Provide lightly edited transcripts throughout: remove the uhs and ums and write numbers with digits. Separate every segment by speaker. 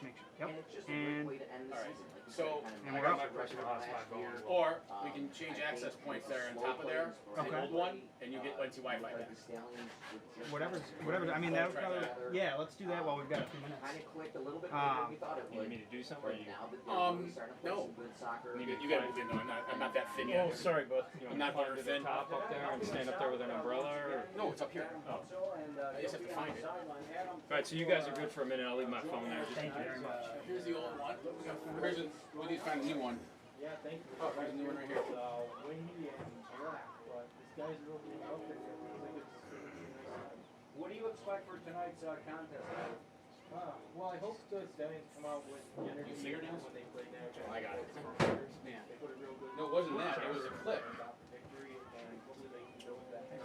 Speaker 1: make sure. Yep.
Speaker 2: And it's just a
Speaker 1: And
Speaker 2: great way to end the
Speaker 3: all right.
Speaker 2: season. Like you
Speaker 3: So,
Speaker 2: said, kind of
Speaker 1: and we're
Speaker 2: manage
Speaker 1: up.
Speaker 2: the pressure of last year.
Speaker 3: Or we can change access points there on top of there,
Speaker 1: Okay.
Speaker 3: the old one, and you get NC Wi-Fi back.
Speaker 2: The Stallions with just
Speaker 1: Whatever. I mean, that would
Speaker 3: Try
Speaker 1: probably.
Speaker 3: that.
Speaker 1: Yeah, let's do that while we've got a few minutes.
Speaker 2: kind of clicked a little bit later than we thought it
Speaker 4: You
Speaker 2: would.
Speaker 4: need me to do something?
Speaker 2: But now that they're really starting to play
Speaker 3: no.
Speaker 2: some good soccer.
Speaker 3: You gotta move in though. I'm not that thin yet.
Speaker 4: Oh, sorry, but you
Speaker 3: I'm
Speaker 4: know,
Speaker 3: not
Speaker 4: climb
Speaker 3: butter
Speaker 4: to the
Speaker 3: thin.
Speaker 4: top up there and stand up there with an umbrella? Or?
Speaker 3: No, it's up here.
Speaker 4: Oh.
Speaker 3: I just have to find it.
Speaker 4: All right, so you guys are good for a minute. I'll leave my phone there.
Speaker 1: Thank you very much.
Speaker 3: Here's the old one. Here's a, we need to find a new one.
Speaker 5: Yeah, thank you.
Speaker 3: Oh, there's a new one right here.
Speaker 5: It's windy and black, but this guy's real cool outfit here. I think it's
Speaker 6: What do you expect for tonight's contest?
Speaker 5: well, I hope the Stallions come out with the energy
Speaker 3: You fingernails?
Speaker 5: when they play Niagara.
Speaker 3: I got it.
Speaker 5: Yeah. They put a real good.
Speaker 3: No, it wasn't that. It was a clip.
Speaker 5: About the victory, and hopefully they can build that and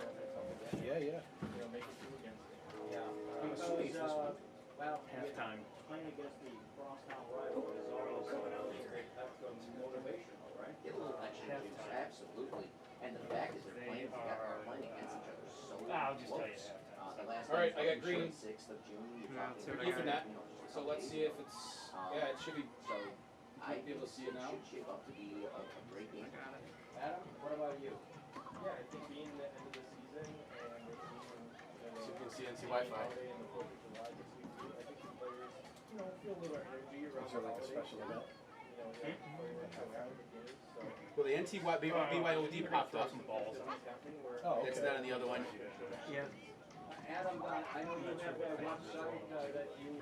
Speaker 4: Yeah.
Speaker 5: you know, make it through against it.
Speaker 6: Yeah.
Speaker 3: I'm assuming it's this one.
Speaker 6: Well,
Speaker 4: Halftime.
Speaker 6: playing against the crosstown rival is always that's motivational, right?
Speaker 2: Get a little extra juice, absolutely. And the fact is they're playing together, are playing against each other so
Speaker 4: I'll just tell you
Speaker 2: close.
Speaker 4: that.
Speaker 2: The last
Speaker 3: All right,
Speaker 2: game
Speaker 3: I got
Speaker 2: was
Speaker 3: green.
Speaker 2: 6th of June. You're
Speaker 1: Yeah,
Speaker 2: talking
Speaker 1: so
Speaker 2: about,
Speaker 1: I
Speaker 3: Looking at.
Speaker 2: you know, just a
Speaker 3: So
Speaker 2: couple
Speaker 3: let's
Speaker 2: days
Speaker 3: see if
Speaker 2: ago.
Speaker 3: it's. Yeah, it should be.
Speaker 2: So I
Speaker 3: might be able to see it now.
Speaker 2: should shape up to be a great game.
Speaker 6: Adam, what about you?
Speaker 5: Yeah, I think being the end of the season and it being,
Speaker 3: So you can see NC
Speaker 5: the
Speaker 3: Wi-Fi.
Speaker 5: holiday and the 4th of July this week too, I think the players, you know, feel a little energy around the holiday.
Speaker 3: event?
Speaker 5: You know, they play with however it is, so.
Speaker 3: Well, the NT BYOD popped up.
Speaker 5: Some balls happening where.
Speaker 4: Oh,
Speaker 3: It's not on the other one.
Speaker 1: Yeah.
Speaker 6: Adam, I know you have a website that you.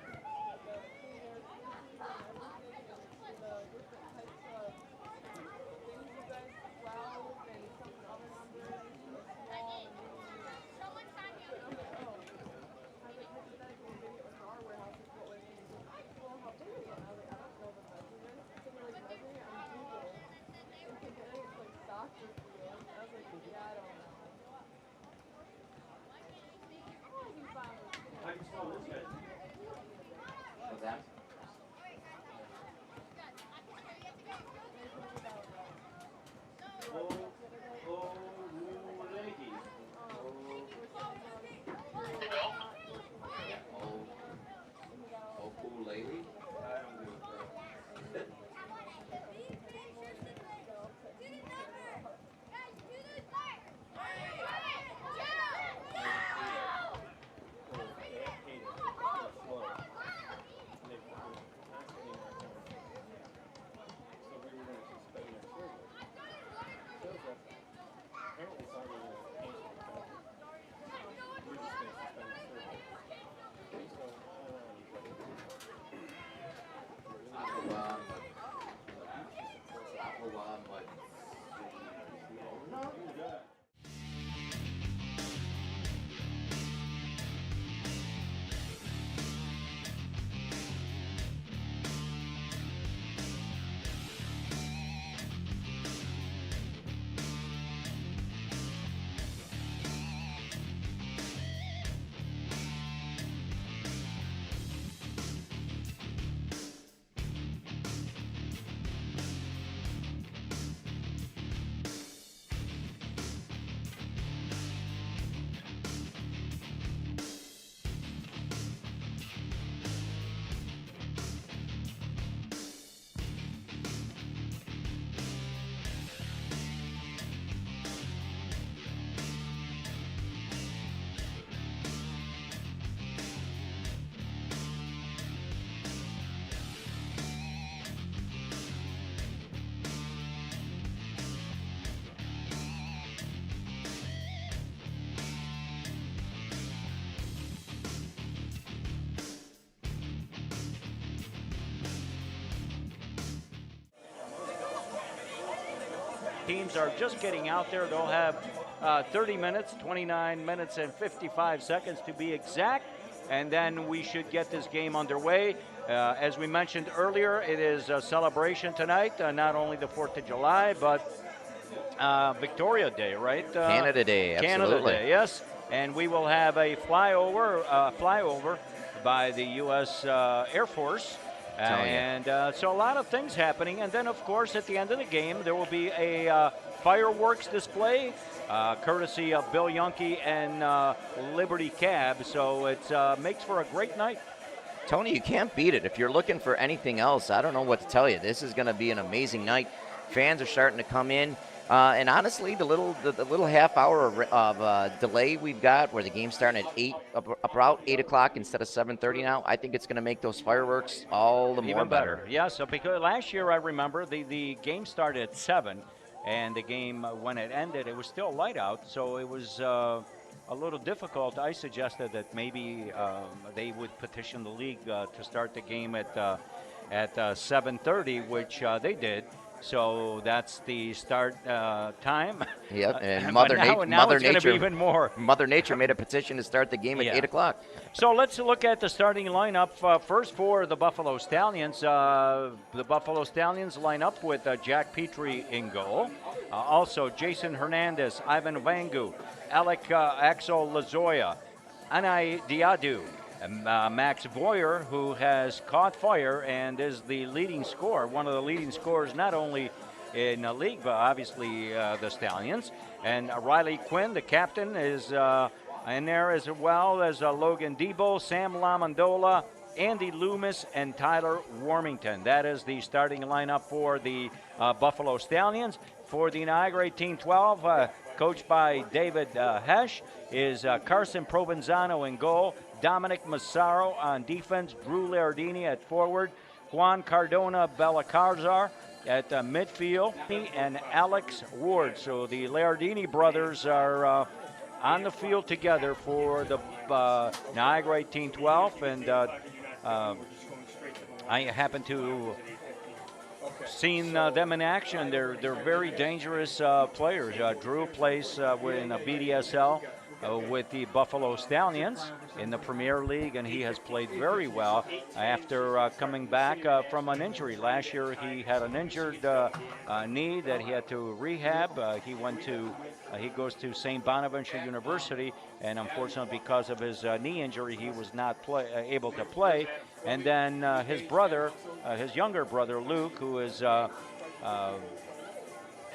Speaker 6: I just know this guy.
Speaker 2: What's that? Oh, cool lady.
Speaker 7: Teams are just getting out there. They'll have 30 minutes, 29 minutes and 55 seconds to be exact, and then we should get this game underway. As we mentioned earlier, it is a celebration tonight, not only the 4th of July, but Victoria Day, right?
Speaker 8: Canada Day, absolutely.
Speaker 7: Canada Day, yes. And we will have a flyover by the U.S. Air Force. So a lot of things happening. And then, of course, at the end of the game, there will be a fireworks display, courtesy of Bill Yunke and Liberty Cab. So it makes for a great night.
Speaker 2: Tony, you can't beat it. If you're looking for anything else, I don't know what to tell you. This is going to be an amazing night. Fans are starting to come in. And honestly, the little half hour of delay we've got, where the game's starting at about 8 o'clock instead of 7:30 now, I think it's going to make those fireworks all the more
Speaker 7: Even better. Yeah, so because last year I remember the game started at 7, and the game, when it ended, it was still light out, so it was a little difficult. I suggested that maybe they would petition the league to start the game at 7:30, which they did. So that's the start time.
Speaker 2: Yep, and
Speaker 7: Mother Nature, even more.
Speaker 2: Mother Nature made a petition to start the game at 8 o'clock.
Speaker 7: So let's look at the starting lineup first for the Buffalo Stallions. The Buffalo Stallions line up with Jack Petrie in goal. Also Jason Hernandez, Ivan Vangu, Alec Axel Lazoya, Anai Diadu, Max Voyer, who has caught fire and is the leading scorer, one of the leading scorers not only in the league, but obviously the Stallions. And Riley Quinn, the captain, is in there, as well as Logan Debo, Sam Lamondola, Andy Loomis, and Tyler Warmington. That is the starting lineup for the Buffalo Stallions. For the Niagara 1812, coached by David Hesch, is Carson Provenzano in goal, Dominic Massaro on defense, Drew Lardini at forward, Juan Cardona Bellacarzar at midfield, and Alex Ward. So the Lardini brothers are on the field together for the Niagara 1812, and I happen to seen them in action. They're very dangerous players. Drew plays in the BDSL with the Buffalo Stallions in the Premier League, and he has played very well after coming back from an injury. Last year he had an injured knee that he had to rehab. He goes to St. Bonaventure University, and unfortunately because of his knee injury he was not able to play. And then his brother, his younger brother Luke, who is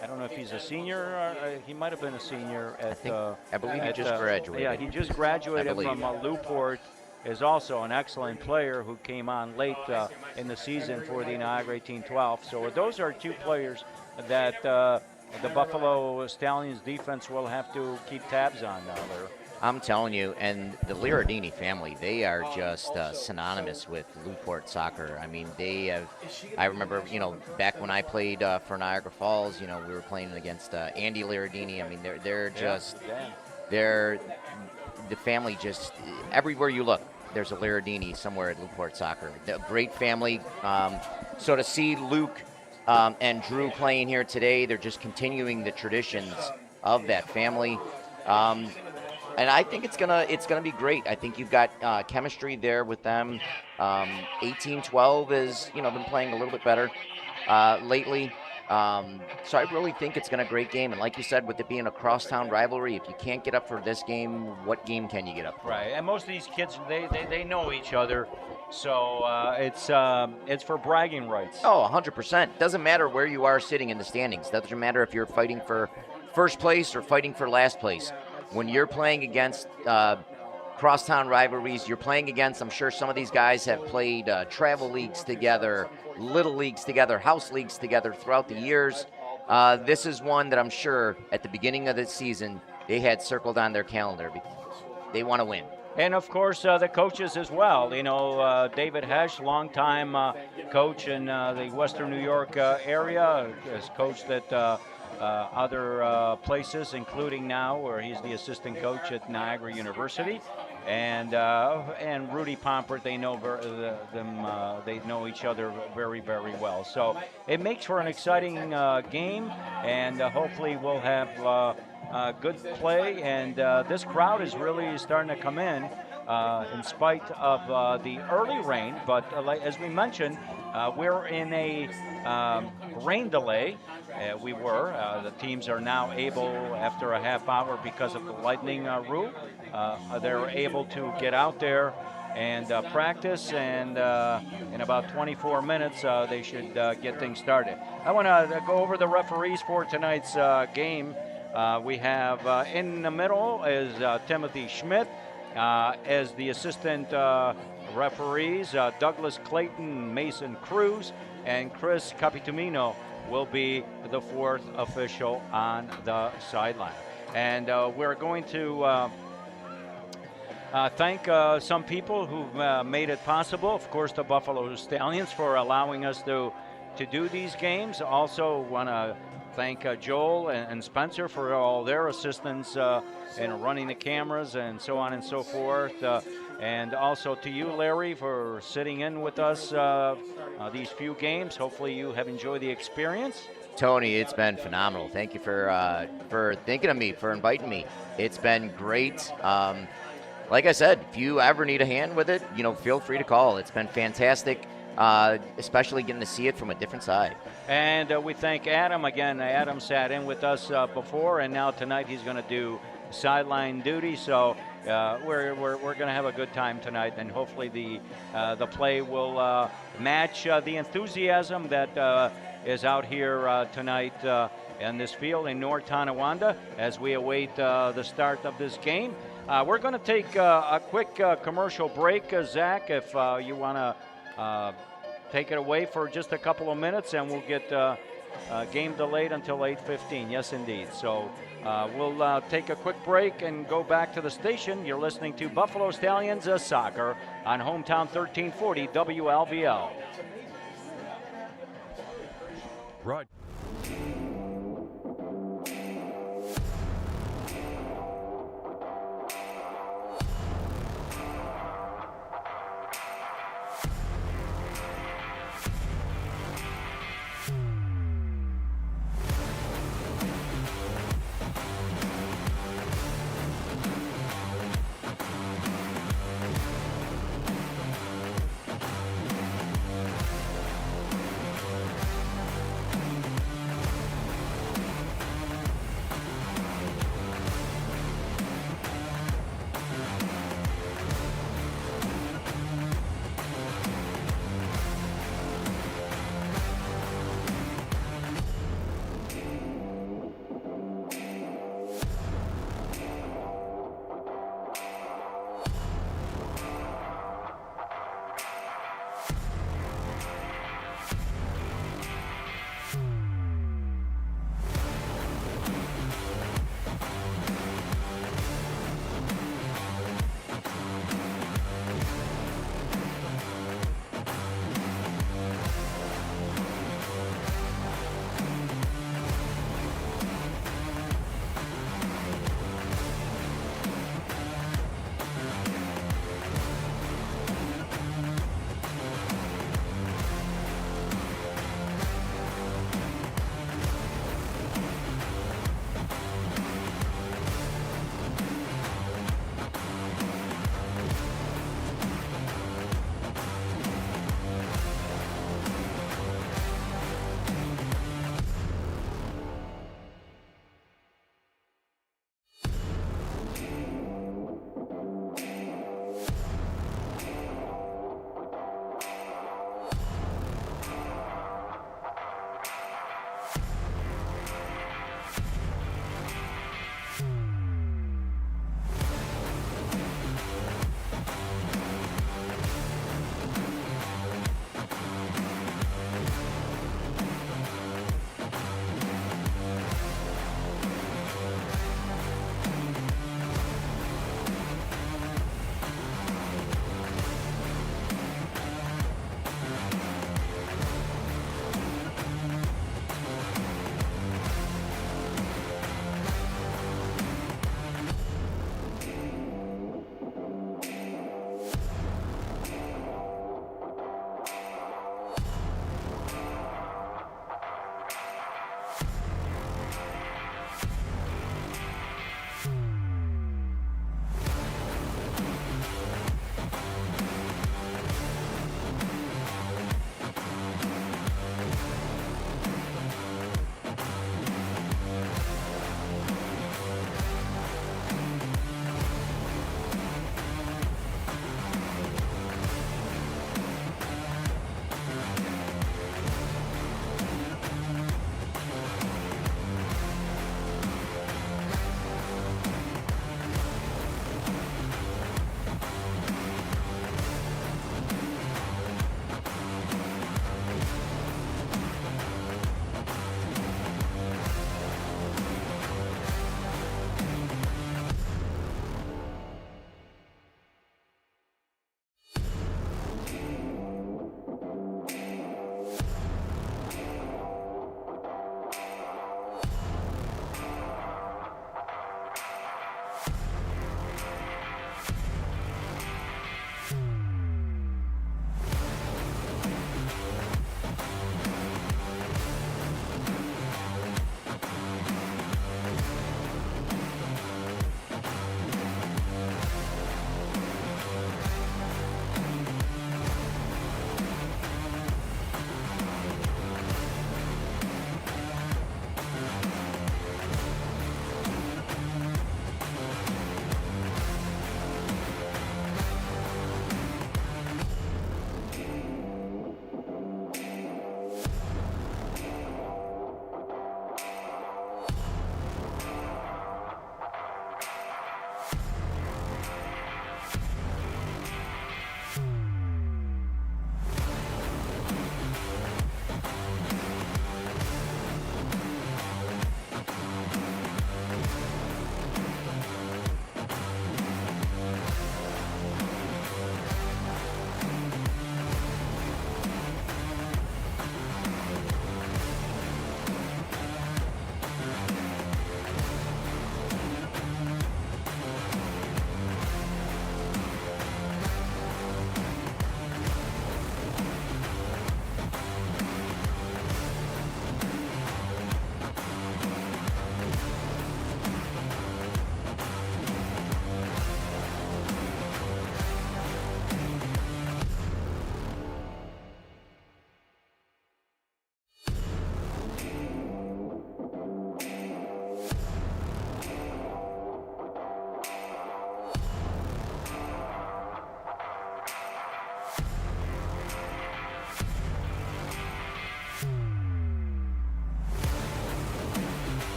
Speaker 7: I don't know if he's a senior. He might have been a senior at.
Speaker 2: I believe he just graduated.
Speaker 7: Yeah, he just graduated from Newport. Is also an excellent player who came on late in the season for the Niagara 1812. So those are two players that the Buffalo Stallions defense will have to keep tabs on now.
Speaker 2: I'm telling you, and the Liardini family, they are just synonymous with Newport soccer. I mean, they have, I remember, back when I played for Niagara Falls, we were playing against Andy Liardini. I mean, they're the family just, everywhere you look, there's a Liardini somewhere at Newport soccer. A great family. So to see Luke and Drew playing here today, they're just continuing the traditions of that family. And I think it's gonna be great. I think you've got chemistry there with them. 1812 has been playing a little bit better lately. So I really think it's gonna be a great game. And like you said, with it being a crosstown rivalry, if you can't get up for this game, what game can you get up for?
Speaker 7: Right. And most of these kids, they know each other, so it's for bragging rights.
Speaker 2: Oh, 100%. Doesn't matter where you are sitting in the standings. Doesn't matter if you're fighting for first place or fighting for last place. When you're playing against crosstown rivalries, you're playing against, I'm sure some of these guys have played travel leagues together, little leagues together, house leagues together throughout the years. This is one that I'm sure at the beginning of the season they had circled on their calendar. They want to win.
Speaker 7: And, of course, the coaches as well. David Hesch, longtime coach in the Western New York area, has coached at other places, including now where he's the assistant coach at Niagara University, and Rudy Pompert. They know they know each other very, very well. So it makes for an exciting game, and hopefully we'll have good play. And this crowd is really starting to come in spite of the early rain. But as we mentioned, we're in a rain delay. The teams are now able, after a half hour because of the lightning rule, they're able to get out there and practice, and in about 24 minutes they should get things started. I want to go over the referees for tonight's game. We have in the middle is Timothy Schmidt as the assistant referees. Douglas Clayton, Mason Cruz, and Chris Capitumino will be the fourth official on the sideline. And we're going to thank some people who've made it possible. Of course, the Buffalo Stallions for allowing us to do these games. Also want to thank Joel and Spencer for all their assistance in running the cameras and so on and so forth. And also to you, Larry, for sitting in with us these few games. Hopefully you have enjoyed the experience.
Speaker 2: Tony, it's been phenomenal. Thank you for thinking of me, for inviting me. It's been great. Like I said, if you ever need a hand with it, feel free to call. It's been fantastic, especially getting to see it from a different side.
Speaker 7: And we thank Adam again. Adam sat in with us before, and now tonight he's going to do sideline duty. So we're going to have a good time tonight, and hopefully the play will match the enthusiasm that is out here tonight in this field in North Tonawanda as we await the start of this game. We're going to take a quick commercial break, Zach, if you want to take it away for just a couple of minutes, and we'll get game delayed until 8:15. Yes, indeed. So we'll take a quick break and go back to the station. You're listening to Buffalo Stallions Soccer on Hometown 1340 WLVL.
Speaker 8: Right.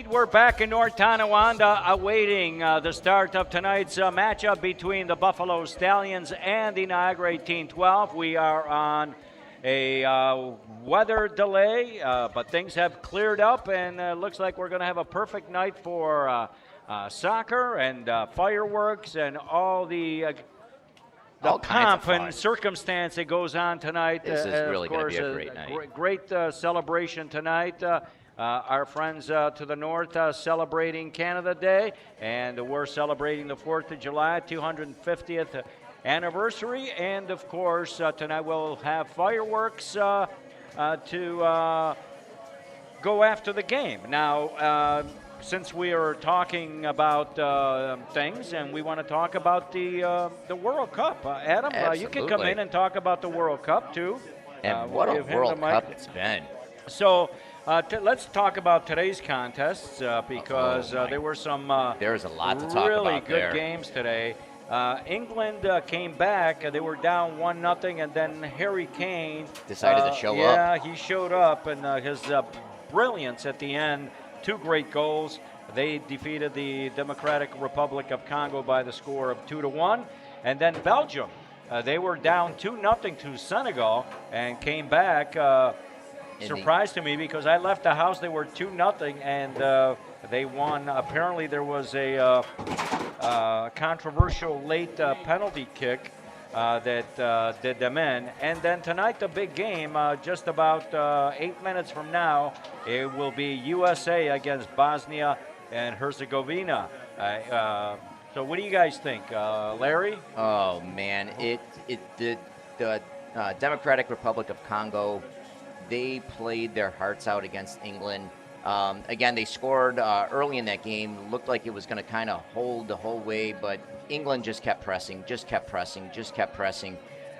Speaker 7: indeed, we're back in North Tonawanda awaiting the start of tonight's matchup between the Buffalo Stallions and the Niagara 1812. We are on a weather delay, but things have cleared up, and looks like we're going to have a perfect night for soccer and fireworks and all the
Speaker 2: All kinds of
Speaker 7: pomp and
Speaker 2: fun.
Speaker 7: circumstance that goes on tonight.
Speaker 2: This is really
Speaker 7: of
Speaker 2: gonna
Speaker 7: course,
Speaker 2: be a great night.
Speaker 7: Great celebration tonight. Our friends to the north celebrating Canada Day, and we're celebrating the 4th of July, 250th anniversary. And of course, tonight we'll have fireworks to go after the game. Now, since we are talking about things, and we want to talk about the World Cup, Adam, you can come
Speaker 2: Absolutely.
Speaker 7: in and talk about the World Cup too.
Speaker 2: And
Speaker 7: We'll
Speaker 2: what a
Speaker 7: give him the
Speaker 2: World
Speaker 7: mic.
Speaker 2: Cup it's been.
Speaker 7: So let's talk about today's contests because
Speaker 2: Oh, my.
Speaker 7: there were some
Speaker 2: There's a lot to talk
Speaker 7: really
Speaker 2: about
Speaker 7: good
Speaker 2: there.
Speaker 7: games today. England came back. They were down 1-0, and then Harry Kane
Speaker 2: Decided to show up.
Speaker 7: Yeah, he showed up, and his brilliance at the end. 2 great goals. They defeated the Democratic Republic of Congo by the score of 2-1, and then Belgium. They were down 2-0 to Senegal and came back. Surprised to me because I left the house. They were 2-0 and they won. Apparently, there was a controversial late penalty kick that did them in. And then tonight, the big game, just about 8 minutes from now, it will be USA against Bosnia and Herzegovina. So, what do you guys think, Larry?
Speaker 2: Oh man, the Democratic Republic of Congo, they played their hearts out against England. Again, they scored early in that game. Looked like it was going to kind of hold the whole way, but England just kept pressing,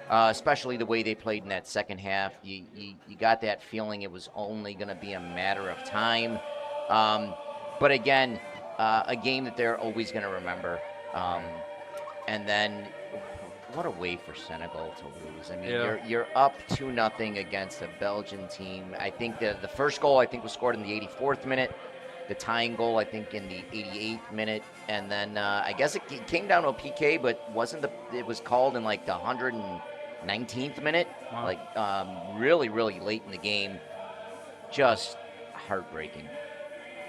Speaker 2: especially the way they played in that second half. You got that feeling it was only going to be a matter of time. But again, a game that they're always going to remember. And then what a way for Senegal to lose. I mean, you're up 2-0 against a Belgian team. I think the first goal was scored in the 84th minute. The tying goal, I think, in the 88th minute. And then I guess it came down to a PK, but it was called in like the 119th minute.
Speaker 7: Wow.
Speaker 2: Like really, really late in the game. Just heartbreaking.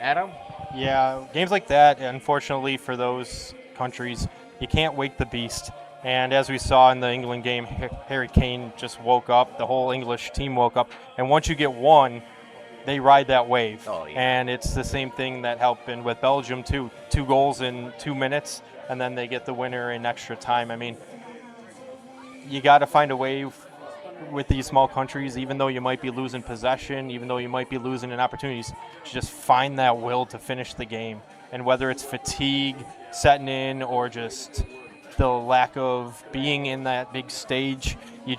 Speaker 7: Adam?
Speaker 8: Yeah, games like that, unfortunately for those countries, you can't wake the beast. And as we saw in the England game, Harry Kane just woke up. The whole English team woke up. And once you get one, they ride that wave.
Speaker 2: Oh, yeah.
Speaker 8: And it's the same thing that happened with Belgium, too. 2 goals in 2 minutes, and then they get the winner in extra time. I mean, you got to find a way with these small countries, even though you might be losing possession, even though you might be losing in opportunities, to just find that will to finish the game. And whether it's fatigue setting in or just the lack of being in that big stage, you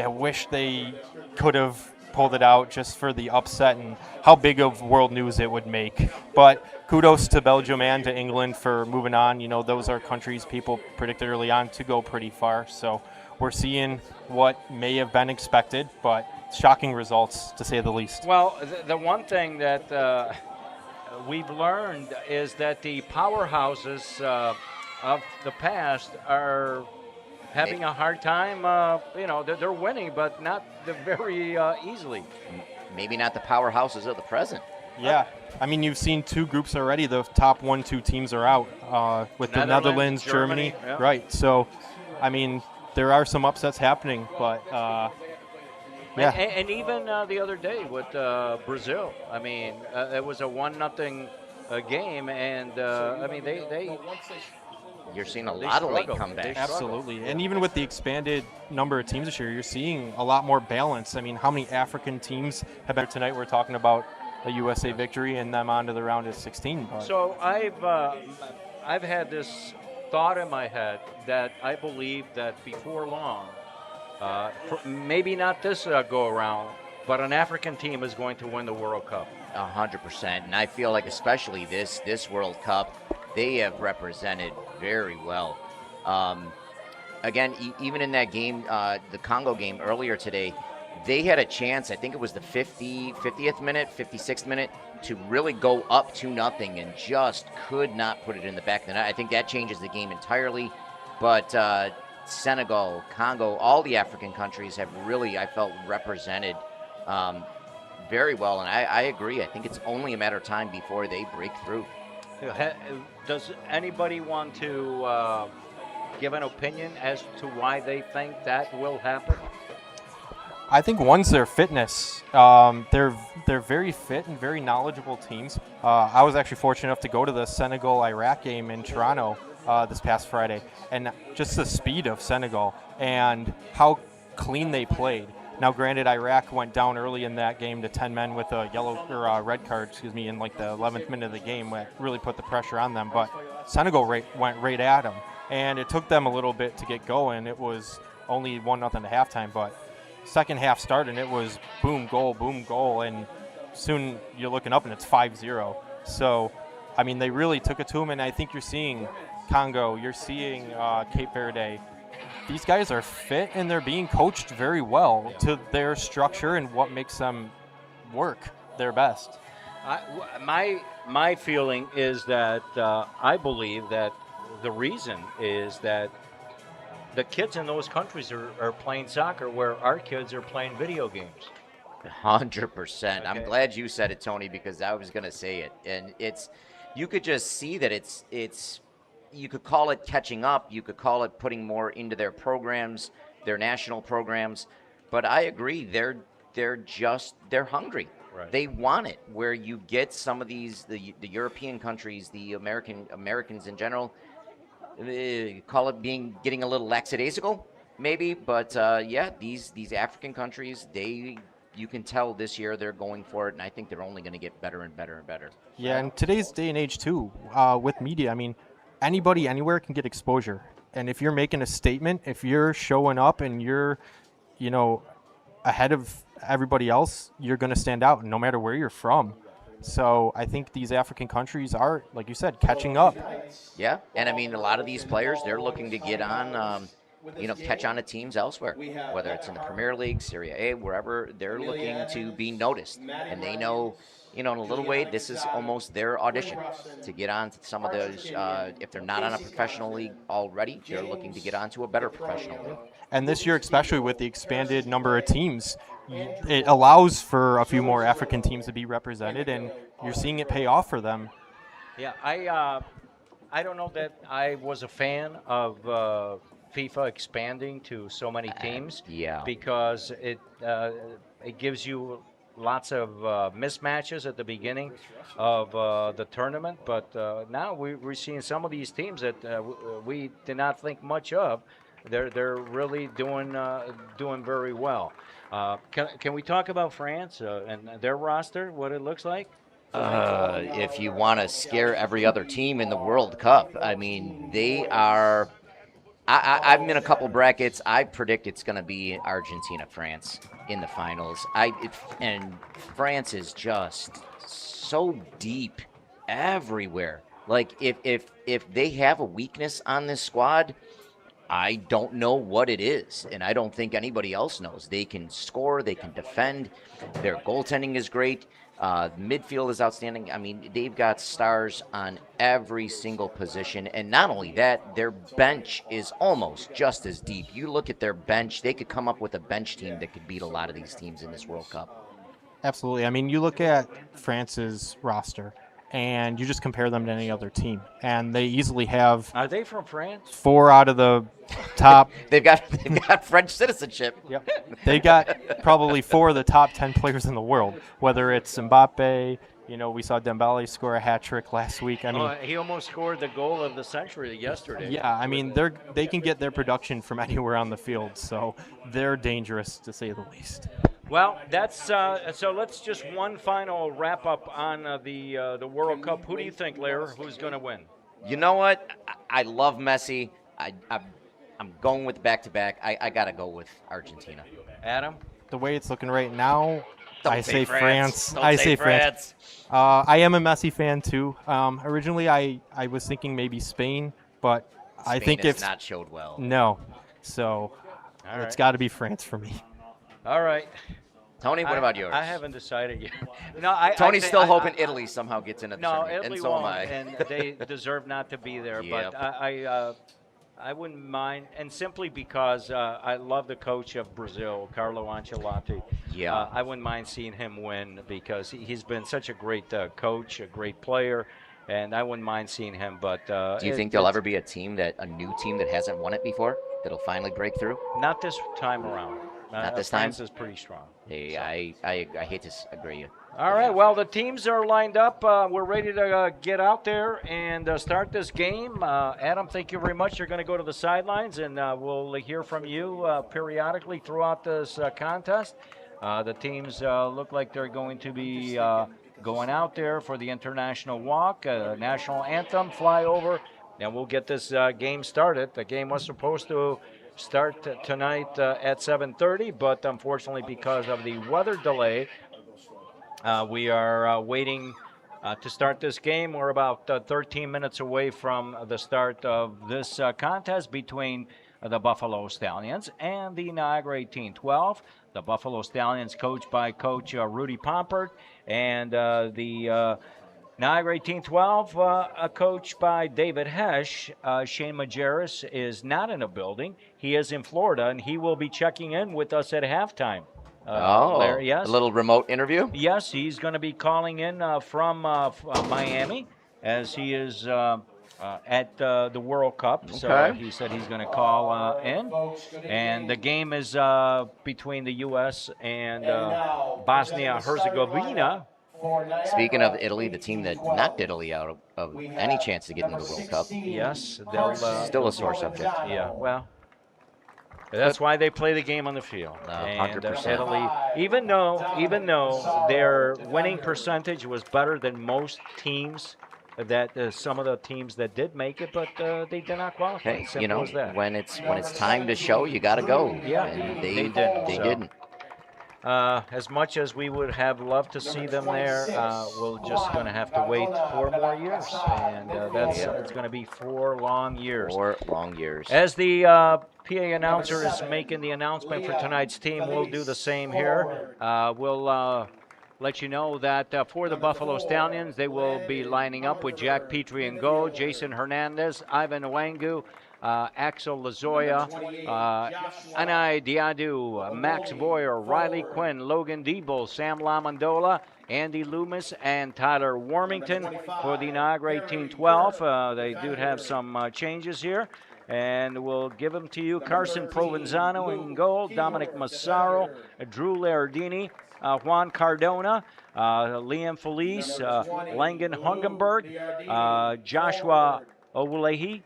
Speaker 8: wish they could have pulled it out just for the upset and how big of world news it would make. But kudos to Belgium and to England for moving on. You know, those are countries people predicted early on to go pretty far. So we're seeing what may have been expected, but shocking results to say the least.
Speaker 7: Well, the one thing that we've learned is that the powerhouses of the past are having a hard time. They're winning, but not very easily.
Speaker 2: Maybe not the powerhouses of the present.
Speaker 8: Yeah, I mean, you've seen 2 groups already. The top 1-2 teams are out with the Netherlands, Germany.
Speaker 7: Yeah.
Speaker 8: Right, so, I mean, there are some upsets happening, but yeah.
Speaker 7: And even the other day with Brazil, I mean, it was a 1-0 game, and I mean, they
Speaker 2: You're seeing a
Speaker 7: They
Speaker 2: lot of late
Speaker 7: struggle.
Speaker 2: comebacks.
Speaker 7: They
Speaker 8: Absolutely. And even with the expanded number of teams this year, you're seeing a lot more balance. I mean, how many African teams have been tonight? We're talking about a USA victory and them on to the round of 16. But
Speaker 7: So I've had this thought in my head that I believe that before long, maybe not this go around, but an African team is going to win the World Cup.
Speaker 2: 100%. And I feel like especially this World Cup, they have represented very well. Again, even in that game, the Congo game earlier today, they had a chance. I think it was the 50th minute, 56th minute. to really go up 2-0 and just could not put it in the back of the net. I think that changes the game entirely. But Senegal, Congo, all the African countries have really, I felt, represented very well. And I agree. I think it's only a matter of time before they break through.
Speaker 7: Does anybody want to give an opinion as to why they think that will happen?
Speaker 8: I think one's their fitness. They're very fit and very knowledgeable teams. I was actually fortunate enough to go to the Senegal-Iraq game in Toronto this past Friday, and just the speed of Senegal and how clean they played. Now, granted, Iraq went down early in that game to 10 men with a yellow or a red card, in like the 11th minute of the game, that really put the pressure on them. But Senegal went right at them, and it took them a little bit to get going. It was only 1-0 at halftime, but second half started, and it was boom, goal, and soon you're looking up and it's 5-0. So, I mean, they really took it to them, and I think you're seeing Congo, you're seeing Cape Verde. These guys are fit, and they're being coached very well to their structure and what makes them work their best.
Speaker 7: My feeling is that I believe that the reason is that the kids in those countries are playing soccer where our kids are playing video games.
Speaker 2: 100%.
Speaker 7: Okay.
Speaker 2: I'm glad you said it, Tony, because I was going to say it. And you could just see that it's you could call it catching up. You could call it putting more into their programs, their national programs. But I agree, they're hungry.
Speaker 7: Right.
Speaker 2: They want it. Where you get some of these, the European countries, the Americans in general, call it getting a little lackadaisical, maybe. But yeah, these African countries, you can tell this year they're going for it, and I think they're only going to get better and better and better.
Speaker 8: Yeah, in today's day and age too, with media, I mean, anybody anywhere can get exposure. And if you're making a statement, if you're showing up and you're, ahead of everybody else, you're going to stand out, no matter where you're from. So I think these African countries are, like you said, catching up.
Speaker 2: Yeah, and I mean, a lot of these players, they're looking to get on, catch on to teams elsewhere, whether it's in the Premier League, Serie A, wherever. They're looking to be noticed, and they know, in a little way, this is almost their audition to get on to some of those. If they're not on a professional league already, they're looking to get onto a better professional league.
Speaker 8: And this year, especially with the expanded number of teams, it allows for a few more African teams to be represented, and you're seeing it pay off for them.
Speaker 7: Yeah, I don't know that I was a fan of FIFA expanding to so many teams.
Speaker 2: Yeah.
Speaker 7: Because it gives you lots of mismatches at the beginning of the tournament, but now we're seeing some of these teams that we did not think much of. They're really doing very well. Can we talk about France and their roster, what it looks like?
Speaker 2: If you want to scare every other team in the World Cup, I mean, they are. I'm in a couple brackets. I predict it's going to be Argentina, France in the finals. And France is just so deep everywhere. Like if they have a weakness on this squad, I don't know what it is, and I don't think anybody else knows. They can score, they can defend. Their goaltending is great. Midfield is outstanding. I mean, they've got stars on every single position. And not only that, their bench is almost just as deep. You look at their bench, they could come up with a bench team that could beat a lot of these teams in this World Cup.
Speaker 8: Absolutely. I mean, you look at France's roster, and you just compare them to any other team, and they easily have.
Speaker 7: Are they from France?
Speaker 8: 4 out of the top.
Speaker 2: They've got French citizenship.
Speaker 8: Yep. They got probably 4 of the top 10 players in the world, whether it's Mbappe. We saw Dembele score a hat trick last week. I mean,
Speaker 7: he almost scored the goal of the century yesterday.
Speaker 8: Yeah, I mean, they can get their production from anywhere on the field, so they're dangerous to say the least.
Speaker 7: Well, that's so. Let's just one final wrap up on the World Cup. Who do you think, Lair? Who's going to win?
Speaker 2: You know what? I love Messi. I'm going with back-to-back. I got to go with Argentina.
Speaker 7: Adam?
Speaker 8: The way it's looking right now,
Speaker 2: Don't
Speaker 8: I
Speaker 2: say
Speaker 8: say France.
Speaker 2: Don't
Speaker 8: I
Speaker 2: say
Speaker 8: say France. I am a Messi fan too. Originally, I was thinking maybe Spain, but I
Speaker 2: Spain
Speaker 8: think
Speaker 2: has
Speaker 8: if
Speaker 2: not showed well.
Speaker 8: no, so
Speaker 7: All
Speaker 8: it's
Speaker 7: right.
Speaker 8: got to be France for me.
Speaker 7: All right.
Speaker 2: Tony, what about yours?
Speaker 7: I haven't decided yet.
Speaker 2: Tony's still hoping Italy somehow gets into the
Speaker 7: No,
Speaker 2: tournament,
Speaker 7: Italy
Speaker 2: and so am
Speaker 7: won't,
Speaker 2: I.
Speaker 7: and they deserve not to be there.
Speaker 2: Yep.
Speaker 7: But I wouldn't mind, and simply because I love the coach of Brazil, Carlo Ancelotti.
Speaker 2: Yeah.
Speaker 7: I wouldn't mind seeing him win because he's been such a great coach, a great player, and I wouldn't mind seeing him. But
Speaker 2: Do you think there'll ever be a new team that hasn't won it before that'll finally break through?
Speaker 7: Not this time around.
Speaker 2: Not this time?
Speaker 7: France is pretty strong.
Speaker 2: Hey,
Speaker 7: So.
Speaker 2: I hate to agree you.
Speaker 7: All right, well, the teams are lined up. We're ready to get out there and start this game. Adam, thank you very much. You're going to go to the sidelines, and we'll hear from you periodically throughout this contest. The teams look like they're going to be going out there for the international walk, national anthem, flyover, and we'll get this game started. The game was supposed to start tonight at 7:30, but unfortunately because of the weather delay, we are waiting to start this game. We're about 13 minutes away from the start of this contest between the Buffalo Stallions and the Niagara 1812. The Buffalo Stallions coached by Coach Rudy Pompert, and the Niagara 1812 coached by David Hesch. Shane Majerus is not in the building. He is in Florida, and he will be checking in with us at halftime. Larry, yes.
Speaker 2: A little remote interview?
Speaker 7: Yes, he's going to be calling in from Miami as he is at the World Cup. So
Speaker 2: Okay.
Speaker 7: he said he's going to call in. And the game is between the U.S. and Bosnia-Herzegovina.
Speaker 2: Speaking of Italy, the team that knocked Italy out of any chance to get into the World Cup.
Speaker 7: Yes, they'll
Speaker 2: Still a sore subject.
Speaker 7: yeah, well, that's why they play the game on the field.
Speaker 2: 100%.
Speaker 7: Italy, even though their winning percentage was better than most teams, that some of the teams that did make it, but they did not qualify.
Speaker 2: Hey,
Speaker 7: Simple as that.
Speaker 2: when it's time to show, you got to go.
Speaker 7: Yeah,
Speaker 2: and
Speaker 7: they
Speaker 2: they
Speaker 7: didn't,
Speaker 2: They
Speaker 7: so.
Speaker 2: didn't.
Speaker 7: As much as we would have loved to see them there, we're just going to have to wait 4 more years, and it's going to be 4 long years.
Speaker 2: 4 long years.
Speaker 7: As the PA announcer is making the announcement for tonight's team, we'll do the same here. We'll let you know that for the Buffalo Stallions, they will be lining up with Jack Petrie in goal, Jason Hernandez, Ivan Wangu, Axel Lazoya, Anai Diadu, Max Boyer, Riley Quinn, Logan Diebel, Sam Lamondola, Andy Loomis, and Tyler Warmington for the Niagara 1812. They do have some changes here, and we'll give them to you. Carson Provenzano in goal, Dominic Massaro, Drew Lardini, Juan Cardona, Liam Felice, Langan Hungenberg, Joshua Owulehi,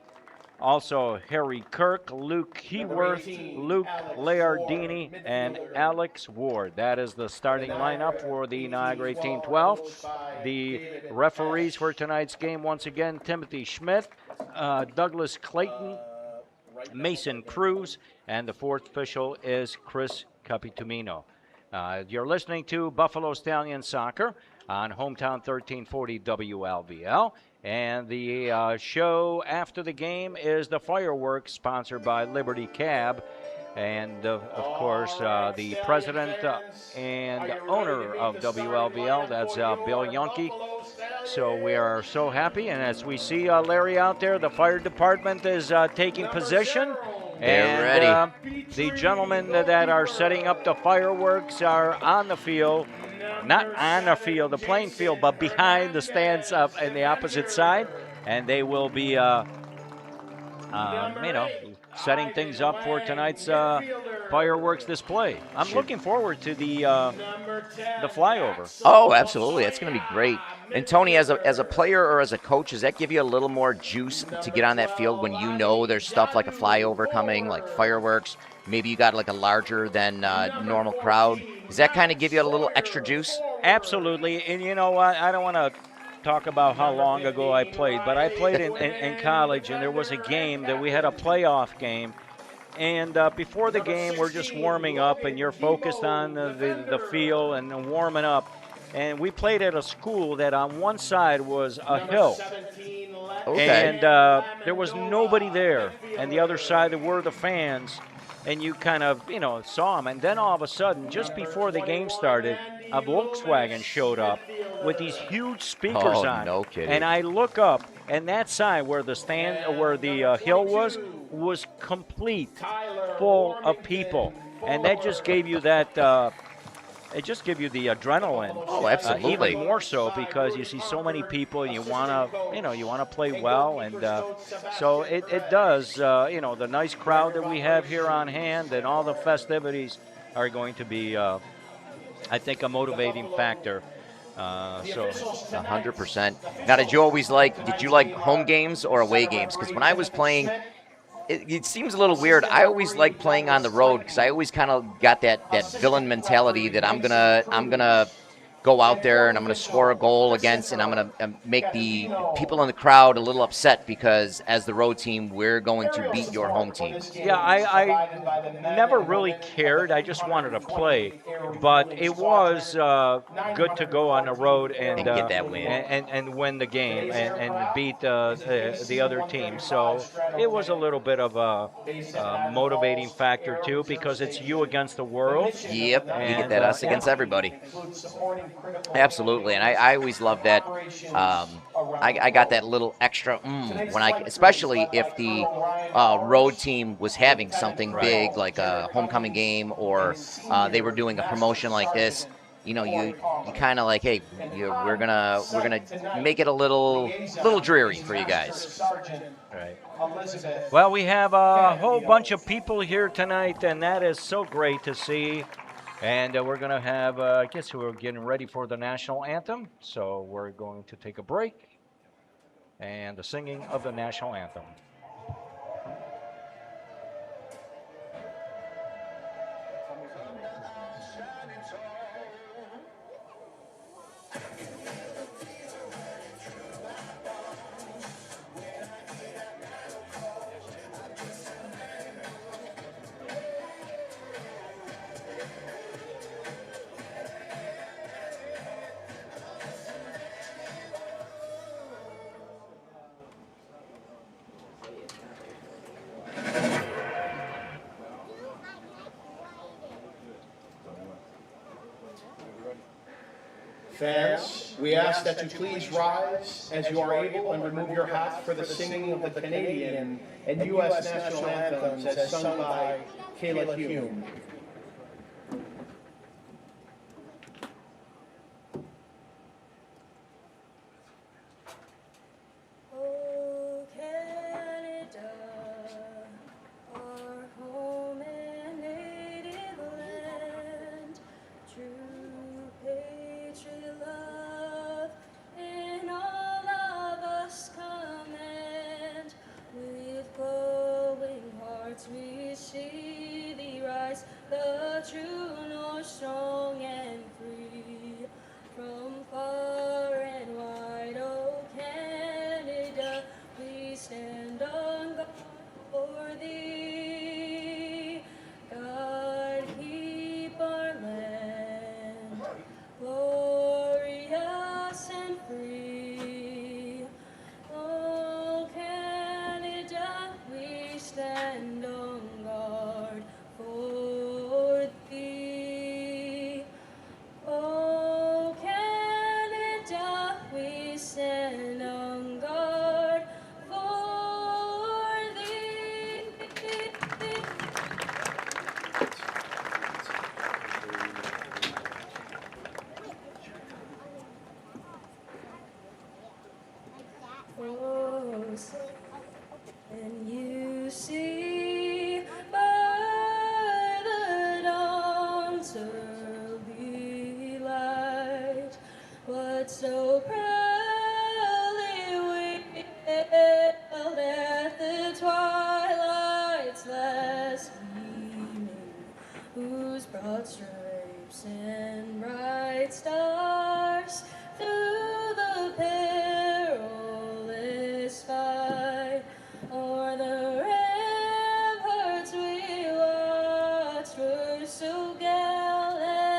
Speaker 7: also Harry Kirk, Luke Heworth, Luke Leardini, and Alex Ward. That is the starting lineup for the Niagara 1812. The referees for tonight's game, once again, Timothy Schmidt, Douglas Clayton, Mason Cruz, and the fourth official is Chris Capitumino. You're listening to Buffalo Stallion Soccer on Hometown 1340 WLVL. And the show after the game is the fireworks sponsored by Liberty Cab. And, of course, the president and owner of WLVL, that's Bill Yonke. So we are so happy. And as we see Larry out there, the fire department is taking position.
Speaker 2: They're
Speaker 7: ready. The gentlemen that are setting up the fireworks are on the field. Not on the field, the playing field, but behind the stands up in the opposite side. And they will be, setting things up for tonight's fireworks display. I'm looking forward to the flyover.
Speaker 2: Oh, absolutely. That's going to be great. And Tony, as a player or as a coach, does that give you a little more juice to get on that field when you know there's stuff like a flyover coming, like fireworks? Maybe you got like a larger than normal crowd. Does that kind of give you a little extra juice?
Speaker 7: Absolutely. And you know what? I don't want to talk about how long ago I played, but I played in college, and there was a game that we had a playoff game. And before the game, we're just warming up, and you're focused on the field and warming up. And we played at a school that on one side was a hill.
Speaker 2: Okay.
Speaker 7: And there was nobody there. And the other side were the fans. and you kind of, saw them. And then all of a sudden, just before the game started, a Volkswagen showed up with these huge speakers
Speaker 2: Oh,
Speaker 7: on.
Speaker 2: no kidding.
Speaker 7: And I look up, and that side where the hill was complete, full of people. And that just gave you that. It just gives you the adrenaline.
Speaker 2: Oh, absolutely.
Speaker 7: Even more so because you see so many people, and you want to play well, and so it does. The nice crowd that we have here on hand, and all the festivities are going to be, I think, a motivating factor. So
Speaker 2: 100%. Now, did you like home games or away games? Because when I was playing, it seems a little weird. I always like playing on the road because I always kind of got that villain mentality that I'm gonna go out there and I'm gonna score a goal against, and I'm gonna make the people in the crowd a little upset because as the road team, we're going to beat your home team.
Speaker 7: Yeah, I never really cared. I just wanted to play, but it was good to go on the road and
Speaker 2: get that win.
Speaker 7: and win the game and beat the other team. So it was a little bit of a motivating factor too, because it's you against the world.
Speaker 2: Yep, you
Speaker 7: And,
Speaker 2: get that us against everybody. Absolutely, and I always love that. I got that little extra when especially if the road team was having something big like a homecoming game, or they were doing a promotion like this. You kind of like, hey, we're gonna make it a little dreary for you guys.
Speaker 7: Right. Well, we have a whole bunch of people here tonight, and that is so great to see. And we're going to have, I guess we're getting ready for the national anthem. So we're going to take a break and the singing of the national anthem.
Speaker 5: Fans, we ask that you please rise as you are able and remove your hats for the singing of the Canadian and U.S. national anthems as sung by Kayla Hume.
Speaker 9: We see thee rise, the true north, strong and free. From far and wide, oh Canada, we stand on guard for thee. God, keep our land glorious and free. Oh Canada, we stand on guard for thee. Oh Canada, we stand on guard for thee. Oh, and you see by the dawn's early light what so proudly we hailed at the twilight's last gleaming, whose broad stripes and bright stars through the perilous fight o'er the ramparts we watched were so gallantly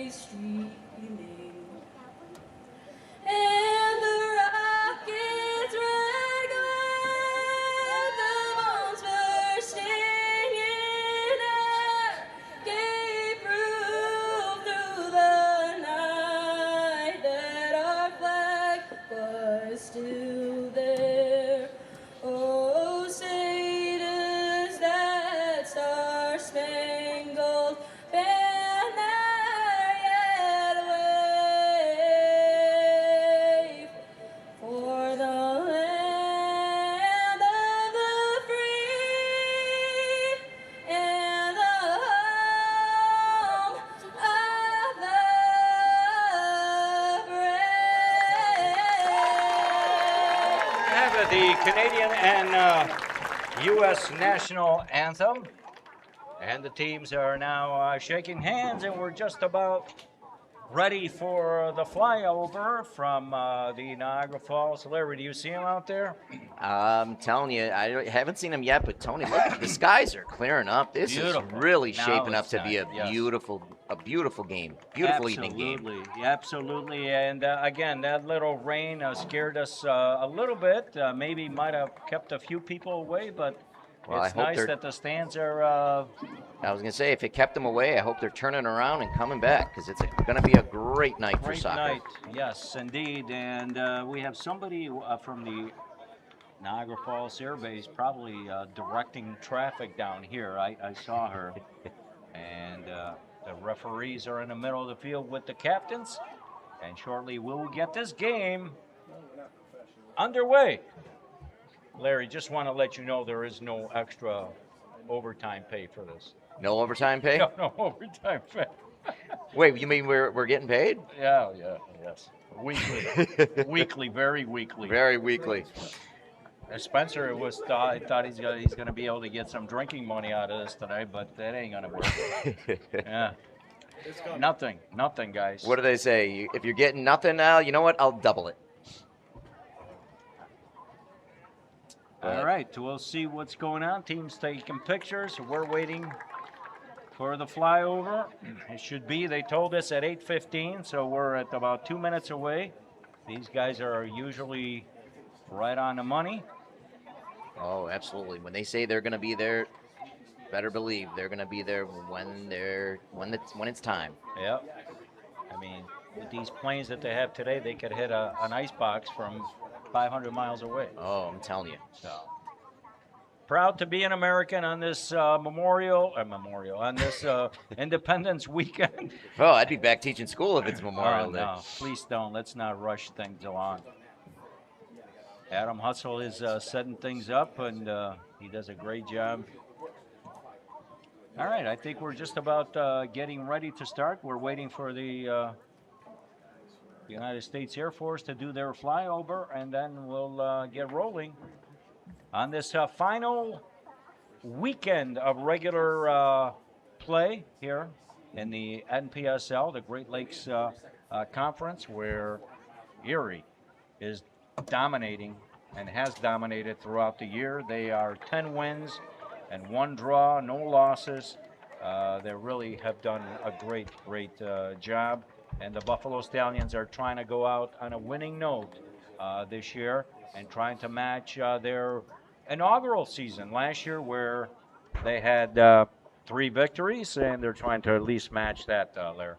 Speaker 9: streaming, and the rockets red glare, the bombs bursting in
Speaker 7: the Canadian and U.S. national anthem. And the teams are now shaking hands, and we're just about ready for the flyover from the Niagara Falls. Larry, do you see him out there?
Speaker 2: I'm telling you, I haven't seen him yet, but Tony, look, the skies are clearing up. This
Speaker 7: Beautiful.
Speaker 2: is really
Speaker 7: Now
Speaker 2: shaping up
Speaker 7: it's
Speaker 2: to be
Speaker 7: time, yes.
Speaker 2: a beautiful game, beautiful evening game.
Speaker 7: Absolutely, absolutely. And again, that little rain scared us a little bit. Maybe might have kept a few people away, but
Speaker 2: Well,
Speaker 7: it's nice that the stands are.
Speaker 2: I was going to say, if it kept them away, I hope they're turning around and coming back because it's going to be a great night for
Speaker 7: Great
Speaker 2: soccer.
Speaker 7: night, yes, indeed. And we have somebody from the Niagara Falls Air Base probably directing traffic down here. I saw her. And the referees are in the middle of the field with the captains. And shortly we'll get this game underway. Larry, just want to let you know there is no extra overtime pay for this.
Speaker 2: No overtime pay?
Speaker 7: No overtime pay.
Speaker 2: Wait, you mean we're getting paid?
Speaker 7: Yeah, yes. Weekly. Weekly, very weekly.
Speaker 2: Very weekly.
Speaker 7: Spencer thought he's going to be able to get some drinking money out of this today, but that ain't going to work. Yeah. Nothing, guys.
Speaker 2: What do they say? If you're getting nothing now, you know what? I'll double it.
Speaker 7: All right, we'll see what's going on. Teams taking pictures. We're waiting for the flyover. It should be, they told us, at 8:15, so we're at about 2 minutes away. These guys are usually right on the money.
Speaker 2: Oh, absolutely. When they say they're going to be there, better believe they're going to be there when it's time.
Speaker 7: Yep. I mean, with these planes that they have today, they could hit an ice box from 500 miles away.
Speaker 2: Oh, I'm telling you.
Speaker 7: So proud to be an American on this on this Independence weekend.
Speaker 2: Oh, I'd be back teaching school if it's Memorial Day.
Speaker 7: No, please don't. Let's not rush things along. Adam Hustle is setting things up, and he does a great job. All right, I think we're just about getting ready to start. We're waiting for the United States Air Force to do their flyover, and then we'll get rolling on this final weekend of regular play here in the NPSL, the Great Lakes Conference, where Erie is dominating and has dominated throughout the year. They are 10 wins and 1 draw, no losses. They really have done a great job. And the Buffalo Stallions are trying to go out on a winning note this year and trying to match their inaugural season last year, where they had 3 victories, and they're trying to at least match that, Larry.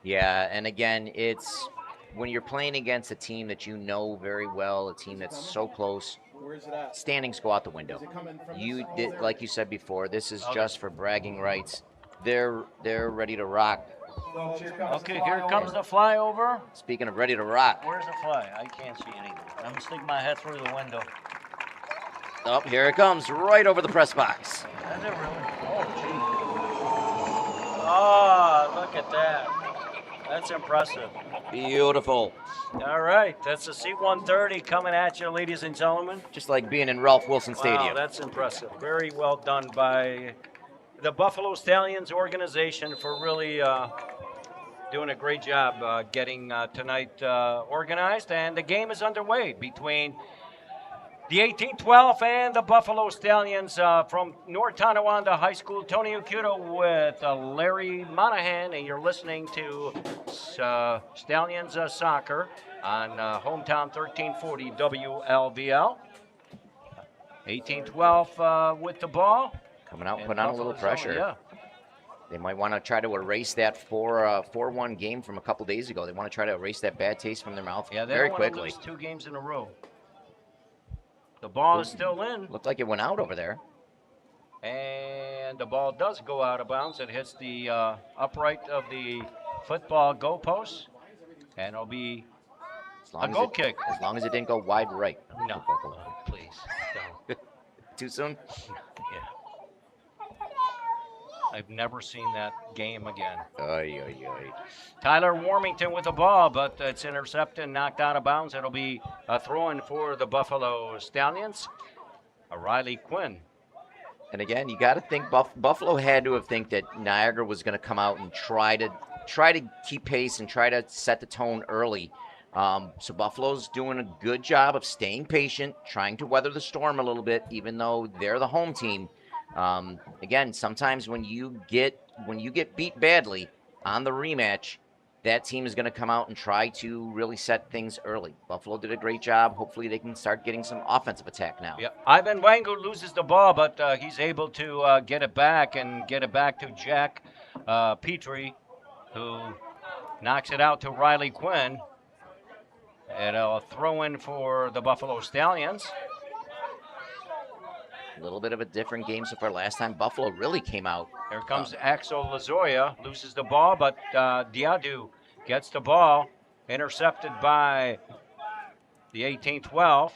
Speaker 2: Yeah, and again, it's when you're playing against a team that you know very well, a team that's so close,
Speaker 5: Where's it at?
Speaker 2: standings go out the window.
Speaker 5: Is it coming from
Speaker 2: You
Speaker 5: this
Speaker 2: did,
Speaker 5: side?
Speaker 2: like you said before, this is just for bragging rights. They're ready to rock.
Speaker 5: Folks, here comes
Speaker 7: Okay,
Speaker 5: the
Speaker 7: here
Speaker 5: flyover.
Speaker 7: comes the flyover.
Speaker 2: Speaking of ready to rock,
Speaker 7: Where's the fly? I can't see anything. I'm gonna stick my head through the window.
Speaker 2: oh, here it comes, right over the press box.
Speaker 7: Is it really? Oh, gee. Oh, look at that. That's impressive.
Speaker 2: Beautiful.
Speaker 7: All right, that's a C-130 coming at you, ladies and gentlemen.
Speaker 2: Just like being in Ralph Wilson
Speaker 7: Wow,
Speaker 2: Stadium.
Speaker 7: that's impressive. Very well done by the Buffalo Stallions organization for really doing a great job getting tonight organized. And the game is underway between the 1812 and the Buffalo Stallions from North Tonawanda High School. Tony Ucuto with Larry Monahan, and you're listening to Stallions Soccer on Hometown 1340 WLVL. 1812 with the ball.
Speaker 2: Coming out,
Speaker 7: And
Speaker 2: putting on a little
Speaker 7: Buffalo's
Speaker 2: pressure.
Speaker 7: yeah.
Speaker 2: They might want to try to erase that 4-1 game from a couple days ago. They want to try to erase that bad taste from their mouth
Speaker 7: Yeah, they
Speaker 2: very
Speaker 7: don't want to
Speaker 2: quickly.
Speaker 7: lose 2 games in a row. The ball is still in,
Speaker 2: Looked like it went out over there.
Speaker 7: and the ball does go out of bounds. It hits the upright of the football goalpost, and it'll be
Speaker 2: As long
Speaker 7: a
Speaker 2: as
Speaker 7: goal
Speaker 2: it,
Speaker 7: kick.
Speaker 2: As long as it didn't go wide right.
Speaker 7: No, please, no.
Speaker 2: Too soon?
Speaker 7: Yeah. I've never seen that game again.
Speaker 2: Oy, oy, oy.
Speaker 7: Tyler Warmington with the ball, but it's intercepted and knocked out of bounds. It'll be a throw-in for the Buffalo Stallions. Riley Quinn.
Speaker 2: And again, you got to think Buffalo had to have think that Niagara was going to come out and try to keep pace and try to set the tone early. So Buffalo's doing a good job of staying patient, trying to weather the storm a little bit, even though they're the home team. Again, sometimes when you get beat badly on the rematch, that team is going to come out and try to really set things early. Buffalo did a great job. Hopefully they can start getting some offensive attack now.
Speaker 7: Yep. Ivan Wangu loses the ball, but he's able to get it back to Jack Petrie, who knocks it out to Riley Quinn. And a throw in for the Buffalo Stallions.
Speaker 2: A little bit of a different game so far. Last time Buffalo really came out.
Speaker 7: Here comes Axel Lazoya, loses the ball, but Diadu gets the ball, intercepted by the 18-12,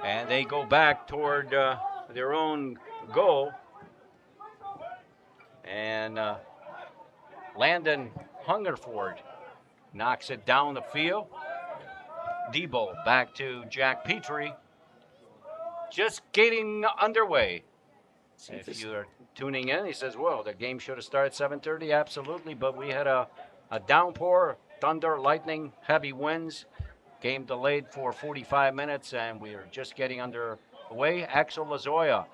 Speaker 7: and they go back toward their own goal. And Landon Hungerford knocks it down the field. Debo back to Jack Petrie. Just getting underway. If you're tuning in, he says, well, the game should have started 7:30. Absolutely, but we had a downpour, thunder, lightning, heavy winds. Game delayed for 45 minutes, and we are just getting underway. Axel Lazoya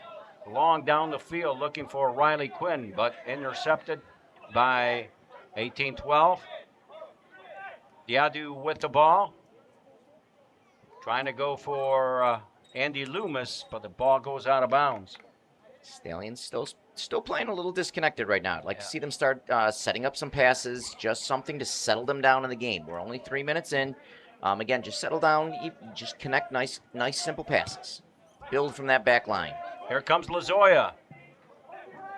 Speaker 7: long down the field looking for Riley Quinn, but intercepted by 18-12. Diadu with the ball. Trying to go for Andy Loomis, but the ball goes out of bounds.
Speaker 2: Stallions still playing a little disconnected right now. I'd like to see them start setting up some passes, just something to settle them down in the game. We're only 3 minutes in. Again, just settle down, just connect nice, simple passes. Build from that back line.
Speaker 7: Here comes Lazoya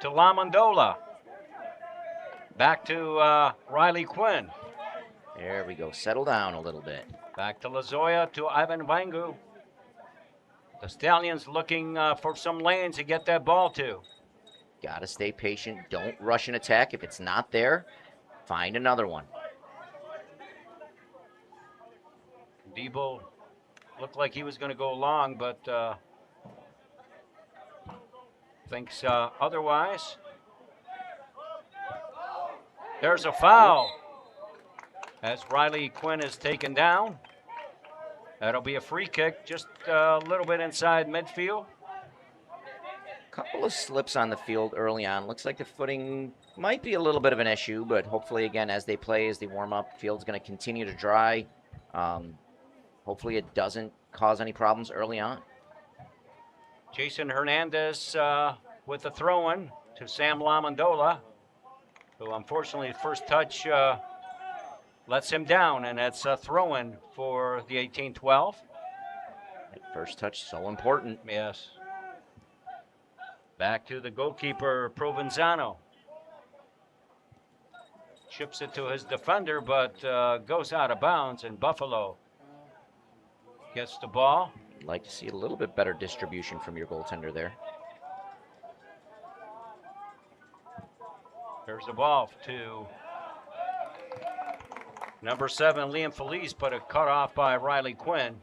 Speaker 7: to Lamondola. Back to Riley Quinn.
Speaker 2: There we go. Settle down a little bit.
Speaker 7: Back to Lazoya to Ivan Wangu. The Stallions looking for some lanes to get that ball to.
Speaker 2: Got to stay patient. Don't rush an attack. If it's not there, find another one.
Speaker 7: Debo looked like he was going to go long, but thinks otherwise. There's a foul as Riley Quinn is taken down. That'll be a free kick, just a little bit inside midfield.
Speaker 2: Couple of slips on the field early on. Looks like the footing might be a little bit of an issue, but hopefully, again, as they play, as they warm up, field's going to continue to dry. Hopefully it doesn't cause any problems early on.
Speaker 7: Jason Hernandez with the throw-in to Sam Lamondola, who unfortunately first touch lets him down, and that's a throw-in for the 18-12.
Speaker 2: That first touch, so important.
Speaker 7: Yes. Back to the goalkeeper, Provenzano. Chips it to his defender, but goes out of bounds, and Buffalo gets the ball.
Speaker 2: I'd like to see a little bit better distribution from your goaltender there.
Speaker 7: There's the ball to number 7, Liam Felice, but a cut off by Riley Quinn.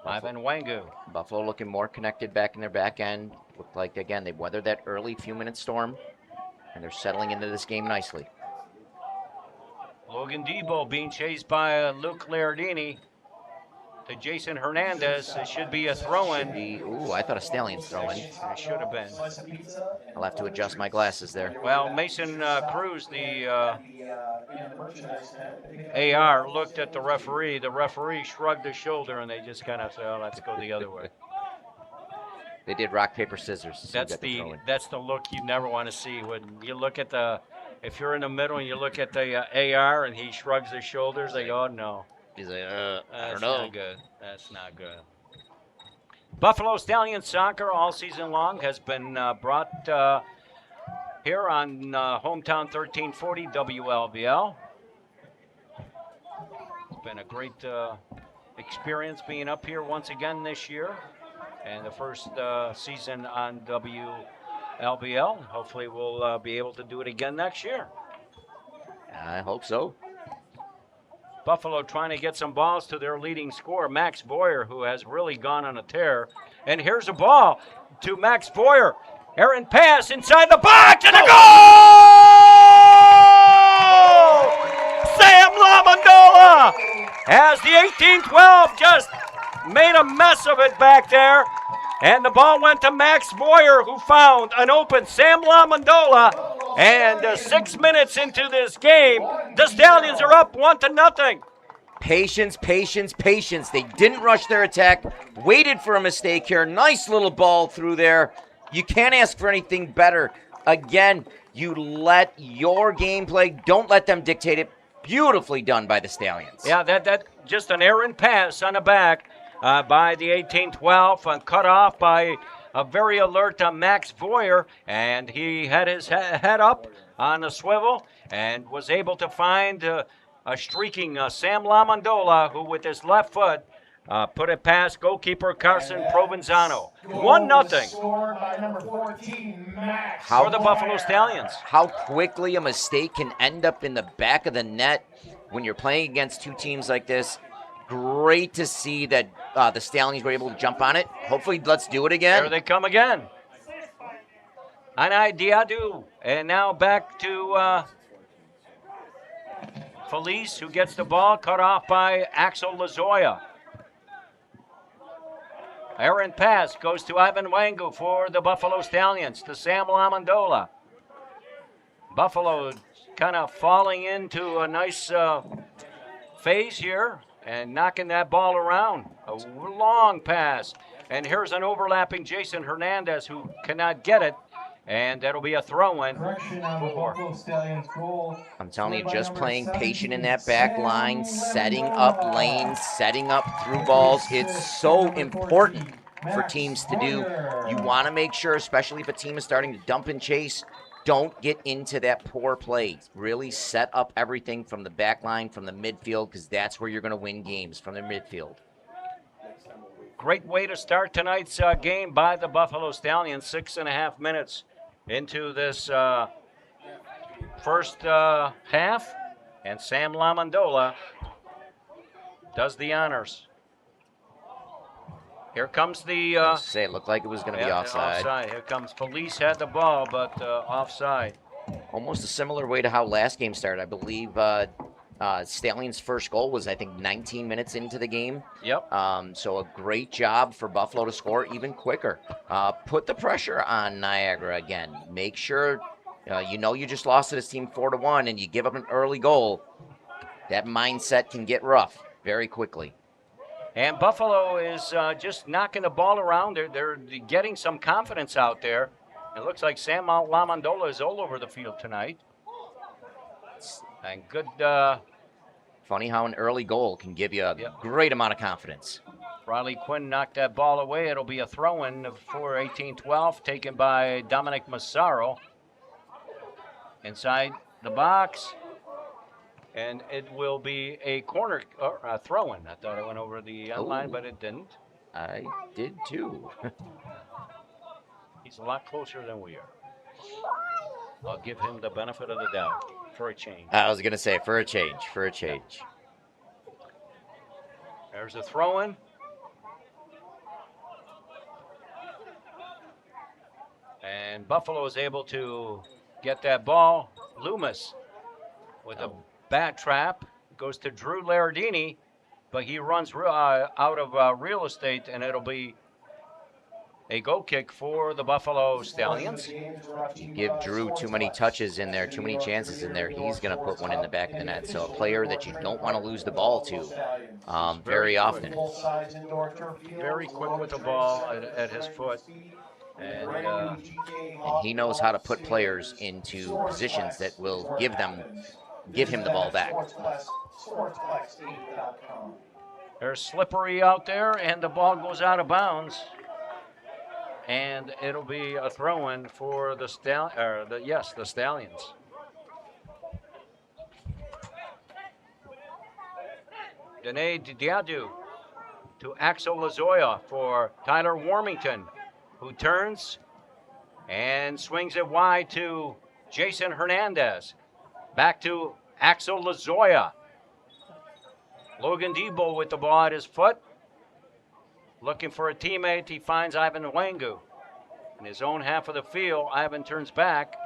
Speaker 7: Ivan Wangu.
Speaker 2: Buffalo looking more connected back in their back end. Looked like, again, they weathered that early few-minute storm, and they're settling into this game nicely.
Speaker 7: Logan Debo being chased by Luke Liardini to Jason Hernandez. It should be a throw-in.
Speaker 2: Ooh, I thought a Stallions throw-in.
Speaker 7: It should have been.
Speaker 2: I'll have to adjust my glasses there.
Speaker 7: Well, Mason Cruz, the AR, looked at the referee. The referee shrugged his shoulder, and they just kind of said, oh, let's go the other way.
Speaker 2: They did rock, paper, scissors. So
Speaker 7: That's the look you never want to see when you look at if you're in the middle and you look at the AR and he shrugs his shoulders, they go, oh, no.
Speaker 2: He's like, I don't
Speaker 7: That's
Speaker 2: know.
Speaker 7: not good. That's not good. Buffalo Stallions soccer all season long has been brought here on Hometown 1340 WLBL. It's been a great experience being up here once again this year, and the first season on LBL. Hopefully, we'll be able to do it again next year.
Speaker 2: I hope so.
Speaker 7: Buffalo trying to get some balls to their leading scorer, Max Boyer, who has really gone on a tear. And here's a ball to Max Boyer. Errant pass inside the box and a goal! Sam Lamondola has the 18-12 just made a mess of it back there. And the ball went to Max Boyer, who found an open Sam Lamondola. And 6 minutes into this game, the Stallions are up 1-0.
Speaker 2: Patience, patience, patience. They didn't rush their attack, waited for a mistake here. Nice little ball through there. You can't ask for anything better. Again, you let your gameplay, don't let them dictate it. Beautifully done by the Stallions.
Speaker 7: Yeah, that just an errant pass on the back by the 18-12, cut off by a very alert Max Boyer, and he had his head up on the swivel and was able to find a streaking Sam Lamondola, who with his left foot put it past goalkeeper Carson Provenzano. 1-0
Speaker 5: Scored by number 14, Max.
Speaker 7: for the Buffalo Stallions.
Speaker 2: How quickly a mistake can end up in the back of the net when you're playing against two teams like this. Great to see that the Stallions were able to jump on it. Hopefully, let's do it again.
Speaker 7: There they come again. Anai Diadu. And now back to Felice, who gets the ball, cut off by Axel Lazoya. Errant pass goes to Ivan Wangu for the Buffalo Stallions, to Sam Lamondola. Buffalo kind of falling into a nice phase here and knocking that ball around. A long pass. And here's an overlapping Jason Hernandez who cannot get it. And that'll be a throw-in.
Speaker 5: Correction on the Buffalo Stallions goal.
Speaker 2: I'm telling you, just playing patient in that back line, setting up lanes, setting up through balls. It's so important for teams to do. You want to make sure, especially if a team is starting to dump and chase, don't get into that poor play. Really set up everything from the back line, from the midfield, because that's where you're going to win games, from the midfield.
Speaker 7: Great way to start tonight's game by the Buffalo Stallions. 6.5 minutes into this first half, and Sam Lamondola does the honors. Here comes the
Speaker 2: it looked like it was going to be offside.
Speaker 7: Here comes Felice, had the ball, but offside.
Speaker 2: Almost a similar way to how last game started. I believe Stallions' first goal was, I think, 19 minutes into the game.
Speaker 7: Yep.
Speaker 2: So a great job for Buffalo to score even quicker. Put the pressure on Niagara again. Make sure, you just lost to this team 4-1 and you give up an early goal. That mindset can get rough very quickly.
Speaker 7: And Buffalo is just knocking the ball around. They're getting some confidence out there. It looks like Sam Lamondola is all over the field tonight. And good.
Speaker 2: Funny how an early goal can give you a great amount of confidence.
Speaker 7: Riley Quinn knocked that ball away. It'll be a throw-in for 18-12, taken by Dominic Massaro. Inside the box. And it will be a corner throw-in. I thought it went over the end line, but it didn't.
Speaker 2: I did too.
Speaker 7: He's a lot closer than we are. I'll give him the benefit of the doubt. For a change.
Speaker 2: I was going to say, for a change.
Speaker 7: There's a throw-in. And Buffalo is able to get that ball. Loomis with a bat trap. Goes to Drew Laradini, but he runs out of real estate, and it'll be a goal kick for the Buffalo Stallions.
Speaker 2: You give Drew too many touches in there, too many chances in there, he's going to put one in the back of the net. So a player that you don't want to lose the ball to very often.
Speaker 7: Very quick with the ball at his foot. And
Speaker 2: he knows how to put players into positions that will give him the ball back.
Speaker 7: They're slippery out there, and the ball goes out of bounds. And it'll be a throw-in for the Stallions. Dene Diadu to Axel Lazoya for Tyler Warmington, who turns and swings it wide to Jason Hernandez. Back to Axel Lazoya. Logan Debo with the ball at his foot. Looking for a teammate, he finds Ivan Wangu. In his own half of the field, Ivan turns back,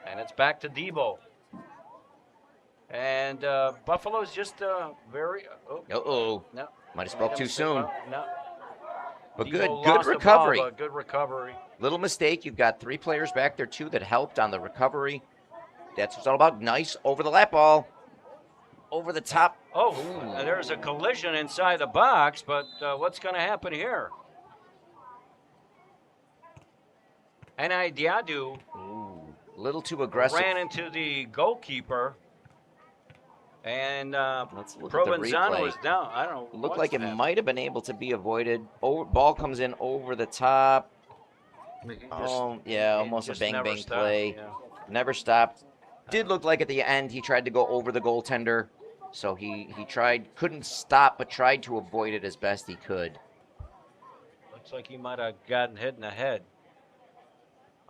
Speaker 7: and it's back to Debo. And Buffalo's just very...
Speaker 2: Uh-oh.
Speaker 7: No.
Speaker 2: Might have spoke too soon.
Speaker 7: No.
Speaker 2: But
Speaker 7: Debo
Speaker 2: good
Speaker 7: lost the
Speaker 2: recovery.
Speaker 7: ball, but good recovery.
Speaker 2: Little mistake. You've got 3 players back there, too, that helped on the recovery. That's what it's all about. Nice over the lap ball. Over the top.
Speaker 7: Oh, there's a collision inside the box, but what's going to happen here? N.I. Diadu
Speaker 2: A little too aggressive.
Speaker 7: ran into the goalkeeper, and
Speaker 2: Let's look at the
Speaker 7: Provenzano
Speaker 2: replay.
Speaker 7: is down. I don't know.
Speaker 2: Looked
Speaker 7: what's
Speaker 2: like it
Speaker 7: happening.
Speaker 2: might have been able to be avoided. Ball comes in over the top. Almost a
Speaker 7: Just
Speaker 2: bang
Speaker 7: never
Speaker 2: bang
Speaker 7: stopped,
Speaker 2: play.
Speaker 7: yeah.
Speaker 2: Never stopped. Did look like at the end he tried to go over the goaltender. So he tried, couldn't stop, but tried to avoid it as best he could.
Speaker 7: Looks like he might have gotten hit in the head.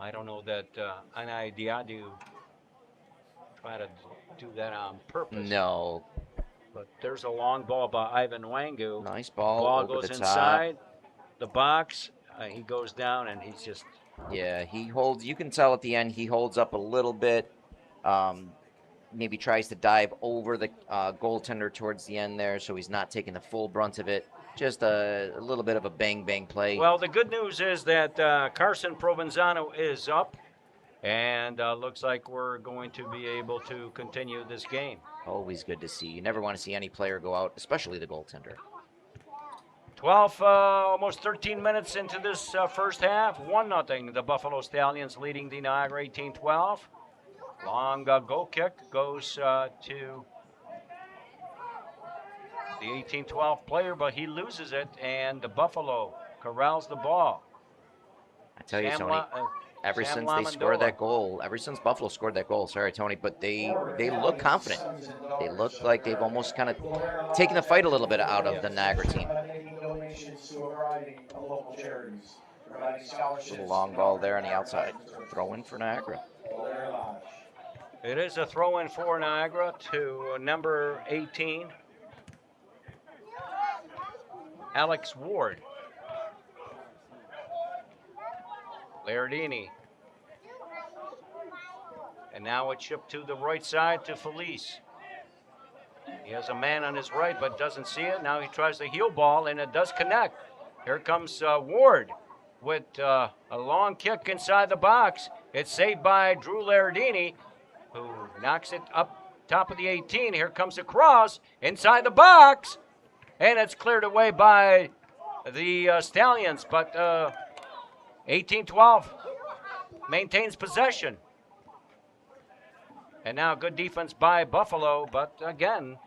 Speaker 7: I don't know that N.I. Diadu tried to do that on purpose.
Speaker 2: No.
Speaker 7: But there's a long ball by Ivan Wangu.
Speaker 2: Nice ball
Speaker 7: Ball
Speaker 2: over
Speaker 7: goes
Speaker 2: the top.
Speaker 7: inside the box. He goes down, and he's just...
Speaker 2: Yeah, he holds. You can tell at the end he holds up a little bit. Maybe tries to dive over the goaltender towards the end there, so he's not taking the full brunt of it. Just a little bit of a bang-bang play.
Speaker 7: Well, the good news is that Carson Provenzano is up, and looks like we're going to be able to continue this game.
Speaker 2: Always good to see. You never want to see any player go out, especially the goaltender.
Speaker 7: 12, almost 13 minutes into this first half. 1-0. The Buffalo Stallions leading the Niagara 18-12. Long goal kick goes to the 18-12 player, but he loses it, and the Buffalo corrals the ball.
Speaker 2: I tell you,
Speaker 7: Sam
Speaker 2: Tony, ever
Speaker 7: Sam
Speaker 2: since they scored
Speaker 7: Lamondola.
Speaker 2: that goal, ever since Buffalo scored that goal, sorry, Tony, but they look confident. They look like they've almost kind of taken the fight a little bit out of the Niagara team. Little long ball there on the outside. Throw in for Niagara.
Speaker 7: It is a throw-in for Niagara to number 18, Alex Ward. Lairdini. And now it's shipped to the right side to Felice. He has a man on his right, but doesn't see it. Now he tries the heel ball, and it does connect. Here comes Ward with a long kick inside the box. It's saved by Drew Lairdini, who knocks it up top of the 18. Here comes the cross inside the box, and it's cleared away by the Stallions, but 18-12 maintains possession. And now good defense by Buffalo, but again,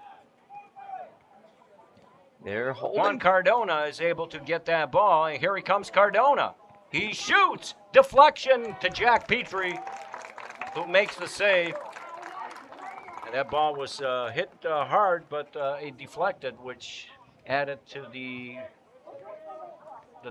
Speaker 2: They're holding.
Speaker 7: Juan Cardona is able to get that ball, and here he comes Cardona. He shoots, deflection to Jack Petrie, who makes the save. And that ball was hit hard, but it deflected, which added to the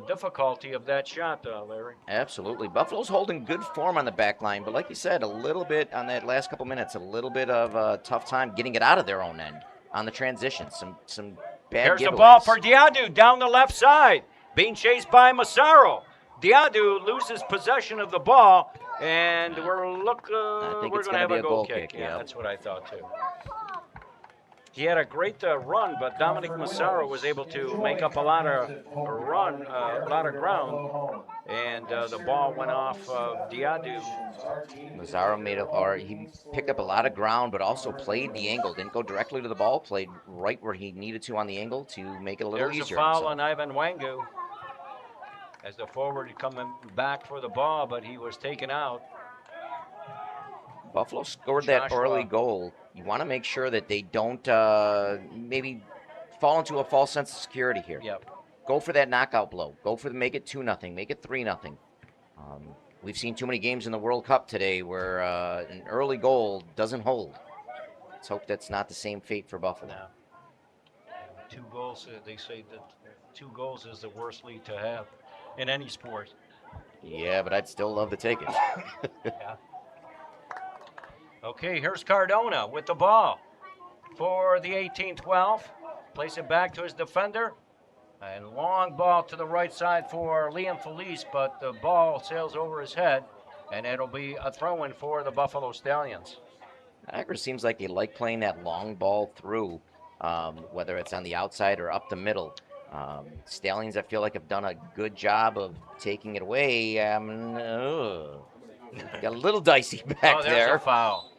Speaker 7: difficulty of that shot, Larry.
Speaker 2: Absolutely. Buffalo's holding good form on the back line, but like you said, a little bit on that last couple minutes, a little bit of a tough time getting it out of their own end on the transition. Some bad
Speaker 7: Here's the
Speaker 2: giveaways.
Speaker 7: ball for Diadu down the left side, being chased by Massaro. Diadu loses possession of the ball, and we're going to have a goal kick. Yeah, that's what I thought too. He had a great run, but Dominic Massaro was able to make up a lot of ground, and the ball went off of Diadu.
Speaker 2: Mazzaro he picked up a lot of ground, but also played the angle. Didn't go directly to the ball, played right where he needed to on the angle to make it a little
Speaker 7: There's
Speaker 2: easier.
Speaker 7: a foul
Speaker 2: himself.
Speaker 7: on Ivan Wangu as the forward coming back for the ball, but he was taken out.
Speaker 2: Buffalo scored that
Speaker 7: Joshua.
Speaker 2: early goal. You want to make sure that they don't maybe fall into a false sense of security here.
Speaker 7: Yep.
Speaker 2: Go for that knockout blow. Go for make it 2-0, make it 3-0. We've seen too many games in the World Cup today where an early goal doesn't hold. Let's hope that's not the same fate for Buffalo.
Speaker 7: No. 2 goals, they say that 2 goals is the worst lead to have in any sport.
Speaker 2: Yeah, but I'd still love to take it.
Speaker 7: Yeah. Okay, here's Cardona with the ball for the 18-12. Place it back to his defender. And long ball to the right side for Liam Felice, but the ball sails over his head, and it'll be a throw-in for the Buffalo Stallions.
Speaker 2: Niagara seems like they like playing that long ball through, whether it's on the outside or up the middle. Stallions, I feel like, have done a good job of taking it away. Got a little dicey back
Speaker 7: there's
Speaker 2: there.
Speaker 7: a foul.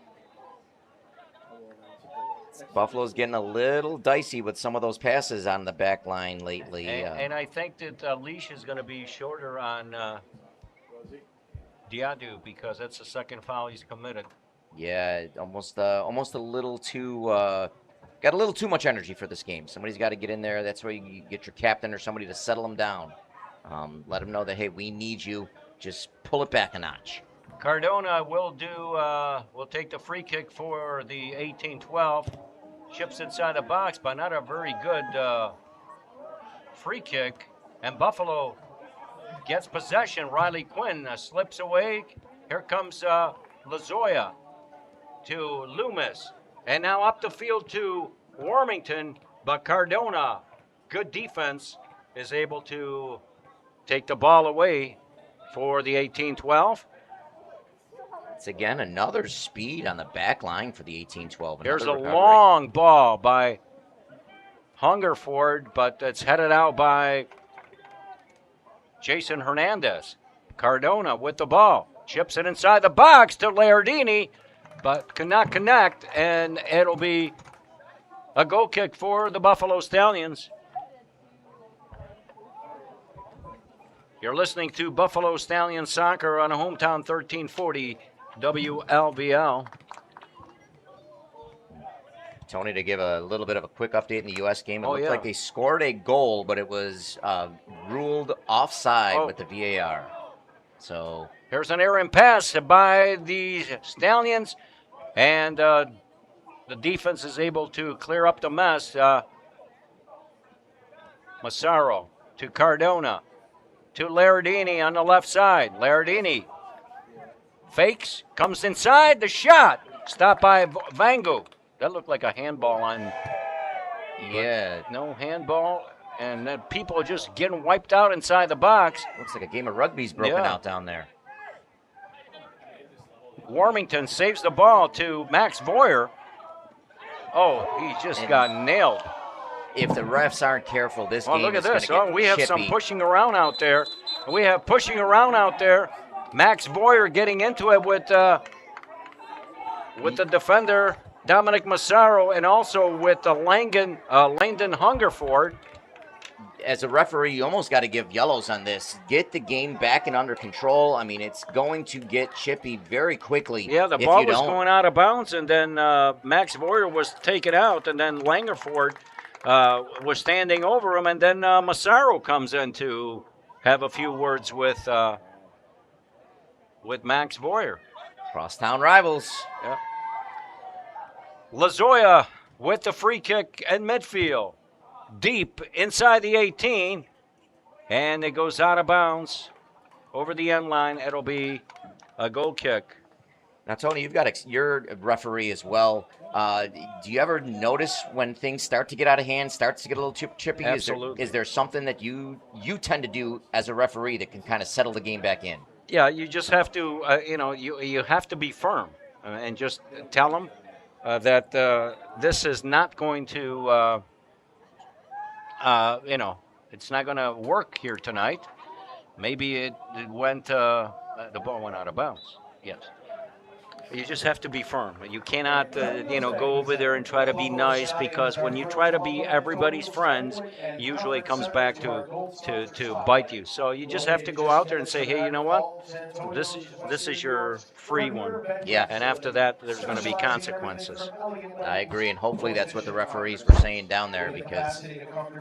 Speaker 2: Buffalo's getting a little dicey with some of those passes on the back line lately.
Speaker 7: And I think that leash is going to be shorter on Diadu because that's the second foul he's committed.
Speaker 2: Yeah, almost a little too got a little too much energy for this game. Somebody's got to get in there. That's where you get your captain or somebody to settle them down. Let them know that, hey, we need you. Just pull it back a notch.
Speaker 7: Cardona will take the free kick for the 18-12. Chips inside the box, but not a very good free kick. And Buffalo gets possession. Riley Quinn slips away. Here comes Lazoya to Loomis. And now up the field to Warmington. But Cardona, good defense, is able to take the ball away for the 18-12.
Speaker 2: It's again another speed on the back line for the 18-12.
Speaker 7: Here's a
Speaker 2: recovery.
Speaker 7: long ball by Hungerford, but it's headed out by Jason Hernandez. Cardona with the ball. Chips it inside the box to Lardini, but cannot connect, and it'll be a goal kick for the Buffalo Stallions. You're listening to Buffalo Stallions Soccer on a Hometown 1340 WLVL.
Speaker 2: Tony, to give a little bit of a quick update in the U.S. game, it looked
Speaker 7: yeah.
Speaker 2: like they scored a goal, but it was ruled offside with the VAR. So
Speaker 7: here's an errant pass by the Stallions, and the defense is able to clear up the mess. Massaro to Cardona to Lardini on the left side. Lardini fakes, comes inside, the shot stopped by Vangu. That looked like a handball on.
Speaker 2: Yeah,
Speaker 7: no handball, and then people are just getting wiped out inside the box.
Speaker 2: Looks like a game of rugby's broken out down there.
Speaker 7: Warmington saves the ball to Max Voyer. Oh, he just got nailed.
Speaker 2: If the refs aren't careful, this game
Speaker 7: look at
Speaker 2: is going
Speaker 7: this.
Speaker 2: to get
Speaker 7: We have some
Speaker 2: chippy.
Speaker 7: pushing around out there. We have pushing around out there. Max Voyer getting into it with the defender Dominic Massaro, and also with the Langdon Hungerford.
Speaker 2: As a referee, you almost got to give yellows on this. Get the game back and under control. I mean, it's going to get chippy very quickly.
Speaker 7: Yeah, the ball was going out of bounds, and then Max Voyer was taken out, and then Langerford was standing over him, and then Massaro comes in to have a few words with Max Voyer.
Speaker 2: Crosstown rivals.
Speaker 7: Yeah. Lazoya with the free kick at midfield. Deep inside the 18, and it goes out of bounds over the end line. It'll be a goal kick.
Speaker 2: Now, Tony, you've got you're a referee as well. Do you ever notice when things start to get out of hand, starts to get a little chippy?
Speaker 7: Absolutely.
Speaker 2: Is there something that you tend to do as a referee that can kind of settle the game back in?
Speaker 7: Yeah, you just have to, you have to be firm and just tell them that this is not going to, it's not going to work here tonight. Maybe it went, the ball went out of bounds. Yes. You just have to be firm. You cannot, go over there and try to be nice, because when you try to be everybody's friends, usually it comes back to bite you. So you just have to go out there and say, hey, you know what? This is your free one.
Speaker 2: Yeah.
Speaker 7: And after that, there's going to be consequences.
Speaker 2: I agree, and hopefully that's what the referees were saying down there, because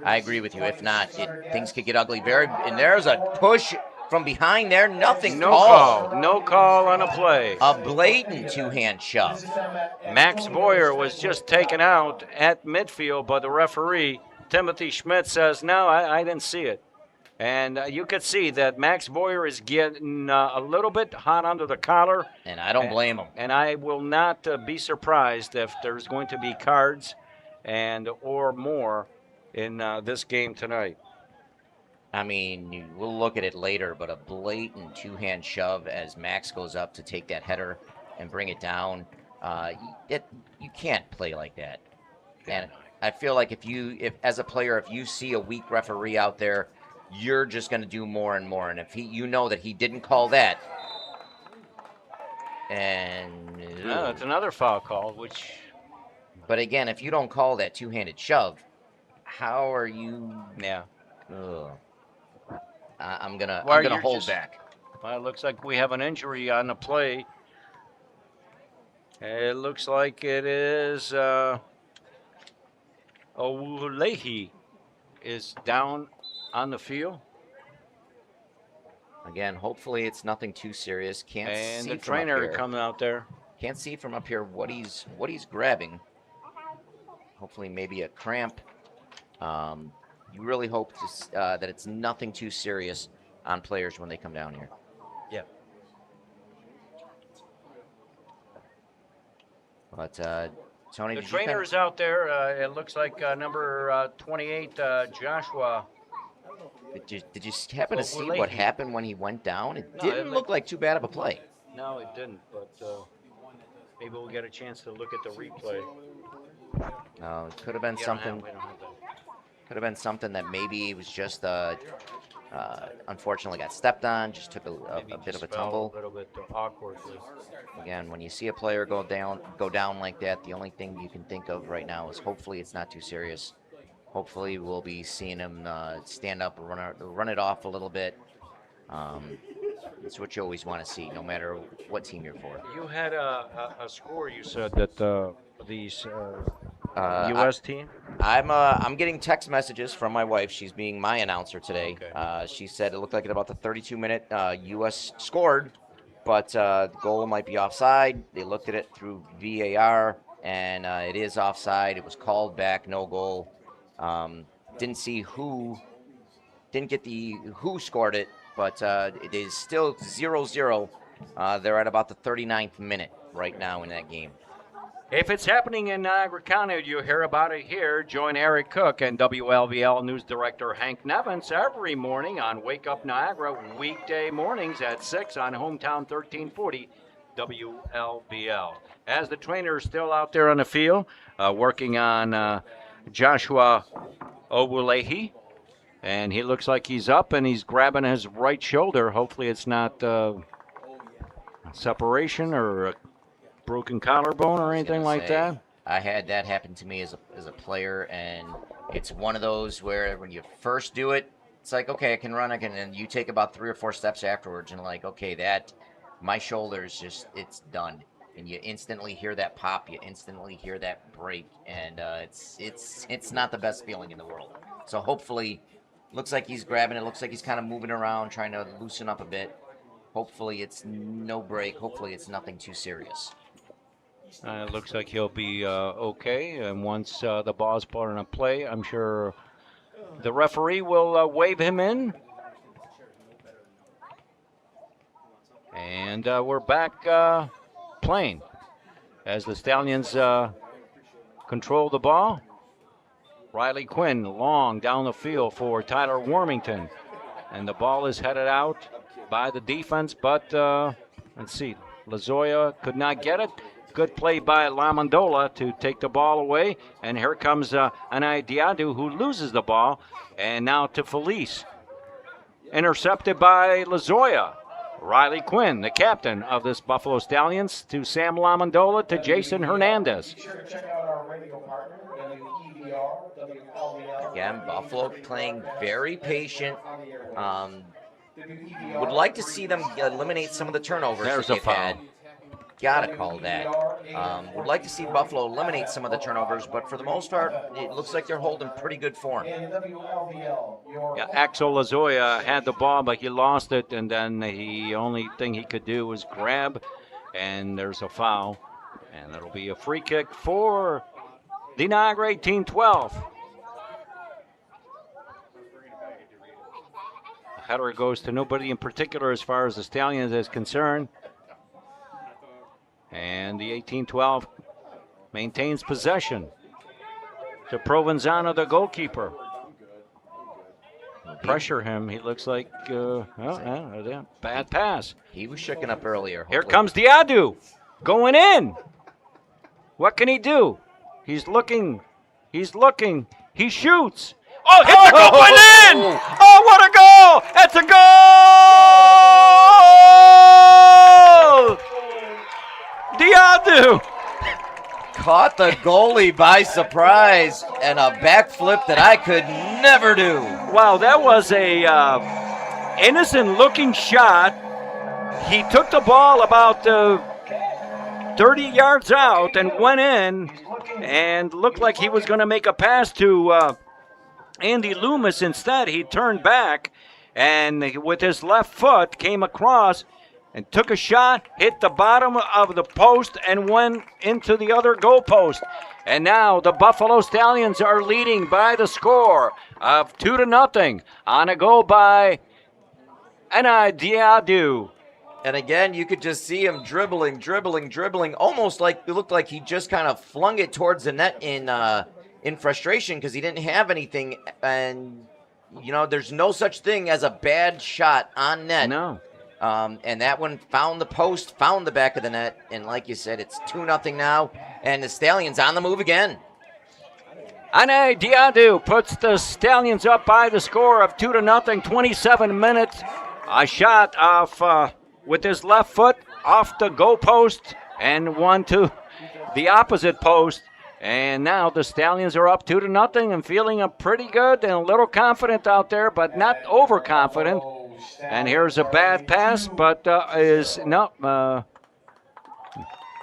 Speaker 2: I agree with you. If not, things could get ugly. And there's a push from behind there, nothing called.
Speaker 7: No call on a play.
Speaker 2: A blatant two-hand shove.
Speaker 7: Max Voyer was just taken out at midfield, but the referee, Timothy Schmidt, says, no, I didn't see it. And you could see that Max Boyer is getting a little bit hot under the collar.
Speaker 2: And I don't blame him.
Speaker 7: And I will not be surprised if there's going to be cards and or more in this game tonight.
Speaker 2: I mean, we'll look at it later, but a blatant two-hand shove as Max goes up to take that header and bring it down. You can't play like that. And I feel like if as a player, if you see a weak referee out there, you're just going to do more and more. And if you know that he didn't call that, and
Speaker 7: no, it's another foul call, which.
Speaker 2: But again, if you don't call that two-handed shove, how are you?
Speaker 7: Yeah.
Speaker 2: Ugh. I'm gonna
Speaker 7: Well,
Speaker 2: hold back.
Speaker 7: Well, it looks like we have an injury on the play. It looks like it is Owulehi is down on the field.
Speaker 2: Again, hopefully it's nothing too serious. Can't
Speaker 7: and
Speaker 2: see
Speaker 7: the
Speaker 2: from up
Speaker 7: trainer
Speaker 2: here.
Speaker 7: coming out there.
Speaker 2: Can't see from up here what he's grabbing. Hopefully, maybe a cramp. You really hope that it's nothing too serious on players when they come down here.
Speaker 7: Yeah.
Speaker 2: But Tony,
Speaker 7: The
Speaker 2: did you
Speaker 7: trainer is out there. It looks like number 28, Joshua.
Speaker 2: Did you happen to see what happened when he went down? It didn't look like too bad of a play.
Speaker 7: No, it didn't. But maybe we'll get a chance to look at the replay.
Speaker 2: It could have been something. Could have been something that maybe it was just unfortunately got stepped on, just took a bit of a tumble.
Speaker 7: A little bit awkwardly.
Speaker 2: Again, when you see a player go down like that, the only thing you can think of right now is hopefully it's not too serious. Hopefully we'll be seeing him stand up, run it off a little bit. It's what you always want to see, no matter what team you're for.
Speaker 7: You had a score. You said that these U.S. team.
Speaker 2: I'm getting text messages from my wife. She's being my announcer today.
Speaker 7: Okay.
Speaker 2: She said it looked like at about the 32-minute U.S. scored, but the goal might be offside. They looked at it through VAR, and it is offside. It was called back, no goal. Didn't see who, didn't get the who scored it, but it is still 0-0. They're at about the 39th minute right now in that game.
Speaker 7: If it's happening in Niagara County, you hear about it here. Join Eric Cook and WLVL News Director Hank Nevins every morning on Wake Up Niagara, weekday mornings at 6 on Hometown 1340 WLVL. As the trainer is still out there on the field, working on Joshua Owulehi, and he looks like he's up and he's grabbing his right shoulder. Hopefully it's not separation or a broken collarbone or anything like that.
Speaker 2: I had that happen to me as a player, and it's one of those where when you first do it, it's like, okay, I can run, and you take about 3 or 4 steps afterwards, and like, okay, my shoulder's just, it's done. And you instantly hear that pop, you instantly hear that break, and it's not the best feeling in the world. So hopefully, looks like he's grabbing it, looks like he's kind of moving around, trying to loosen up a bit. Hopefully it's no break, hopefully it's nothing too serious.
Speaker 7: It looks like he'll be okay, and once the ball's put in a play, I'm sure the referee will wave him in. And we're back playing as the Stallions control the ball. Riley Quinn long down the field for Tyler Warmington, and the ball is headed out by the defense, but let's see, Lazoya could not get it. Good play by Lamondola to take the ball away. And here comes Anai Diadu, who loses the ball. And now to Felice. Intercepted by Lazoya. Riley Quinn, the captain of this Buffalo Stallions, to Sam Lamondola, to Jason Hernandez.
Speaker 5: Be sure to check out our radio partner, WEBR, WLVL.
Speaker 2: Again, Buffalo playing very patient. Would like to see them eliminate some of the turnovers
Speaker 7: There's
Speaker 2: that
Speaker 7: a
Speaker 2: they've
Speaker 7: foul.
Speaker 2: had. Gotta call that. Would like to see Buffalo eliminate some of the turnovers, but for the most part, it looks like they're holding pretty good form.
Speaker 7: Yeah, Axel Lazoya had the ball, but he lost it, and then the only thing he could do was grab, and there's a foul. And it'll be a free kick for the Niagara 18-12. header goes to nobody in particular as far as the Stallions is concerned. And the 18-12 maintains possession to Provenzano, the goalkeeper. Pressure him. He looks like bad pass.
Speaker 2: He was shooken up earlier.
Speaker 7: Here comes Diadu going in. What can he do? He's looking. He's looking. He shoots. Oh, hit the goal, went in! Oh, what a goal! It's a goal! Diadu
Speaker 2: Caught the goalie by surprise and a backflip that I could never do.
Speaker 7: Wow, that was a innocent-looking shot. He took the ball about 30 yards out and went in and looked like he was going to make a pass to Andy Loomis. Instead, he turned back and with his left foot came across and took a shot, hit the bottom of the post, and went into the other goal post. And now the Buffalo Stallions are leading by the score of 2-0 on a goal by Diadu.
Speaker 2: And again, you could just see him dribbling, almost like it looked like he just kind of flung it towards the net in frustration because he didn't have anything. And, you know, there's no such thing as a bad shot on net.
Speaker 7: No.
Speaker 2: And that one found the post, found the back of the net. And like you said, it's 2-0 now. And the Stallions on the move again.
Speaker 7: Ane Diadu puts the Stallions up by the score of 2-0, 27 minutes. A shot off with his left foot off the goal post and one to the opposite post. And now the Stallions are up 2-0 and feeling pretty good and a little confident out there, but not overconfident. And here's a bad pass, but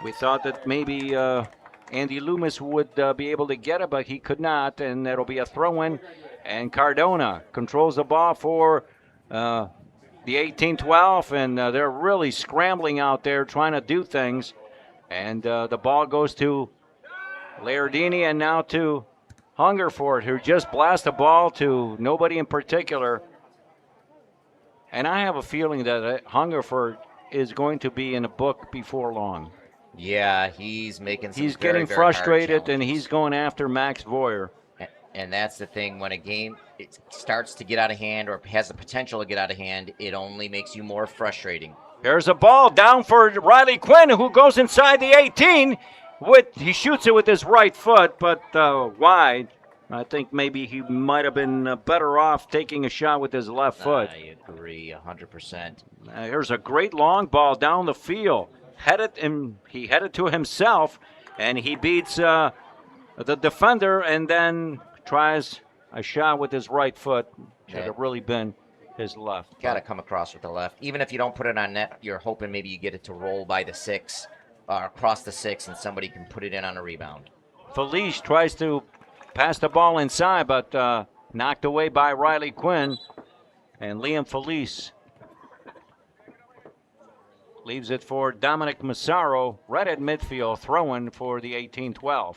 Speaker 7: we thought that maybe Andy Loomis would be able to get it, but he could not, and it'll be a throw-in. And Cardona controls the ball for the 18-12, and they're really scrambling out there trying to do things. And the ball goes to Layardini and now to Hungerford, who just blast the ball to nobody in particular. And I have a feeling that Hungerford is going to be in a book before long.
Speaker 2: Yeah, he's making some
Speaker 7: He's
Speaker 2: very,
Speaker 7: getting
Speaker 2: very
Speaker 7: frustrated, and he's going after Max Voyer.
Speaker 2: And that's the thing. When a game it starts to get out of hand or has the potential to get out of hand, it only makes you more frustrating.
Speaker 7: There's a ball down for Riley Quinn, who goes inside the 18. He shoots it with his right foot, but wide. I think maybe he might have been better off taking a shot with his left foot.
Speaker 2: I agree 100%.
Speaker 7: Here's a great long ball down the field. He headed to himself, and he beats the defender and then tries a shot with his right foot. Should have really been his left.
Speaker 2: Got to come across with the left. Even if you don't put it on net, you're hoping maybe you get it to roll by the 6 or across the 6 and somebody can put it in on a rebound.
Speaker 7: Felice tries to pass the ball inside, but knocked away by Riley Quinn. And Liam Felice leaves it for Dominic Massaro, right at midfield, throwing for the 18-12.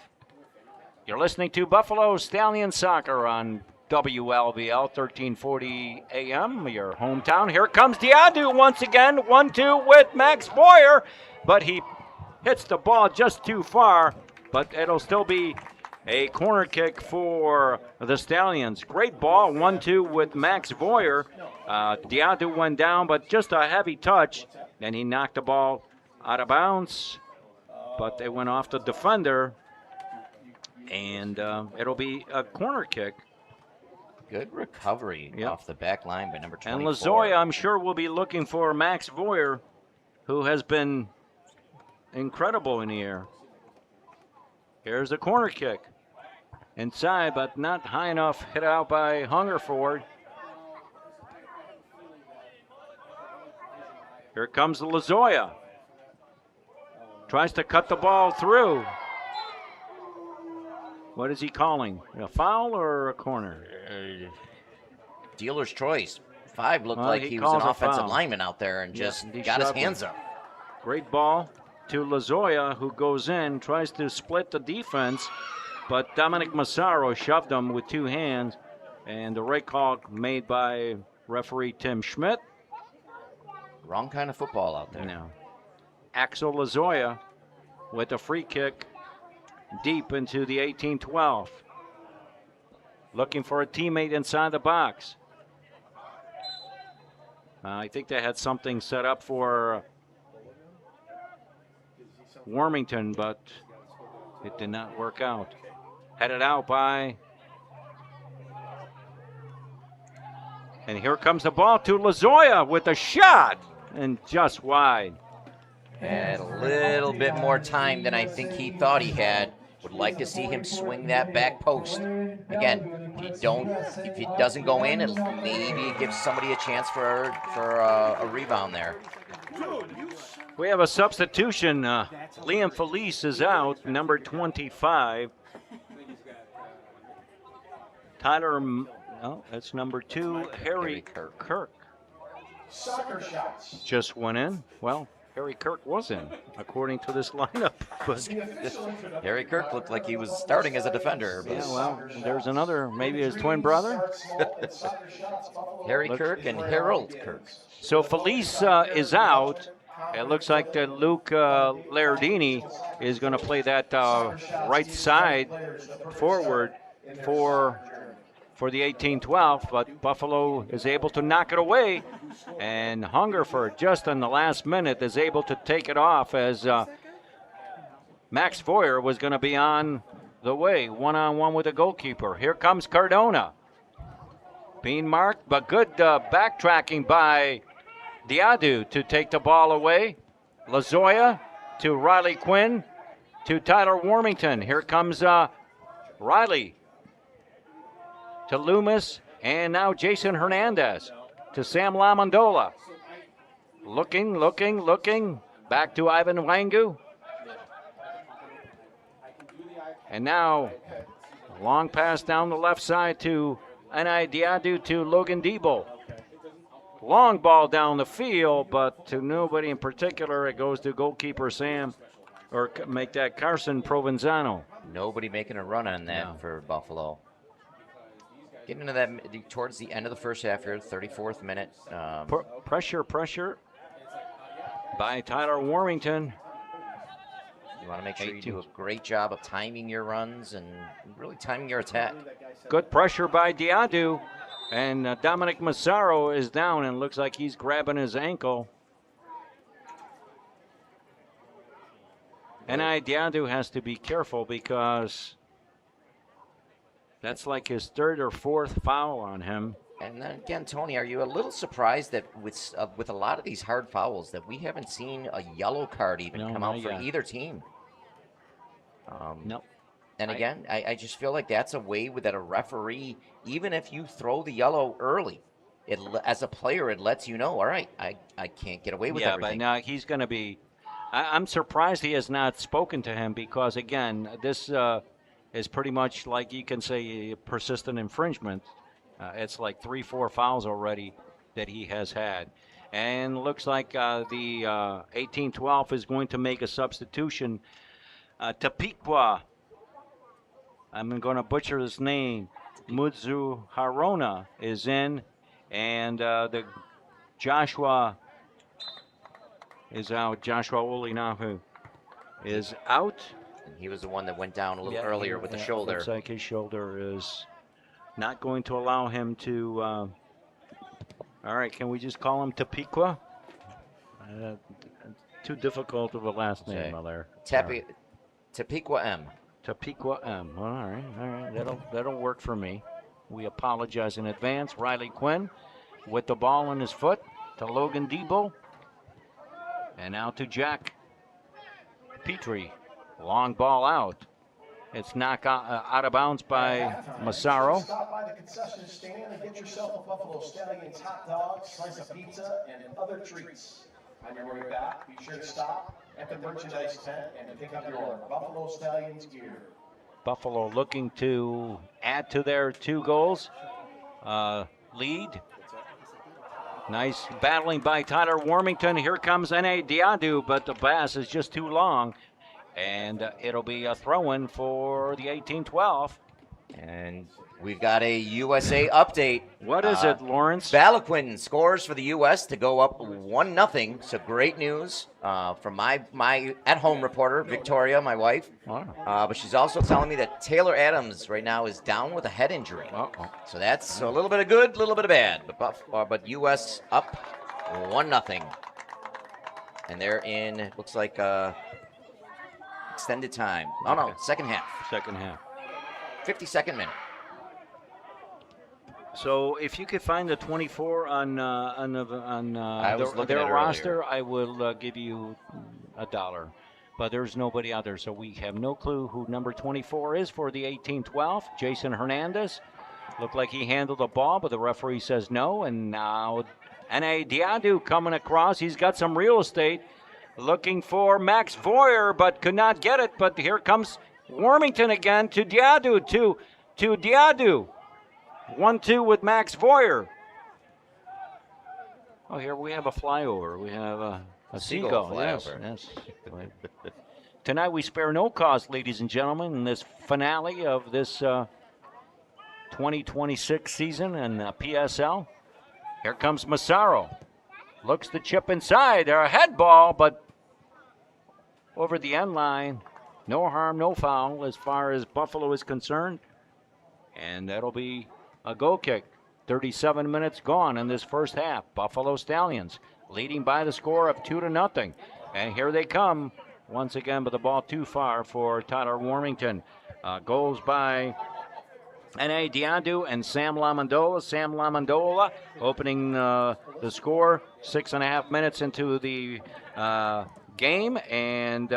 Speaker 7: You're listening to Buffalo Stallion Soccer on WLBL 1340 AM, your hometown. Here comes Diadu once again, 1-2 with Max Boyer, but he hits the ball just too far, but it'll still be a corner kick for the Stallions. Great ball, 1-2 with Max Boyer. Diadu went down, but just a heavy touch. Then he knocked the ball out of bounds, but they went off the defender, and it'll be a corner kick.
Speaker 2: Good recovery off the back line by number 24.
Speaker 7: And Lazoya, I'm sure, will be looking for Max Boyer, who has been incredible in the air. Here's a corner kick. Inside, but not high enough. Hit out by Hungerford. Here comes Lazoya. Tries to cut the ball through. What is he calling? A foul or a corner?
Speaker 2: Dealer's choice. 5 looked like he was an offensive lineman out there and just got his hands up.
Speaker 7: Great ball to Lazoya, who goes in, tries to split the defense, but Dominic Massaro shoved him with 2 hands, and the right call made by Referee Tim Schmidt.
Speaker 2: Wrong kind of football out there.
Speaker 7: Now, Axel Lazoya with a free kick deep into the 18-12. Looking for a teammate inside the box. I think they had something set up for Warmington, but it did not work out. Headed out by, and here comes the ball to Lazoya with a shot, and just wide.
Speaker 2: Had a little bit more time than I think he thought he had. Would like to see him swing that back post. Again, if it doesn't go in, it'll maybe give somebody a chance for a rebound there.
Speaker 7: We have a substitution. Liam Felice is out, number 25. Tyler, no, that's number 2, Harry Kirk.
Speaker 5: Soccer shots.
Speaker 7: Just went in. Well, Harry Kirk was in, according to this lineup. But
Speaker 2: Harry Kirk looked like he was starting as a defender. But
Speaker 7: yeah, well, there's another, maybe his twin brother.
Speaker 2: Harry Kirk and Harold Kirk.
Speaker 7: So Felice is out. It looks like that Luke Lardini is going to play that right side forward for the 18-12, but Buffalo is able to knock it away, and Hungerford just in the last minute is able to take it off as Max Foyer was going to be on the way, one-on-one with the goalkeeper. Here comes Cardona. Being marked, but good backtracking by Diadu to take the ball away. Lazoya to Riley Quinn to Tyler Warmington. Here comes Riley to Loomis, and now Jason Hernandez to Sam Lamondola. Looking, back to Ivan Wangu. And now, long pass down the left side to Anai Diadu to Logan Debo. Long ball down the field, but to nobody in particular. It goes to goalkeeper Sam, or make that Carson Provenzano.
Speaker 2: Nobody making a run on that for Buffalo. Getting into that towards the end of the first half here, 34th minute.
Speaker 7: Pressure by Tyler Warmington.
Speaker 2: You want to make sure you do a great job of timing your runs and really timing your attack.
Speaker 7: Good pressure by Diadu, and Dominic Massaro is down and looks like he's grabbing his ankle. And Diadu has to be careful because that's like his 3rd or 4th foul on him.
Speaker 2: And then again, Tony, are you a little surprised that with a lot of these hard fouls that we haven't seen a yellow card even come out for either team?
Speaker 7: No.
Speaker 2: And again, I just feel like that's a way that a referee, even if you throw the yellow early, as a player, it lets you know, all right, I can't get away with everything.
Speaker 7: But now he's going to be, I'm surprised he has not spoken to him because, again, this is pretty much like you can say a persistent infringement. It's like 3-4 fouls already that he has had. And looks like the 18-12 is going to make a substitution. Tapiqua, I'm going to butcher his name, Mudzu Harona is in, and the Joshua is out. Joshua Olinahu is out.
Speaker 2: And he was the one that went down a little earlier with the shoulder.
Speaker 7: Looks like his shoulder is not going to allow him to. All right, can we just call him Tapiqua? Too difficult of a last name, there.
Speaker 2: Tapiqua M.
Speaker 7: Tapiqua M. Well, all right. That'll work for me. We apologize in advance. Riley Quinn with the ball in his foot to Logan Debo. And now to Jack Petrie. Long ball out. It's knocked out of bounds by Massaro.
Speaker 5: Stop by the concession stand and get yourself a Buffalo Stallions hot dog, slice of pizza, and other treats. On your way back, be sure to stop at the merchandise tent and pick up your Buffalo Stallions gear.
Speaker 7: Buffalo looking to add to their 2 goals lead. Nice battling by Tyler Warmington. Here comes N.A. Diadu, but the pass is just too long. And it'll be a throw-in for the 18-12.
Speaker 2: And We've got a USA update.
Speaker 7: What is it, Lawrence?
Speaker 2: Balaquin scores for the U.S. to go up 1-0. So great news from my at-home reporter, Victoria, my wife.
Speaker 7: Wow.
Speaker 2: But she's also telling me that Taylor Adams right now is down with a head injury.
Speaker 7: Uh-oh.
Speaker 2: So that's a little bit of good, a little bit of bad. But U.S. up 1-0. And they're in, looks like extended time. Oh, no, second half.
Speaker 7: Second half.
Speaker 2: 52nd minute.
Speaker 7: So if you could find the 24 on their roster, I will give you $1. But there's nobody out there, so we have no clue who number 24 is for the 18-12. Jason Hernandez looked like he handled the ball, but the referee says no. And now N.A. Diadu coming across. He's got some real estate, looking for Max Voyer, but could not get it. But here comes Warmington again to Diadu, to Diadu. 1-2 with Max Voyer. Oh, here we have a flyover. We have a seagull flyover. Yes. Tonight we spare no cost, ladies and gentlemen, in this finale of this 2026 season in PSL. Here comes Massaro. Looks to chip inside. They're a head ball, but over the end line. No harm, no foul as far as Buffalo is concerned. And that'll be a goal kick. 37 minutes gone in this first half. Buffalo Stallions leading by the score of 2-0. And here they come once again, but the ball too far for Tyler Warmington. Goals by N.A. Diadu and Sam Lamondola. Sam Lamondola opening the score 6.5 minutes into the game, and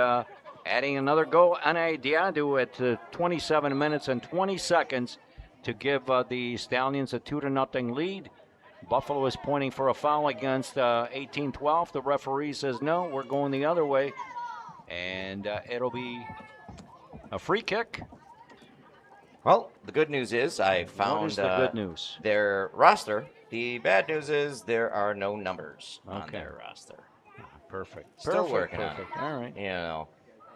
Speaker 7: adding another goal, N.A. Diadu at 27 minutes and 20 seconds to give the Stallions a 2-0 lead. Buffalo is pointing for a foul against 18-12. The referee says no, we're going the other way. And it'll be a free kick.
Speaker 2: Well, the good news is I found
Speaker 7: what is the good news?
Speaker 2: Their roster. The bad news is there are no numbers on their roster.
Speaker 7: Perfect.
Speaker 2: Still working on it.
Speaker 7: All right.
Speaker 2: You know.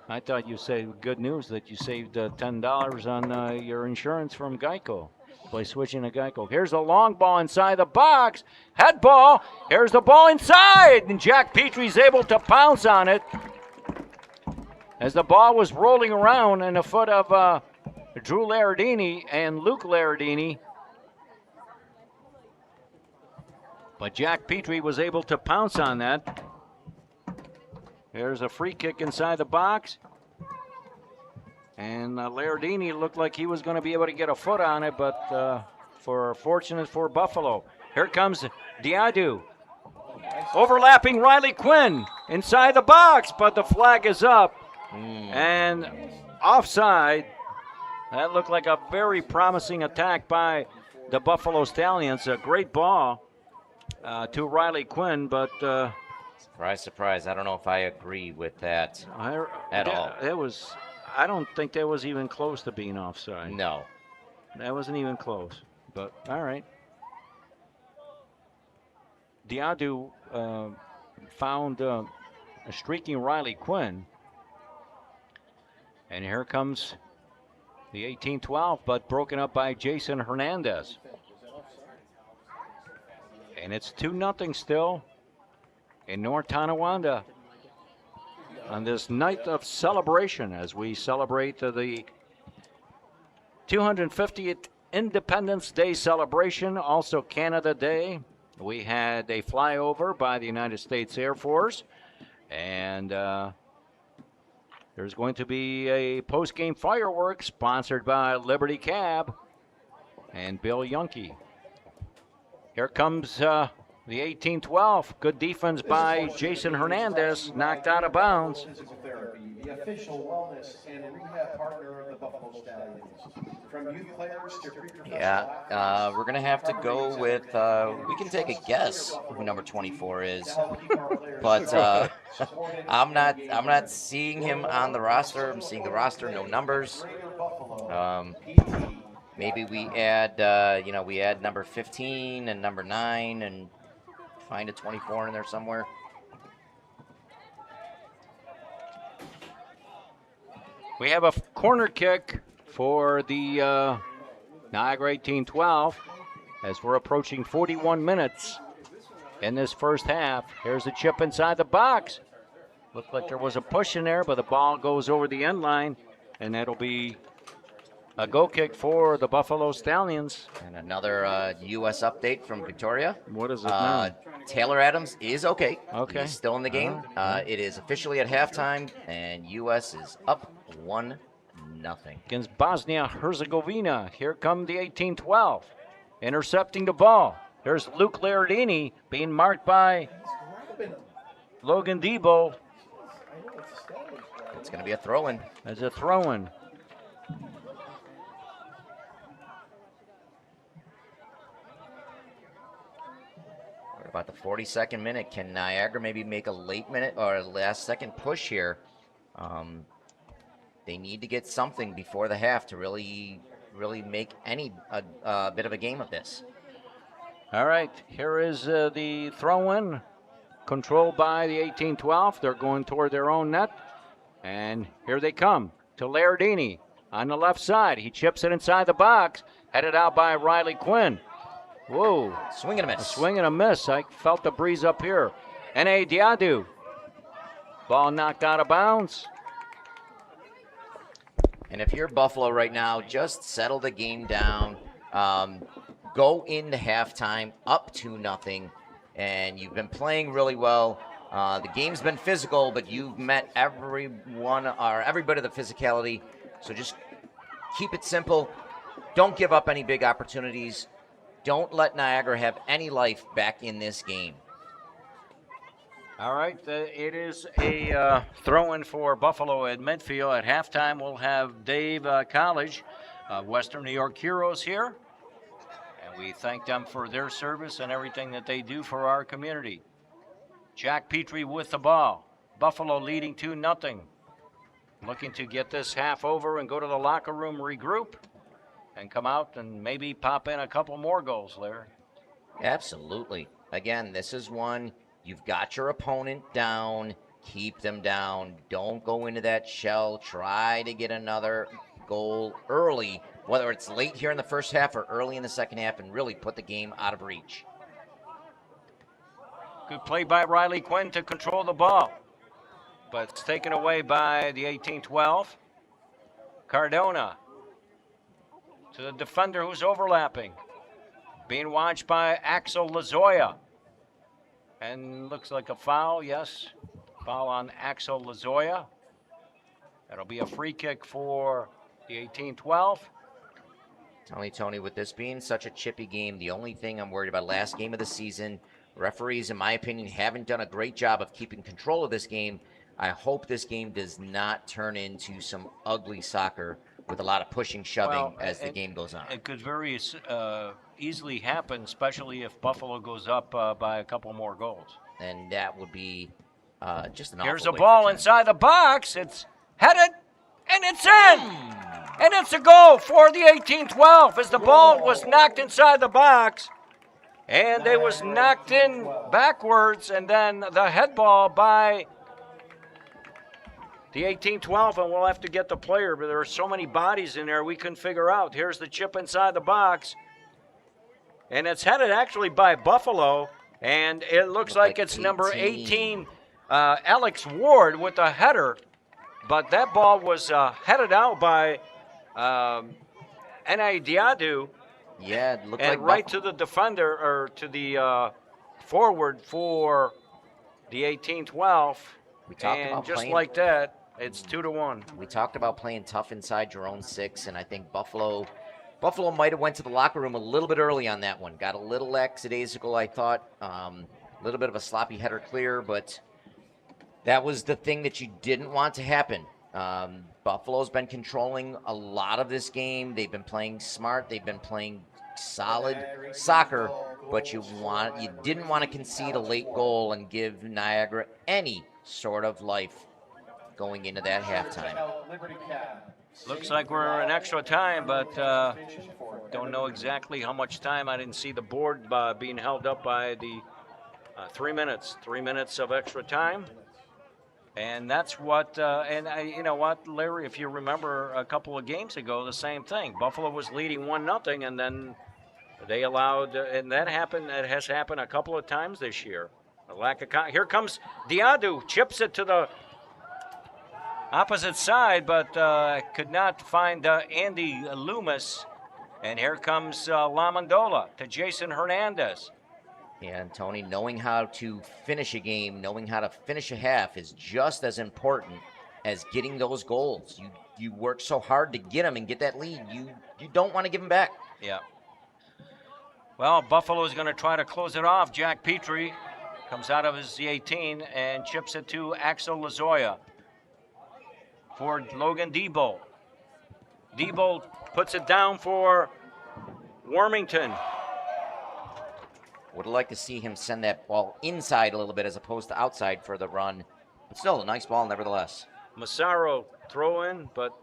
Speaker 7: I thought you said good news that you saved $10 on your insurance from Geico by switching to Geico. Here's a long ball inside the box. Head ball. Here's the ball inside. And Jack Petrie's able to pounce on it as the ball was rolling around in the foot of Drew Lardini and Luke Lardini. But Jack Petrie was able to pounce on that. There's a free kick inside the box. And Lardini looked like he was going to be able to get a foot on it, but fortunate for Buffalo. Here comes Diadu. Overlapping Riley Quinn inside the box, but the flag is up. And offside. That looked like a very promising attack by the Buffalo Stallions. A great ball to Riley Quinn, but...
Speaker 2: surprise, surprise. I don't know if I agree with that at all.
Speaker 7: I don't think that was even close to being offside.
Speaker 2: No.
Speaker 7: That wasn't even close, but all right. Diadu found a streaking Riley Quinn. And here comes the 18-12, but broken up by Jason Hernandez. And it's 2-0 still in North Tonawanda on this night of celebration as we celebrate the 250th Independence Day celebration, also Canada Day. We had a flyover by the United States Air Force, and there's going to be a post-game fireworks sponsored by Liberty Cab and Bill Yunke. Here comes the 18-12. Good defense by Jason Hernandez, knocked out of bounds.
Speaker 5: Physical therapy, the official wellness and rehab partner of the Buffalo Stallions. From youth players to pre-professional athletes,
Speaker 2: we're going to have to go with, we can take a guess who number 24 is, but I'm not seeing him on the roster. I'm seeing the roster, no numbers. Maybe we add, we add number 15 and number 9 and find a 24 in there somewhere.
Speaker 7: We have a corner kick for the Niagara 18-12 as we're approaching 41 minutes in this first half. Here's the chip inside the box. Looked like there was a push in there, but the ball goes over the end line, and that'll be a goal kick for the Buffalo Stallions.
Speaker 2: And another U.S. update from Victoria.
Speaker 7: What is it now?
Speaker 2: Taylor Adams is okay.
Speaker 7: Okay.
Speaker 2: He's still in the game. It is officially at halftime, and U.S. is up 1-0.
Speaker 7: Against Bosnia-Herzegovina. Here come the 18-12. Intercepting the ball. There's Luke Lairdini being marked by Logan Debo.
Speaker 2: It's going to be a throw-in.
Speaker 7: As a throw-in.
Speaker 2: We're about the 42nd minute. Can Niagara maybe make a late minute or a last-second push here? They need to get something before the half to really make any bit of a game of this.
Speaker 7: All right, here is the throw-in, controlled by the 18-12. They're going toward their own net, and here they come to Lairdini on the left side. He chips it inside the box, headed out by Riley Quinn. Whoa.
Speaker 2: Swing and a miss.
Speaker 7: A swing and a miss. I felt the breeze up here. N.A. Diadu. Ball knocked out of bounds.
Speaker 2: And if you're Buffalo right now, just settle the game down. Go into halftime up 2-0, and you've been playing really well. The game's been physical, but you've met every bit of the physicality. So just keep it simple. Don't give up any big opportunities. Don't let Niagara have any life back in this game.
Speaker 7: All right, it is a throw-in for Buffalo at midfield. At halftime, we'll have Dave College, Western New York Heroes here. And we thank them for their service and everything that they do for our community. Jack Petrie with the ball. Buffalo leading 2-0. Looking to get this half over and go to the locker room, regroup, and come out and maybe pop in a couple more goals, Larry.
Speaker 2: Absolutely. Again, this is one. You've got your opponent down. Keep them down. Don't go into that shell. Try to get another goal early, whether it's late here in the first half or early in the second half, and really put the game out of reach.
Speaker 7: Good play by Riley Quinn to control the ball, but it's taken away by the 18-12. Cardona to the defender who's overlapping. Being watched by Axel Lazoya. And looks like a foul, yes. Foul on Axel Lazoya. That'll be a free kick for the 18-12.
Speaker 2: Tony, with this being such a chippy game, the only thing I'm worried about, last game of the season, referees, in my opinion, haven't done a great job of keeping control of this game. I hope this game does not turn into some ugly soccer with a lot of pushing, shoving as the game goes on.
Speaker 7: It could very easily happen, especially if Buffalo goes up by a couple more goals.
Speaker 2: And that would be just an awful
Speaker 7: Here's a
Speaker 2: way
Speaker 7: ball
Speaker 2: for
Speaker 7: inside the box. It's headed, and it's in! And it's a goal for the 18-12 as the ball was knocked inside the box. And it was knocked in backwards, and then the head ball by the 18-12, and we'll have to get the player, but there are so many bodies in there we couldn't figure out. Here's the chip inside the box. And it's headed actually by Buffalo, and it looks like it's number 18, Alex Ward with a header. But that ball was headed out by N.A. Diadu.
Speaker 2: Yeah, it looked
Speaker 7: and
Speaker 2: like
Speaker 7: right to the defender, or to the forward for the 18-12.
Speaker 2: We talked
Speaker 7: and
Speaker 2: about
Speaker 7: just
Speaker 2: playing,
Speaker 7: like that, it's 2-1.
Speaker 2: We talked about playing tough inside your own 6, and I think Buffalo might have went to the locker room a little bit early on that one. Got a little lackadaisical, I thought. A little bit of a sloppy header clear, but that was the thing that you didn't want to happen. Buffalo's been controlling a lot of this game. They've been playing smart. They've been playing solid soccer, but you didn't want to concede a late goal and give Niagara any sort of life going into that halftime.
Speaker 7: Looks like we're in extra time, but don't know exactly how much time. I didn't see the board being held up by the 3 minutes. 3 minutes of extra time. And that's what, you know what, Larry, if you remember a couple of games ago, the same thing. Buffalo was leading 1-0, and then they allowed, and that happened. That has happened a couple of times this year. A lack of here comes Diadu, chips it to the opposite side, but could not find Andy Loomis. And here comes Lamondola to Jason Hernandez.
Speaker 2: And Tony, knowing how to finish a game, knowing how to finish a half is just as important as getting those goals. You work so hard to get them and get that lead. You don't want to give them back.
Speaker 7: Yeah. Well, Buffalo is going to try to close it off. Jack Petrie comes out of his 18 and chips it to Axel Lazoya for Logan Debo. Debo puts it down for Warmington.
Speaker 2: Would like to see him send that ball inside a little bit as opposed to outside for the run. But still, a nice ball nevertheless.
Speaker 7: Massaro throw in, but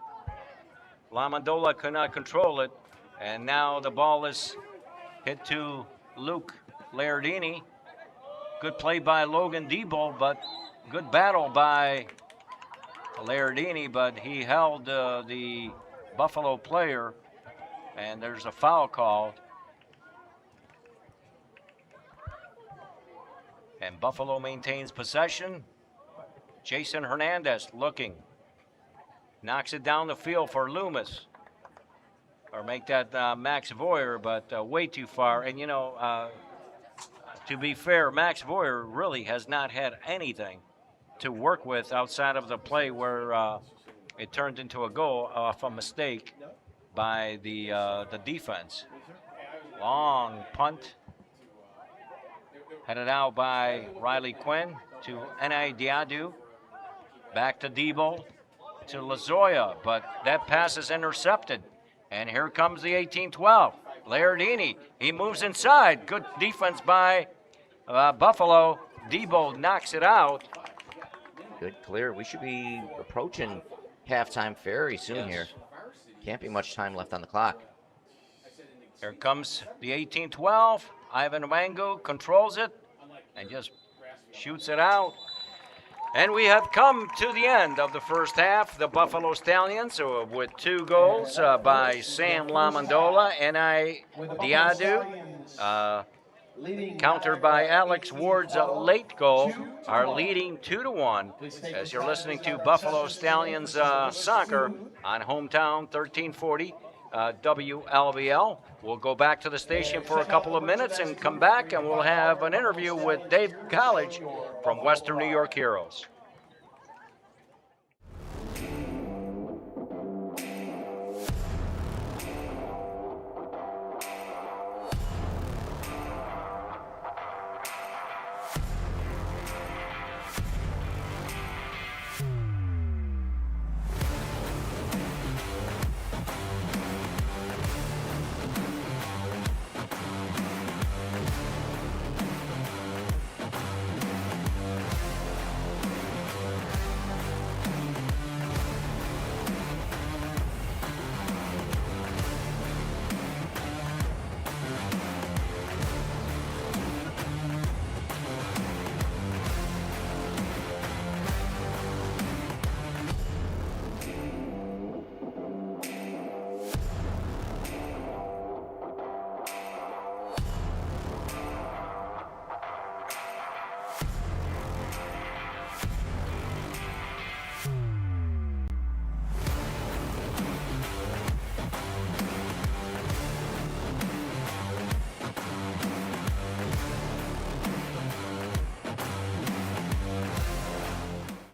Speaker 7: Lamondola could not control it. And now the ball is hit to Luke Lardini. Good play by Logan Debo, but good battle by Lardini, but he held the Buffalo player, and there's a foul called. And Buffalo maintains possession. Jason Hernandez looking. Knocks it down the field for Loomis. Or make that Max Voyer, but way too far. And, you know, to be fair, Max Voyer really has not had anything to work with outside of the play where it turned into a goal off a mistake by the defense. Long punt. Headed out by Riley Quinn to N.A. Diadu. Back to Debo, to Lazoya, but that pass is intercepted. And here comes the 18-12. Lardini, he moves inside. Good defense by Buffalo. Debo knocks it out.
Speaker 2: Good clear. We should be approaching halftime very soon here. Can't be much time left on the clock.
Speaker 7: Here comes the 18-12. Ivan Wango controls it and just shoots it out. And we have come to the end of the first half. The Buffalo Stallions with 2 goals by Sam Lamondola, N.I. Diadu, countered by Alex Ward's late goal, are leading 2-1 as you're listening to Buffalo Stallions soccer on Hometown 1340 WLBL. We'll go back to the station for a couple of minutes and come back, and we'll have an interview with Dave College from Western New York Heroes.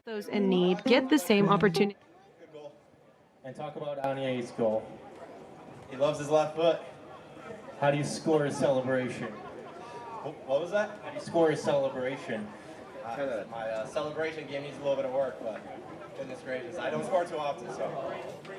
Speaker 10: Those in need get the same opportunity.
Speaker 8: And talk about Anier's goal. He loves his left foot. How do you score a celebration?
Speaker 11: What was that?
Speaker 8: How do you score a celebration?
Speaker 11: My celebration game needs a little bit of work, but goodness gracious, I don't score too often, so.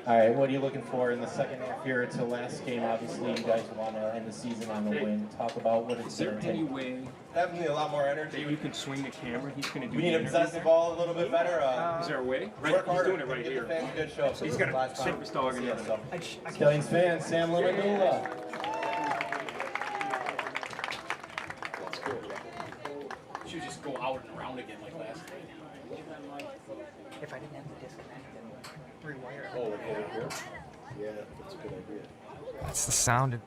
Speaker 8: All right, what are you looking for in the second half here? It's the last game. Obviously, you guys want to end the season on the win. Talk about what it's going to take.
Speaker 3: way
Speaker 11: Definitely a lot more energy.
Speaker 3: that you can swing the camera? He's going to do
Speaker 11: We need to possess the ball a little bit better.
Speaker 3: Is there a way?
Speaker 11: Work
Speaker 3: He's
Speaker 11: harder.
Speaker 3: doing it right
Speaker 11: Give
Speaker 3: here.
Speaker 11: the fans a good show. So
Speaker 3: He's
Speaker 11: this
Speaker 3: got
Speaker 11: is
Speaker 3: a
Speaker 11: last time.
Speaker 3: Cypress dog in
Speaker 11: Yeah,
Speaker 3: there.
Speaker 11: so.
Speaker 8: Stallions fan, Sam Lamondola.
Speaker 3: Should just go out and around again like last night.
Speaker 1: If I didn't have to disconnect and rewire.
Speaker 5: Oh, okay, here? Yeah, that's a good idea.
Speaker 12: That's the sound.
Speaker 5: Is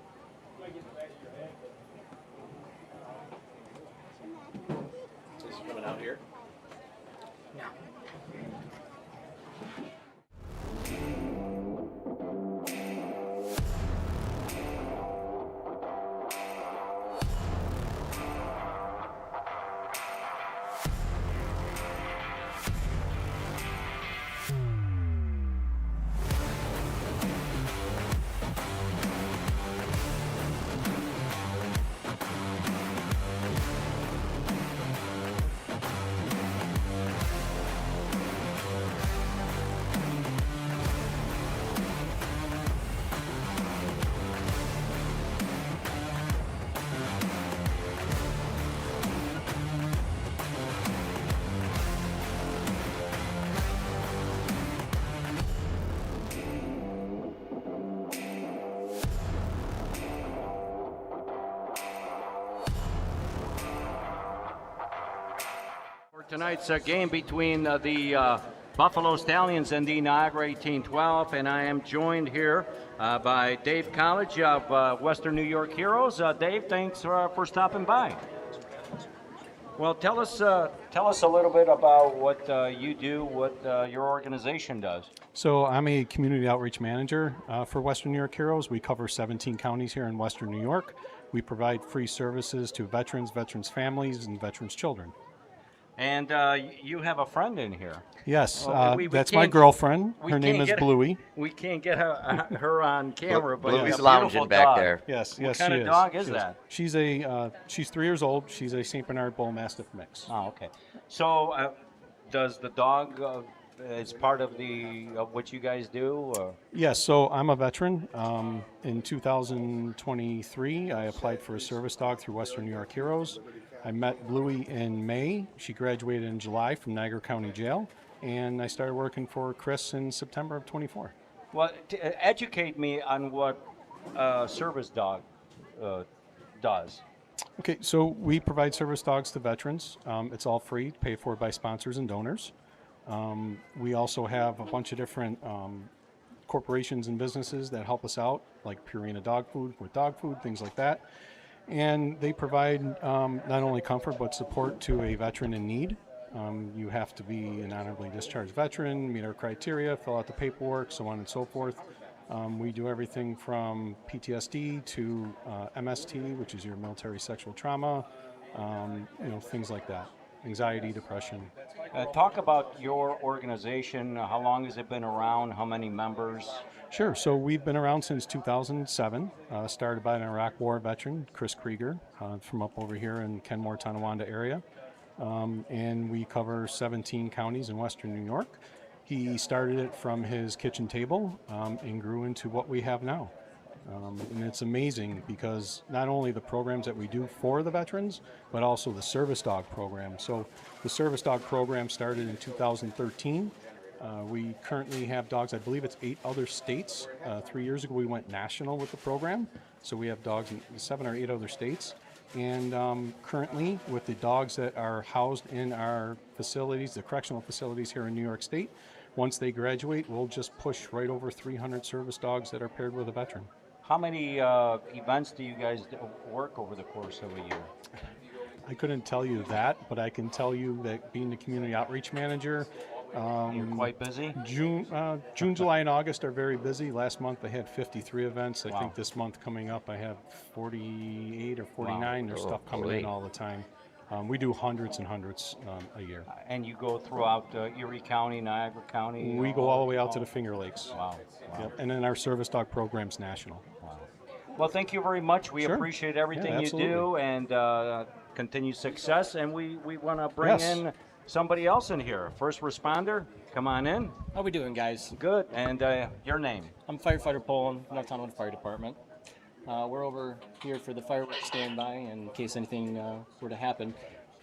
Speaker 5: he coming out here?
Speaker 1: No.
Speaker 7: Tonight's game between the Buffalo Stallions and the Niagara 1812, and I am joined here by Dave College of Western New York Heroes. Dave, thanks for stopping by. Well, tell us a little bit about what you do, what your organization does.
Speaker 13: So I'm a community outreach manager for Western New York Heroes. We cover 17 counties here in Western New York. We provide free services to veterans, veterans' families, and veterans' children.
Speaker 7: And you have a friend in here.
Speaker 13: Yes,
Speaker 7: we
Speaker 13: that's my girlfriend. Her name is Bluey.
Speaker 7: We can't get her on camera, but
Speaker 2: Bluey's lounging back there.
Speaker 13: Yes,
Speaker 7: what
Speaker 13: yes,
Speaker 7: kind
Speaker 13: she
Speaker 7: of
Speaker 13: is.
Speaker 7: dog is
Speaker 13: She
Speaker 7: that?
Speaker 13: She's 3 years old. She's a Saint Bernard Bull Mastiff mix.
Speaker 7: Oh, okay. So, does the dog is part of what you guys do? Or?
Speaker 13: Yes, so I'm a veteran. In 2023, I applied for a service dog through Western New York Heroes. I met Bluey in May. She graduated in July from Niagara County Jail, and I started working for Chris in September of 24.
Speaker 7: Well, educate me on what a service dog does.
Speaker 13: Okay, so we provide service dogs to veterans. It's all free, paid for by sponsors and donors. We also have a bunch of different corporations and businesses that help us out, like Purina Dog Food with dog food, things like that. And they provide not only comfort but support to a veteran in need. You have to be an honorably discharged veteran, meet our criteria, fill out the paperwork, so on and so forth. We do everything from PTSD to MST, which is your military sexual trauma, things like that. Anxiety, depression.
Speaker 7: Talk about your organization. How long has it been around? How many members?
Speaker 13: Sure. So we've been around since 2007. Started by an Iraq War veteran, Chris Krieger, from up over here in Kenmore, Tonawanda area. And we cover 17 counties in Western New York. He started it from his kitchen table and grew into what we have now. And it's amazing because not only the programs that we do for the veterans, but also the service dog program. So the service dog program started in 2013. We currently have dogs, I believe it's 8 other states. 3 years ago we went national with the program. So we have dogs in 7 or 8 other states. And currently with the dogs that are housed in our facilities, the correctional facilities here in New York State, once they graduate, we'll just push right over 300 service dogs that are paired with a veteran.
Speaker 7: How many events do you guys work over the course of a year?
Speaker 13: I couldn't tell you that, but I can tell you that being the community outreach manager,
Speaker 7: you're quite busy?
Speaker 13: June, July, and August are very busy. Last month I had 53 events. I think this month coming up I have 48 or 49. There's stuff coming in all the time. We do hundreds and hundreds a year.
Speaker 7: And you go throughout Erie County, Niagara County?
Speaker 13: We go all the way out to the Finger Lakes.
Speaker 7: Wow.
Speaker 13: Yep. And then our service dog program's national.
Speaker 7: Wow. Well, thank you very much. We appreciate everything you do, and continued success. And we want to bring in somebody else in here. First responder, come on in.
Speaker 14: How we doing, guys?
Speaker 7: Good. And your name?
Speaker 14: I'm Firefighter Poland, North Tonawanda Fire Department. We're over here for the fireworks standby in case anything were to happen.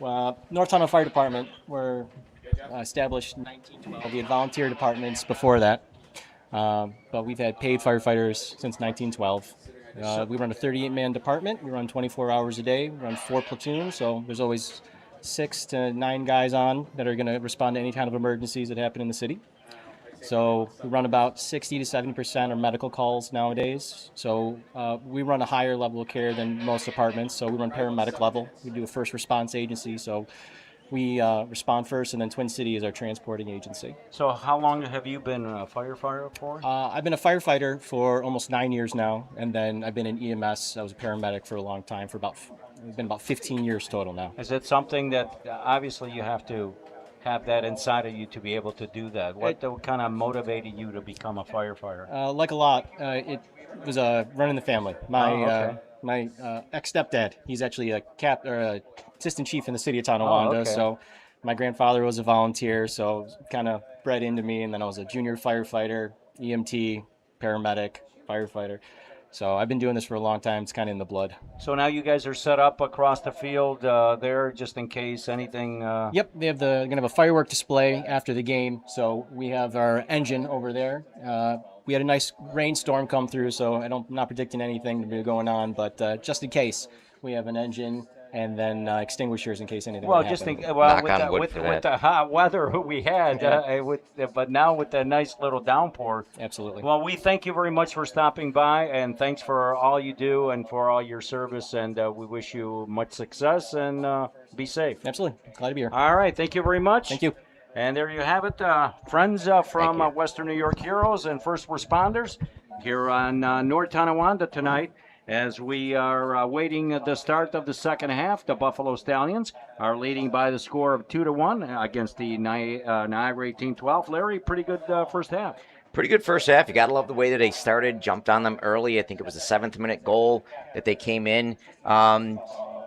Speaker 14: North Tonawanda Fire Department, we're established in 1912. We had volunteer departments before that, but we've had paid firefighters since 1912. We run a 38-man department. We run 24 hours a day. We run 4 platoons, so there's always 6 to 9 guys on that are going to respond to any kind of emergencies that happen in the city. So we run about 60 to 70% are medical calls nowadays. So we run a higher level of care than most departments. So we run paramedic level. We do a first response agency. So we respond first, and then Twin City is our transporting agency.
Speaker 7: So how long have you been a firefighter for?
Speaker 14: I've been a firefighter for almost 9 years now, and then I've been in EMS. I was a paramedic for a long time, it's been about 15 years total now.
Speaker 7: Is it something that obviously you have to have that inside of you to be able to do that? What kind of motivated you to become a firefighter?
Speaker 14: Like a lot, it was running the family. My ex-stepdad, he's actually a assistant chief in the city of Tonawanda.
Speaker 7: Okay.
Speaker 14: So my grandfather was a volunteer, so kind of bred into me. And then I was a junior firefighter, EMT, paramedic, firefighter. So I've been doing this for a long time. It's kind of in the blood.
Speaker 7: So now you guys are set up across the field there, just in case anything.
Speaker 14: Yep, they're gonna have a firework display after the game. So we have our engine over there. We had a nice rainstorm come through, so I'm not predicting anything to be going on, but just in case, we have an engine and then extinguishers in case anything.
Speaker 7: Well,
Speaker 14: would
Speaker 7: just
Speaker 14: happen.
Speaker 7: think, well,
Speaker 2: Knock
Speaker 7: with the hot weather we had, but now with the nice little downpour.
Speaker 14: Absolutely.
Speaker 7: Well, we thank you very much for stopping by, and thanks for all you do and for all your service, and we wish you much success and be safe.
Speaker 14: Absolutely. Glad to be here.
Speaker 7: All right. Thank you very much.
Speaker 14: Thank you.
Speaker 7: And there you have it, friends from Western New York Heroes and First Responders here on North Tonawanda tonight. As we are awaiting the start of the second half, the Buffalo Stallions are leading by the score of 2-1 against the Niagara 18-12. Larry, pretty good first half.
Speaker 2: Pretty good first half. You got to love the way that they started, jumped on them early. I think it was the 7th-minute goal that they came in.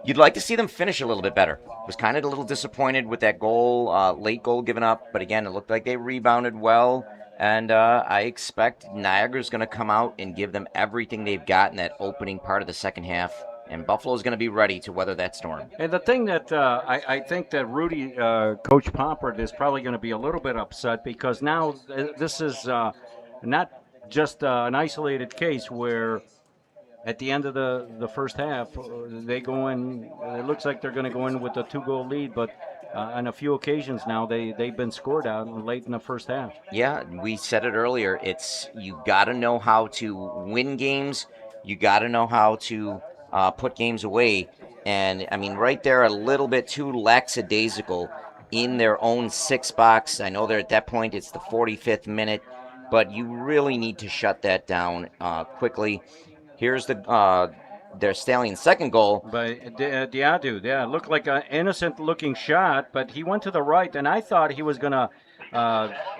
Speaker 2: You'd like to see them finish a little bit better. Was kind of a little disappointed with that goal, late goal given up. But again, it looked like they rebounded well. And I expect Niagara's going to come out and give them everything they've got in that opening part of the second half. And Buffalo's going to be ready to weather that storm.
Speaker 7: And the thing that I think that Rudy, Coach Pompert, is probably going to be a little bit upset because now this is not just an isolated case where at the end of the first half, they go in, it looks like they're going to go in with a 2-goal lead, but on a few occasions now, they've been scored out late in the first half.
Speaker 2: Yeah, we said it earlier. You got to know how to win games. You got to know how to put games away. And, I mean, right there, a little bit too lackadaisical in their own 6-box. I know they're at that point, it's the 45th minute, but you really need to shut that down quickly. Here's their Stallions' second goal.
Speaker 7: But Diadu, yeah, looked like an innocent-looking shot, but he went to the right, and I thought he was going to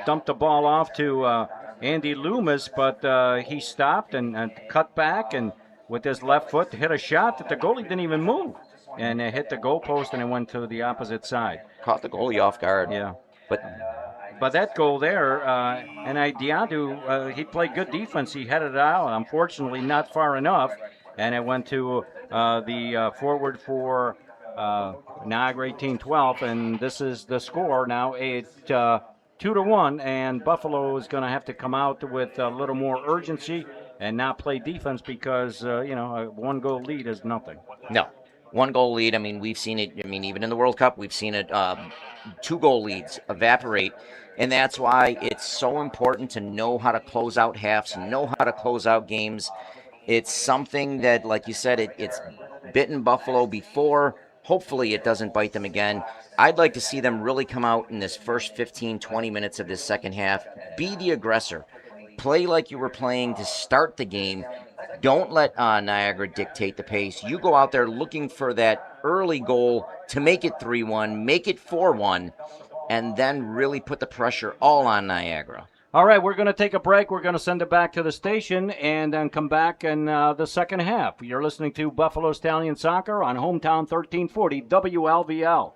Speaker 7: dump the ball off to Andy Loomis, but he stopped and cut back, and with his left foot hit a shot that the goalie didn't even move, and it hit the goalpost, and it went to the opposite side.
Speaker 2: Caught the goalie off guard.
Speaker 7: Yeah.
Speaker 2: But
Speaker 7: that goal there, and Diadu, he played good defense. He headed it out, unfortunately not far enough, and it went to the forward for Niagara 18-12, and this is the score now, 2-1, and Buffalo is going to have to come out with a little more urgency and not play defense because, a 1-goal lead is nothing.
Speaker 2: No. 1-goal lead, I mean, we've seen it, even in the World Cup, we've seen it, 2-goal leads evaporate, and that's why it's so important to know how to close out halves, know how to close out games. It's something that, like you said, it's bitten Buffalo before. Hopefully it doesn't bite them again. I'd like to see them really come out in this first 15, 20 minutes of this second half. Be the aggressor. Play like you were playing to start the game. Don't let Niagara dictate the pace. You go out there looking for that early goal to make it 3-1, make it 4-1, and then really put the pressure all on Niagara.
Speaker 7: All right, we're going to take a break. We're going to send it back to the station and then come back in the second half. You're listening to Buffalo Stallion Soccer on Hometown 1340 WLVL.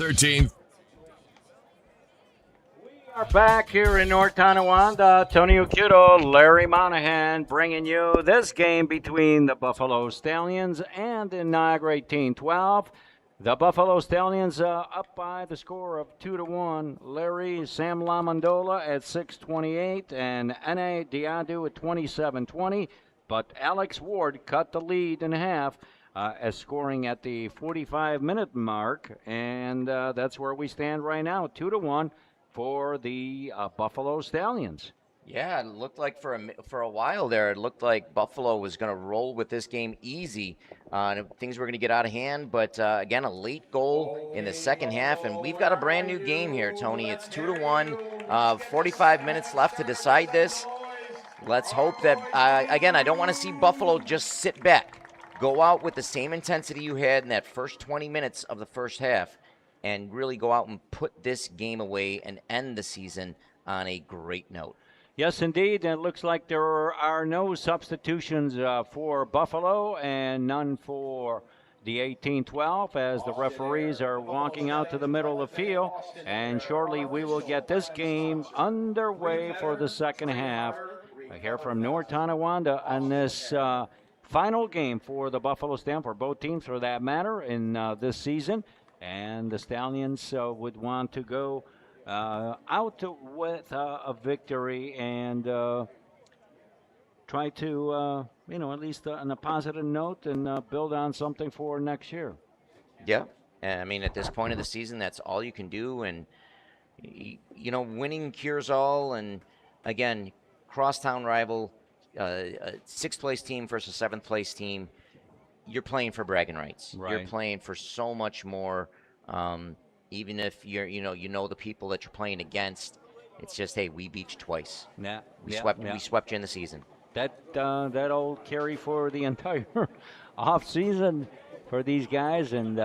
Speaker 12: 13th.
Speaker 7: Are back here in North Tonawanda. Tony Occhiuto, Larry Monahan bringing you this game between the Buffalo Stallions and the Niagara 18-12. The Buffalo Stallions up by the score of 2-1. Larry Sam Lamondola at 6:28 and N.A. Diadu at 27:20. But Alex Ward cut the lead in half as scoring at the 45-minute mark. And that's where we stand right now, 2-1 for the Buffalo Stallions.
Speaker 2: Yeah, it looked like for a while there, it looked like Buffalo was going to roll with this game easy. And things were going to get out of hand, but again, a late goal in the second half, and we've got a brand new game here, Tony. It's 2-1, 45 minutes left to decide this. Let's hope that, again, I don't want to see Buffalo just sit back. Go out with the same intensity you had in that first 20 minutes of the first half and really go out and put this game away and end the season on a great note.
Speaker 7: Yes, indeed. It looks like there are no substitutions for Buffalo and none for the 18-12 as the referees are walking out to the middle of the field. And shortly we will get this game underway for the second half. I hear from North Tonawanda on this final game for the Buffalo Stallions, for both teams for that matter, in this season. And the Stallions would want to go out with a victory and try to, at least on a positive note and build on something for next year.
Speaker 2: Yeah, and I mean, at this point of the season, that's all you can do. And, winning cures all. And, again, crosstown rival, a sixth-place team versus a seventh-place team. You're playing for bragging rights.
Speaker 7: Right.
Speaker 2: You're playing for so much more. Even if you're, the people that you're playing against, it's just, hey, we beat you twice.
Speaker 7: Yeah,
Speaker 2: we swept you in the season.
Speaker 7: That old carry for the entire off season for these guys, and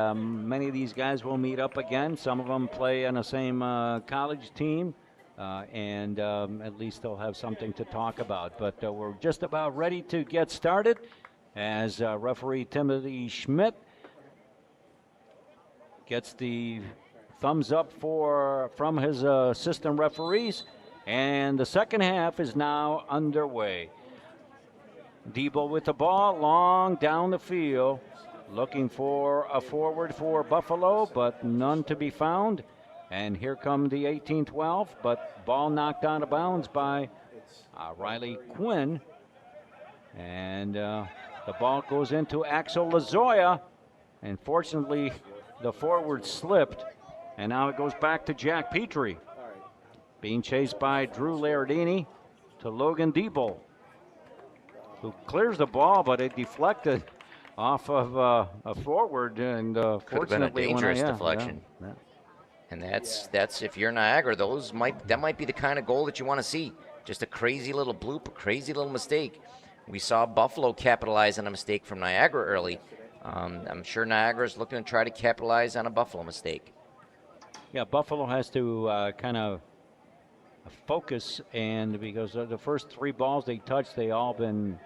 Speaker 7: many of these guys will meet up again. Some of them play on the same college team, and at least they'll have something to talk about. But we're just about ready to get started as referee Timothy Schmidt gets the thumbs up from his assistant referees, and the second half is now underway. Debo with the ball, long down the field, looking for a forward for Buffalo, but none to be found. And here come the 18-12, but ball knocked out of bounds by Riley Quinn. And the ball goes into Axel Lazoya, and fortunately the forward slipped. And now it goes back to Jack Petrie. Being chased by Drew Laerdini to Logan Diebel, who clears the ball, but it deflected off of a forward. And
Speaker 2: could have been a dangerous deflection.
Speaker 7: Yeah.
Speaker 2: And that's if you're Niagara, that might be the kind of goal that you want to see. Just a crazy little bloop, a crazy little mistake. We saw Buffalo capitalize on a mistake from Niagara early. I'm sure Niagara's looking to try to capitalize on a Buffalo mistake.
Speaker 7: Yeah, Buffalo has to kind of focus, and because the first three balls they touched, they all been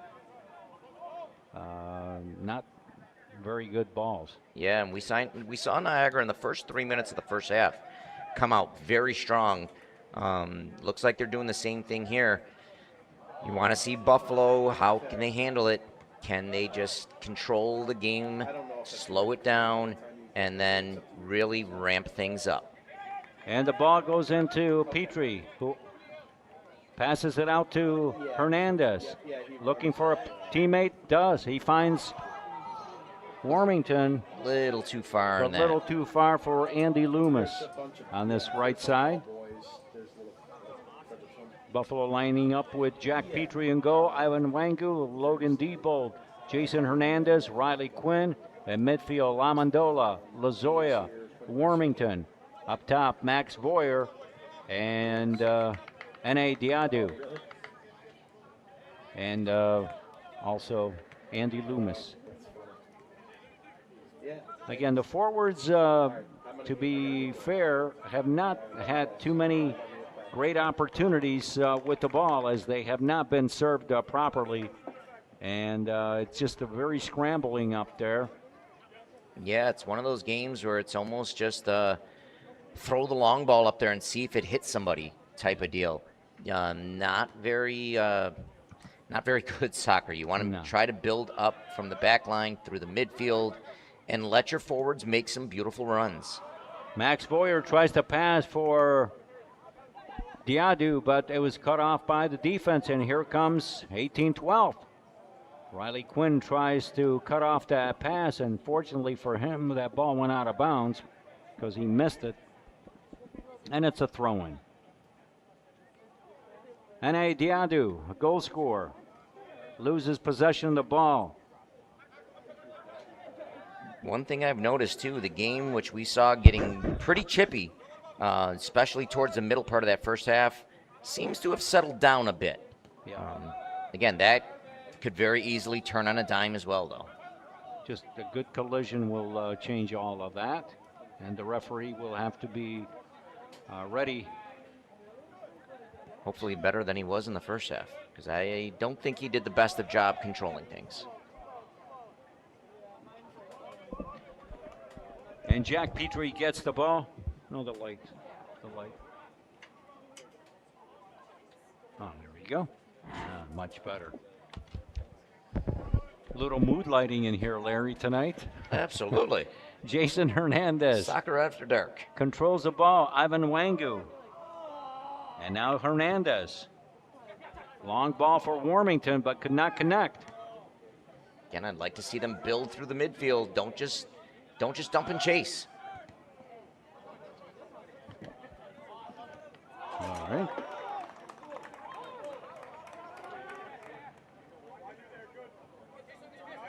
Speaker 7: not very good balls.
Speaker 2: Yeah, and we saw Niagara in the first 3 minutes of the first half come out very strong. Looks like they're doing the same thing here. You want to see Buffalo. How can they handle it? Can they just control the game, slow it down, and then really ramp things up?
Speaker 7: And the ball goes into Petrie, who passes it out to Hernandez. Looking for a teammate, he finds Warmington.
Speaker 2: Little too far.
Speaker 7: A little too far for Andy Loomis on this right side. Buffalo lining up with Jack Petrie and goal, Ivan Wangu, Logan Diebold, Jason Hernandez, Riley Quinn, and midfield Lamondola, Lazoya, Warmington. Up top, Max Boyer and N.A. Diadu. And also Andy Loomis. Again, the forwards, to be fair, have not had too many great opportunities with the ball, as they have not been served properly. And it's just a very scrambling up there.
Speaker 2: Yeah, it's one of those games where it's almost just throw the long ball up there and see if it hits somebody type of deal. Not very good soccer. You want to try to build up from the back line through the midfield and let your forwards make some beautiful runs.
Speaker 7: Max Boyer tries to pass for Diadu, but it was cut off by the defense, and here comes 18-12. Riley Quinn tries to cut off that pass, and fortunately for him, that ball went out of bounds because he missed it, and it's a throw-in. And a Diadu, a goal scorer, loses possession of the ball.
Speaker 2: One thing I've noticed, too, the game which we saw getting pretty chippy, especially towards the middle part of that first half, seems to have settled down a bit. Again, that could very easily turn on a dime as well, though.
Speaker 7: Just a good collision will change all of that, and the referee will have to be ready.
Speaker 2: Hopefully better than he was in the first half, because I don't think he did the best of job controlling things.
Speaker 7: And Jack Petrie gets the ball. No, the light. Oh, there we go. Much better. Little mood lighting in here, Larry, tonight.
Speaker 2: Absolutely.
Speaker 7: Jason Hernandez.
Speaker 2: Soccer after dark.
Speaker 7: Controls the ball. Ivan Wangu. And now Hernandez. Long ball for Warmington, but could not connect.
Speaker 2: Again, I'd like to see them build through the midfield. Don't just dump and chase.
Speaker 7: All right.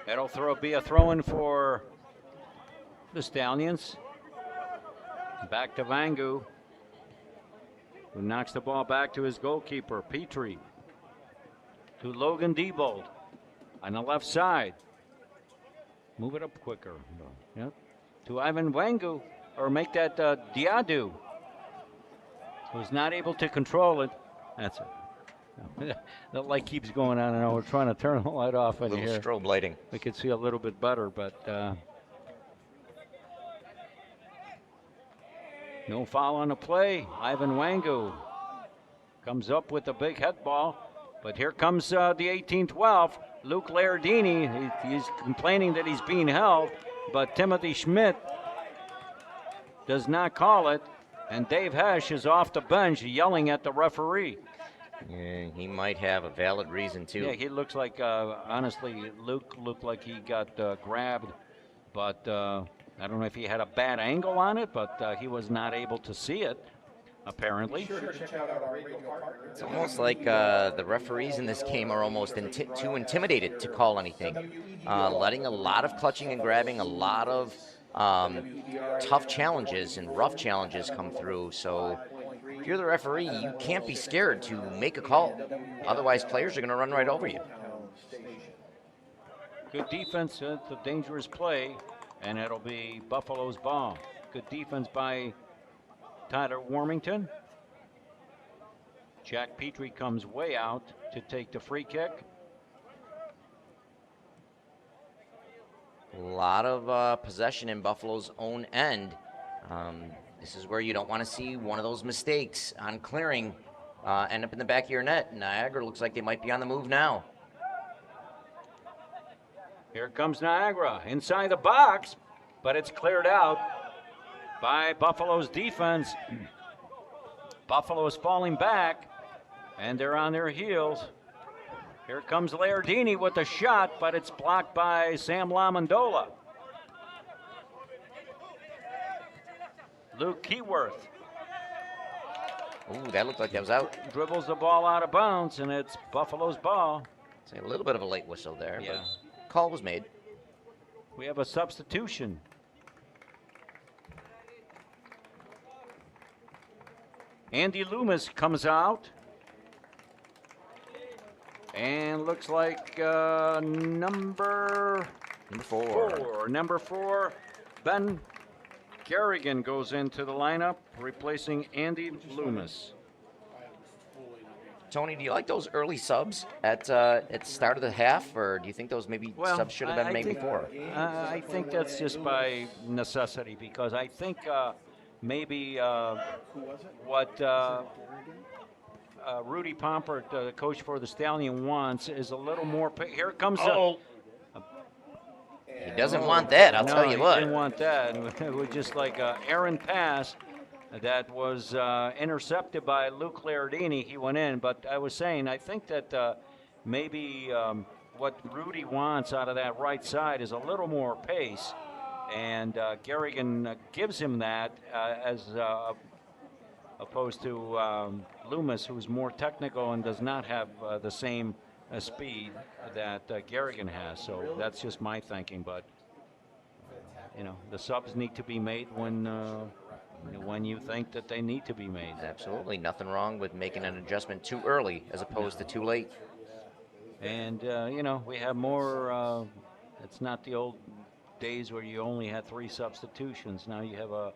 Speaker 7: That'll be a throw-in for the Stallions. Back to Vangu, who knocks the ball back to his goalkeeper, Petrie. To Logan Diebold on the left side. Move it up quicker. Yep. To Ivan Wangu, or make that Diadu, who's not able to control it. That's it. The light keeps going on, and we're trying to turn the light off in here.
Speaker 2: Strobe lighting.
Speaker 7: We could see a little bit better, but no foul on the play. Ivan Wangu comes up with a big head ball, but here comes the 18-12. Luke Lairdini, he's complaining that he's being held, but Timothy Schmidt does not call it, and Dave Hesch is off the bench yelling at the referee.
Speaker 2: Yeah, he might have a valid reason, too.
Speaker 7: Yeah, he looks like, honestly, Luke looked like he got grabbed, but I don't know if he had a bad angle on it, but he was not able to see it, apparently.
Speaker 2: It's almost like the referees in this game are almost too intimidated to call anything, letting a lot of clutching and grabbing, a lot of tough challenges and rough challenges come through. So if you're the referee, you can't be scared to make a call. Otherwise, players are going to run right over you.
Speaker 7: Good defense. It's a dangerous play, and it'll be Buffalo's ball. Good defense by Tyler Warmington. Jack Petrie comes way out to take the free kick.
Speaker 2: A lot of possession in Buffalo's own end. This is where you don't want to see one of those mistakes on clearing end up in the back of your net. Niagara looks like they might be on the move now.
Speaker 7: Here comes Niagara inside the box, but it's cleared out by Buffalo's defense. Buffalo is falling back, and they're on their heels. Here comes Lairdini with a shot, but it's blocked by Sam Lamondola. Luke Keyworth.
Speaker 2: Ooh, that looked like that was out.
Speaker 7: Dribbles the ball out of bounds, and it's Buffalo's ball.
Speaker 2: It's a little bit of a late whistle there,
Speaker 7: Yeah.
Speaker 2: but call was made.
Speaker 7: We have a substitution. Andy Loomis comes out. And looks like number four. Number 4, Ben Garrigan goes into the lineup, replacing Andy Loomis.
Speaker 2: Tony, do you like those early subs at the start of the half, or do you think those subs should have been made before?
Speaker 7: I think that's just by necessity, because I think maybe what Rudy Pompert, the coach for the Stallion, wants is a little more. Here comes
Speaker 2: He doesn't want that, I'll tell you
Speaker 7: he
Speaker 2: what.
Speaker 7: didn't want that. It was just like an errant pass that was intercepted by Luke Lardini. He went in, but I was saying, I think that maybe what Rudy wants out of that right side is a little more pace, and Garrigan gives him that as opposed to Loomis, who's more technical and does not have the same speed that Garrigan has. So that's just my thinking, but the subs need to be made when you think that they need to be made.
Speaker 2: Absolutely nothing wrong with making an adjustment too early as opposed to too late.
Speaker 7: And we have more. It's not the old days where you only had 3 substitutions. Now you have a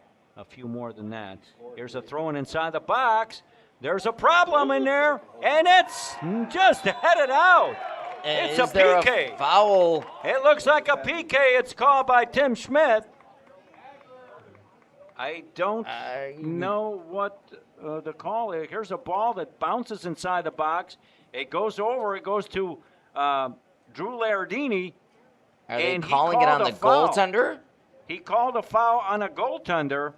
Speaker 7: few more than that. Here's a throw in inside the box. There's a problem in there, and it's just headed out.
Speaker 2: And
Speaker 7: it's a
Speaker 2: is there
Speaker 7: PK.
Speaker 2: A foul?
Speaker 7: It looks like a PK. It's called by Tim Schmidt. I don't know what the call is. Here's a ball that bounces inside the box. It goes over. It goes to Drew Lardini.
Speaker 2: Are they calling it on the goaltender?
Speaker 7: He called a foul on a goaltender.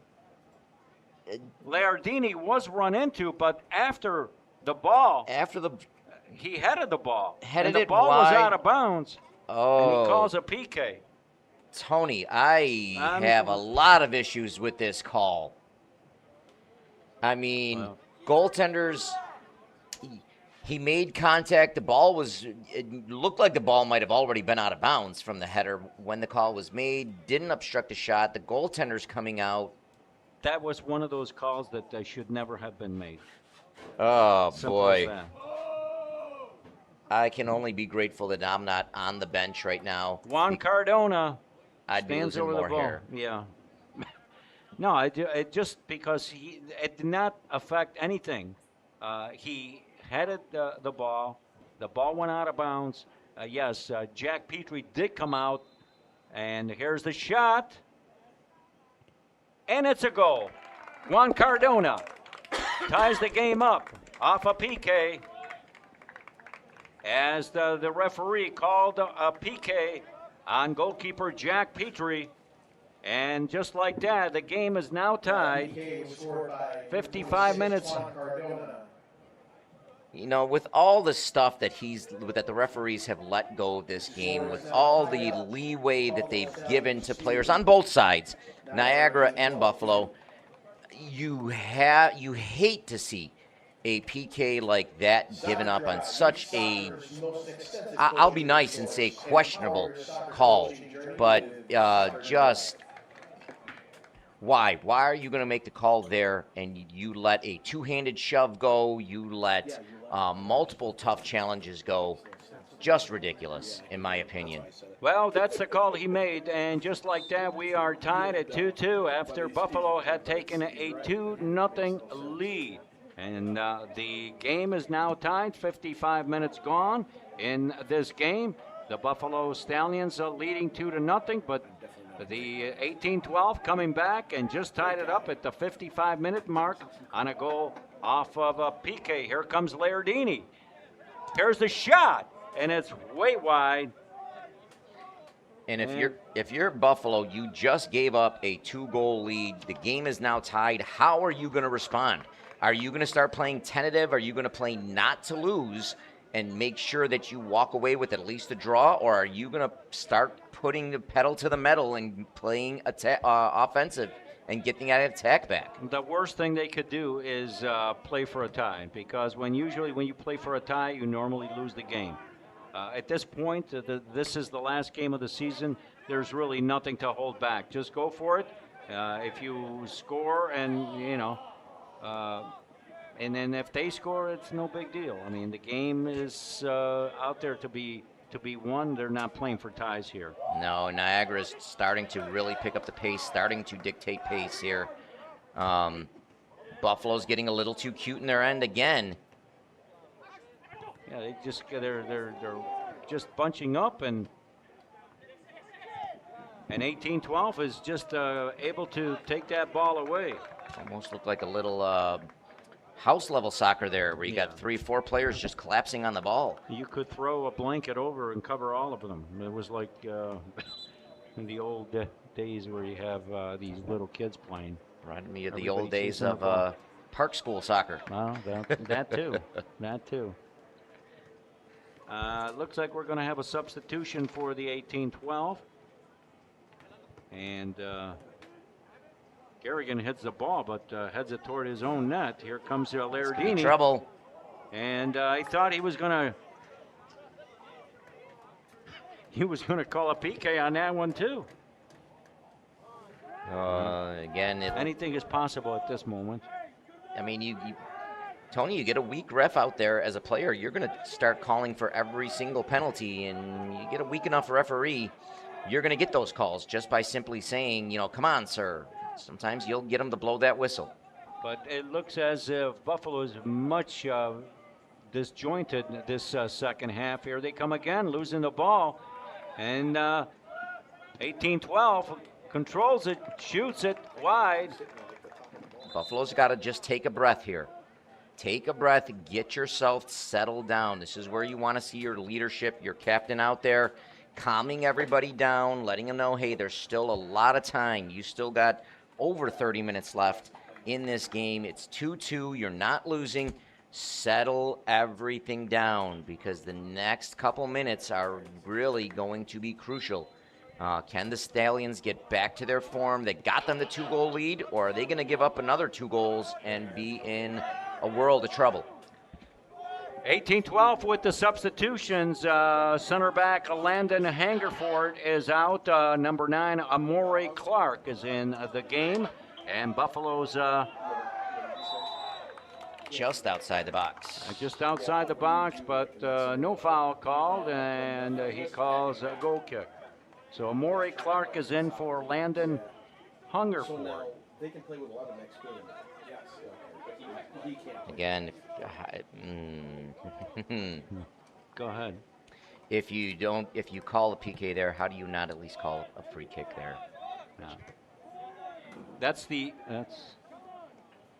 Speaker 7: Lardini was run into, but after the ball, he headed the ball.
Speaker 2: Headed
Speaker 7: and the ball was out of bounds.
Speaker 2: Oh.
Speaker 7: And he calls a PK.
Speaker 2: Tony, I have a lot of issues with this call. I mean, goaltenders, he made contact. The ball it looked like the ball might have already been out of bounds from the header when the call was made. Didn't obstruct the shot. The goaltender's coming out.
Speaker 7: That was one of those calls that should never have been made.
Speaker 2: Oh,
Speaker 7: Simple
Speaker 2: boy.
Speaker 7: as that.
Speaker 2: I can only be grateful that I'm not on the bench right now.
Speaker 7: Juan Cardona
Speaker 2: I'd be
Speaker 7: stands
Speaker 2: losing
Speaker 7: over
Speaker 2: more
Speaker 7: the ball.
Speaker 2: hair.
Speaker 7: Yeah. No, it just because it did not affect anything. He headed the ball. The ball went out of bounds. Yes, Jack Petrie did come out. And here's the shot. And it's a goal. Juan Cardona ties the game up off a PK as the referee called a PK on goalkeeper Jack Petrie. And just like that, the game is now tied. 55 minutes.
Speaker 2: With all the stuff that the referees have let go of this game, with all the leeway that they've given to players on both sides, Niagara and Buffalo, you hate to see a PK like that given up on such a, I'll be nice and say questionable call, but just why? Why are you going to make the call there and you let a two-handed shove go, you let multiple tough challenges go? Just ridiculous, in my opinion.
Speaker 7: Well, that's the call he made, and just like that, we are tied at 2-2 after Buffalo had taken a 2-0 lead. And the game is now tied, 55 minutes gone in this game. The Buffalo Stallions are leading 2-0, but the 18-12 coming back and just tied it up at the 55-minute mark on a goal off of a PK. Here comes Lardini. Here's the shot. And it's way wide.
Speaker 2: And if you're Buffalo, you just gave up a 2-goal lead. The game is now tied. How are you going to respond? Are you going to start playing tentative? Are you going to play not to lose and make sure that you walk away with at least a draw? Or are you going to start putting the pedal to the metal and playing offensive and getting that attack back?
Speaker 7: The worst thing they could do is play for a tie, because when you play for a tie, you normally lose the game. At this point, this is the last game of the season. There's really nothing to hold back. Just go for it. If you score and, and then if they score, it's no big deal. I mean, the game is out there to be won. They're not playing for ties here.
Speaker 2: No, Niagara's starting to really pick up the pace, starting to dictate pace here. Buffalo's getting a little too cute in their end again.
Speaker 7: Yeah, they're just bunching up, and 18-12 is just able to take that ball away.
Speaker 2: Almost looked like a little house level soccer there, where you got 3-4 players just collapsing on the ball.
Speaker 7: You could throw a blanket over and cover all of them. It was like in the old days where you have these little kids playing.
Speaker 2: Reminded me of the old days of park school soccer.
Speaker 7: Well, that too. That too. Looks like we're going to have a substitution for the 18-12. And Garrigan hits the ball, but heads it toward his own net. Here comes Lardini.
Speaker 2: Trouble.
Speaker 7: And I thought he was going to call a PK on that one too.
Speaker 2: Again,
Speaker 7: anything is possible at this moment.
Speaker 2: I mean, Tony, you get a weak ref out there as a player, you're going to start calling for every single penalty, and you get a weak enough referee, you're going to get those calls just by simply saying, come on, sir. Sometimes you'll get them to blow that whistle.
Speaker 7: But it looks as if Buffalo is much disjointed this second half. Here they come again, losing the ball. And 18-12 controls it, shoots it wide.
Speaker 2: Buffalo's got to just take a breath here. Take a breath, get yourself settled down. This is where you want to see your leadership, your captain out there, calming everybody down, letting them know, hey, there's still a lot of time. You still got over 30 minutes left in this game. It's 2-2. You're not losing. Settle everything down, because the next couple minutes are really going to be crucial. Can the Stallions get back to their form that got them the 2-goal lead, or are they going to give up another 2 goals and be in a world of trouble?
Speaker 7: 18-12 with the substitutions. Center back Landon Hangerford is out. Number 9, Amore Clark is in the game. And Buffalo's
Speaker 2: just outside the box.
Speaker 7: Just outside the box, but no foul called, and he calls a goal kick. So Amore Clark is in for Landon Hungerford.
Speaker 5: So now they can play with 11 next game. Yes. But he can't.
Speaker 2: Again,
Speaker 7: go ahead.
Speaker 2: If you call a PK there, how do you not at least call a free kick there?
Speaker 7: No. That's the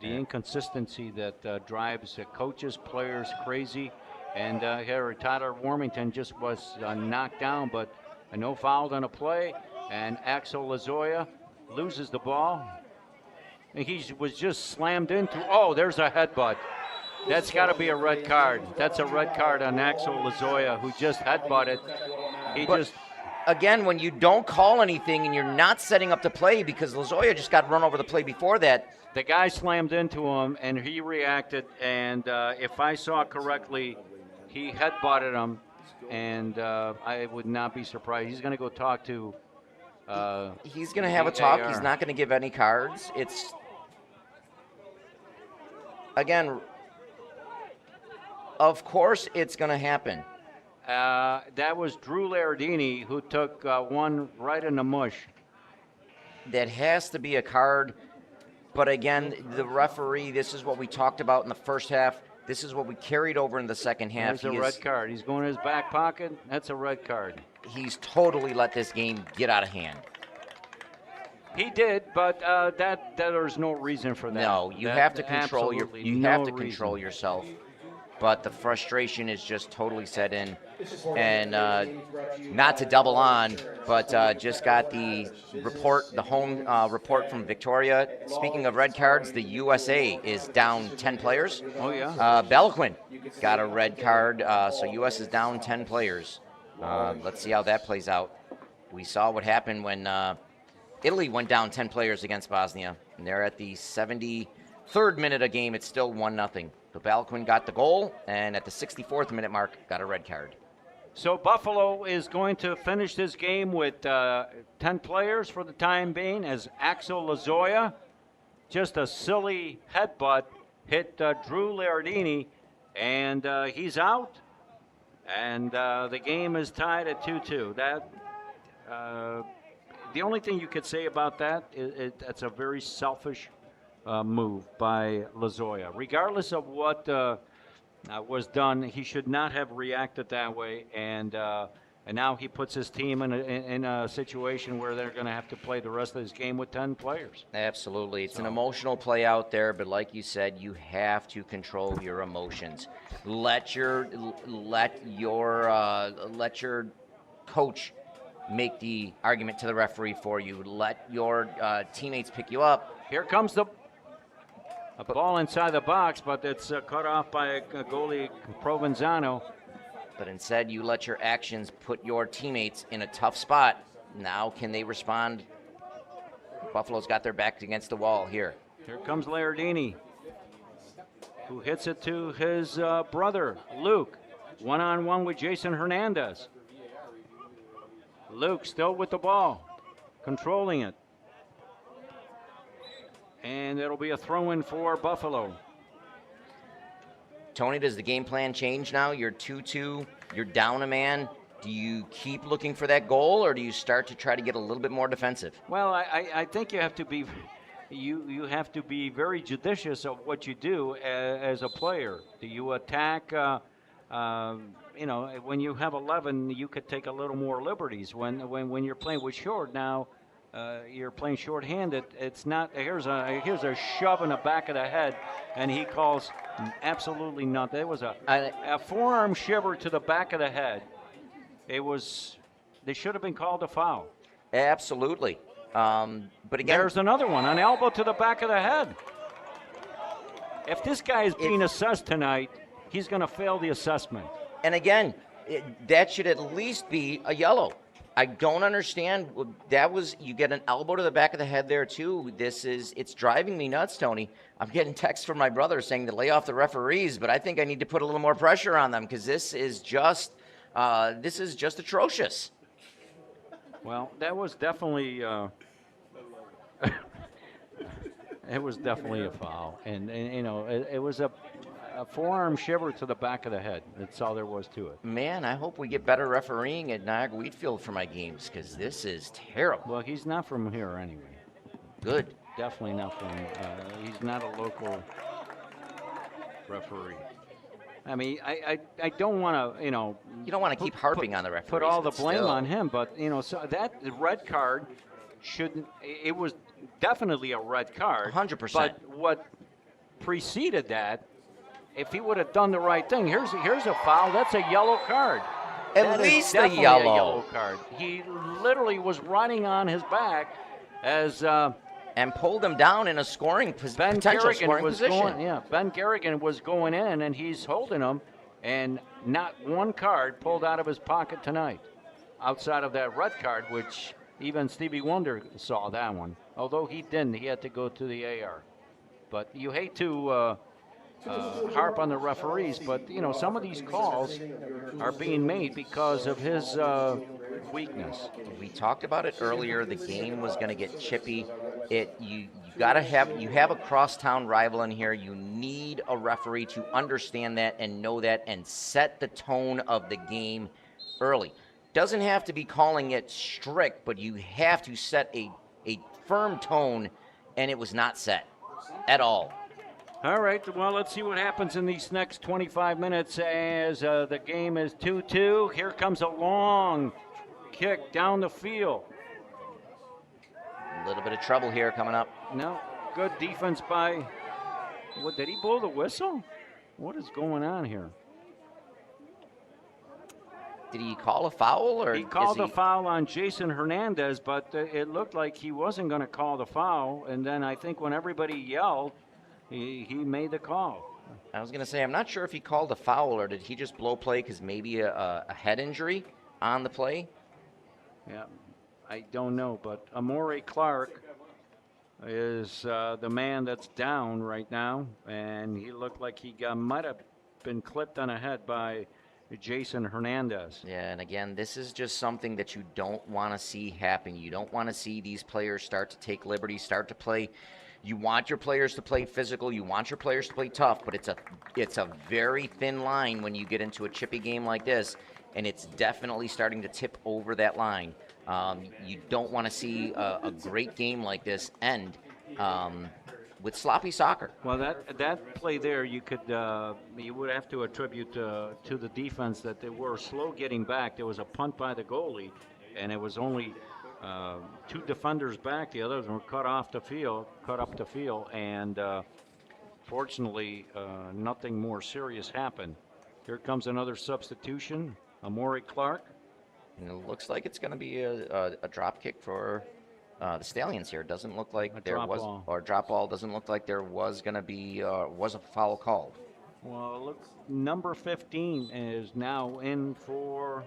Speaker 7: inconsistency that drives coaches, players crazy. And here Tyler Warmington just was knocked down, but no foul on a play. And Axel Lazoya loses the ball. And he was just slammed into. Oh, there's a headbutt. That's got to be a red card. That's a red card on Axel Lazoya, who just headbutted.
Speaker 2: Again, when you don't call anything and you're not setting up the play, because Lazoya just got run over the play before that.
Speaker 7: The guy slammed into him, and he reacted. And if I saw correctly, he headbutted him. And I would not be surprised. He's going to go talk to.
Speaker 2: He's going to have a talk. He's not going to give any cards. It's again. Of course, it's going to happen.
Speaker 7: That was Drew Lardini who took one right in the mush.
Speaker 2: That has to be a card. But again, the referee, this is what we talked about in the first half. This is what we carried over in the second half.
Speaker 7: There's a red card. He's going in his back pocket. That's a red card.
Speaker 2: He's totally let this game get out of hand.
Speaker 7: He did, but there's no reason for that.
Speaker 2: No, you have to control control yourself. But the frustration is just totally set in. And not to double on, but just got the report, the home report from Victoria. Speaking of red cards, the USA is down 10 players.
Speaker 7: Oh, yeah.
Speaker 2: Balaquin got a red card, so U.S. is down 10 players. Let's see how that plays out. We saw what happened when Italy went down 10 players against Bosnia. And they're at the 73rd minute of game. It's still 1-0. So Balaquin got the goal, and at the 64th minute mark, got a red card.
Speaker 7: So Buffalo is going to finish this game with 10 players for the time being, as Axel Lazoya, just a silly headbutt, hit Drew Lardini, and he's out. And the game is tied at 2-2. The only thing you could say about that is that's a very selfish move by Lazoya. Regardless of what was done, he should not have reacted that way. And And now he puts his team in a situation where they're going to have to play the rest of this game with 10 players.
Speaker 2: Absolutely. It's an emotional play out there, but like you said, you have to control your emotions. Let your coach make the argument to the referee for you. Let your teammates pick you up.
Speaker 7: Here comes a ball inside the box, but it's cut off by a goalie, Provenzano.
Speaker 2: But instead, you let your actions put your teammates in a tough spot. Now, can they respond? Buffalo's got their back against the wall here.
Speaker 7: Here comes Lardini, who hits it to his brother, Luke. One-on-one with Jason Hernandez. Luke still with the ball, controlling it. And it'll be a throw-in for Buffalo.
Speaker 2: Tony, does the game plan change now? You're 2-2, you're down a man. Do you keep looking for that goal, or do you start to try to get a little bit more defensive?
Speaker 7: Well, I think you have to be you have to be very judicious of what you do as a player. Do you attack? When you have 11, you could take a little more liberties. When you're playing with short now, you're playing short-handed. It's not. Here's a shove in the back of the head, and he calls absolutely nothing. It was a forearm shiver to the back of the head. They should have been called a foul.
Speaker 2: Absolutely. But again,
Speaker 7: there's another one, an elbow to the back of the head. If this guy is being assessed tonight, he's going to fail the assessment.
Speaker 2: And again, that should at least be a yellow. I don't understand. You get an elbow to the back of the head there too. It's driving me nuts, Tony. I'm getting texts from my brother saying to lay off the referees, but I think I need to put a little more pressure on them because this is just atrocious.
Speaker 7: Well, that was definitely it was definitely a foul, and it was a forearm shiver to the back of the head. That's all there was to it.
Speaker 2: Man, I hope we get better refereeing at Niagara Wheatfield for my games because this is terrible.
Speaker 7: Well, he's not from here anyway.
Speaker 2: Good.
Speaker 7: Definitely not from. He's not a local referee. I mean, I don't want to,
Speaker 2: You don't want to keep harping on the referees.
Speaker 7: Put all the blame
Speaker 2: still.
Speaker 7: on him, but so that red card shouldn't. It was definitely a red card.
Speaker 2: 100%.
Speaker 7: But what preceded that, if he would have done the right thing, here's a foul. That's a yellow card.
Speaker 2: At least
Speaker 7: a
Speaker 2: yellow
Speaker 7: card. He literally was riding on his back as.
Speaker 2: And pulled him down in a potential scoring position.
Speaker 7: Ben Garrigan was going in, and he's holding him, and not one card pulled out of his pocket tonight, outside of that red card, which even Stevie Wonder saw that one. Although he didn't, he had to go to the AR. But you hate to harp on the referees, but some of these calls are being made because of his weakness.
Speaker 2: We talked about it earlier. The game was going to get chippy. You have a crosstown rival in here. You need a referee to understand that and know that and set the tone of the game early. Doesn't have to be calling it strict, but you have to set a firm tone, and it was not set at all.
Speaker 7: All right, well, let's see what happens in these next 25 minutes as the game is 2-2. Here comes a long kick down the field.
Speaker 2: A little bit of trouble here coming up.
Speaker 7: No, good defense by, did he blow the whistle? What is going on here?
Speaker 2: Did he call a foul? Or
Speaker 7: he called a foul on Jason Hernandez, but it looked like he wasn't going to call the foul. And then I think when everybody yelled, he made the call.
Speaker 2: I was going to say, I'm not sure if he called a foul or did he just blow play because maybe a head injury on the play?
Speaker 7: Yeah, I don't know, but Amore Clark is the man that's down right now, and he looked like he might have been clipped on the head by Jason Hernandez.
Speaker 2: Yeah, and again, this is just something that you don't want to see happen. You don't want to see these players start to take liberties, start to play. You want your players to play physical. You want your players to play tough, but it's a very thin line when you get into a chippy game like this, and it's definitely starting to tip over that line. You don't want to see a great game like this end with sloppy soccer.
Speaker 7: Well, that play there, you would have to attribute to the defense that they were slow getting back. There was a punt by the goalie, and it was only 2 defenders back. The others were cut up the field, and fortunately, nothing more serious happened. Here comes another substitution, Amori Clark.
Speaker 2: And it looks like it's going to be a drop kick for the Stallions here. Doesn't look like there was, or drop ball. Doesn't look like there was going to be was a foul called.
Speaker 7: Well, look, number 15 is now in for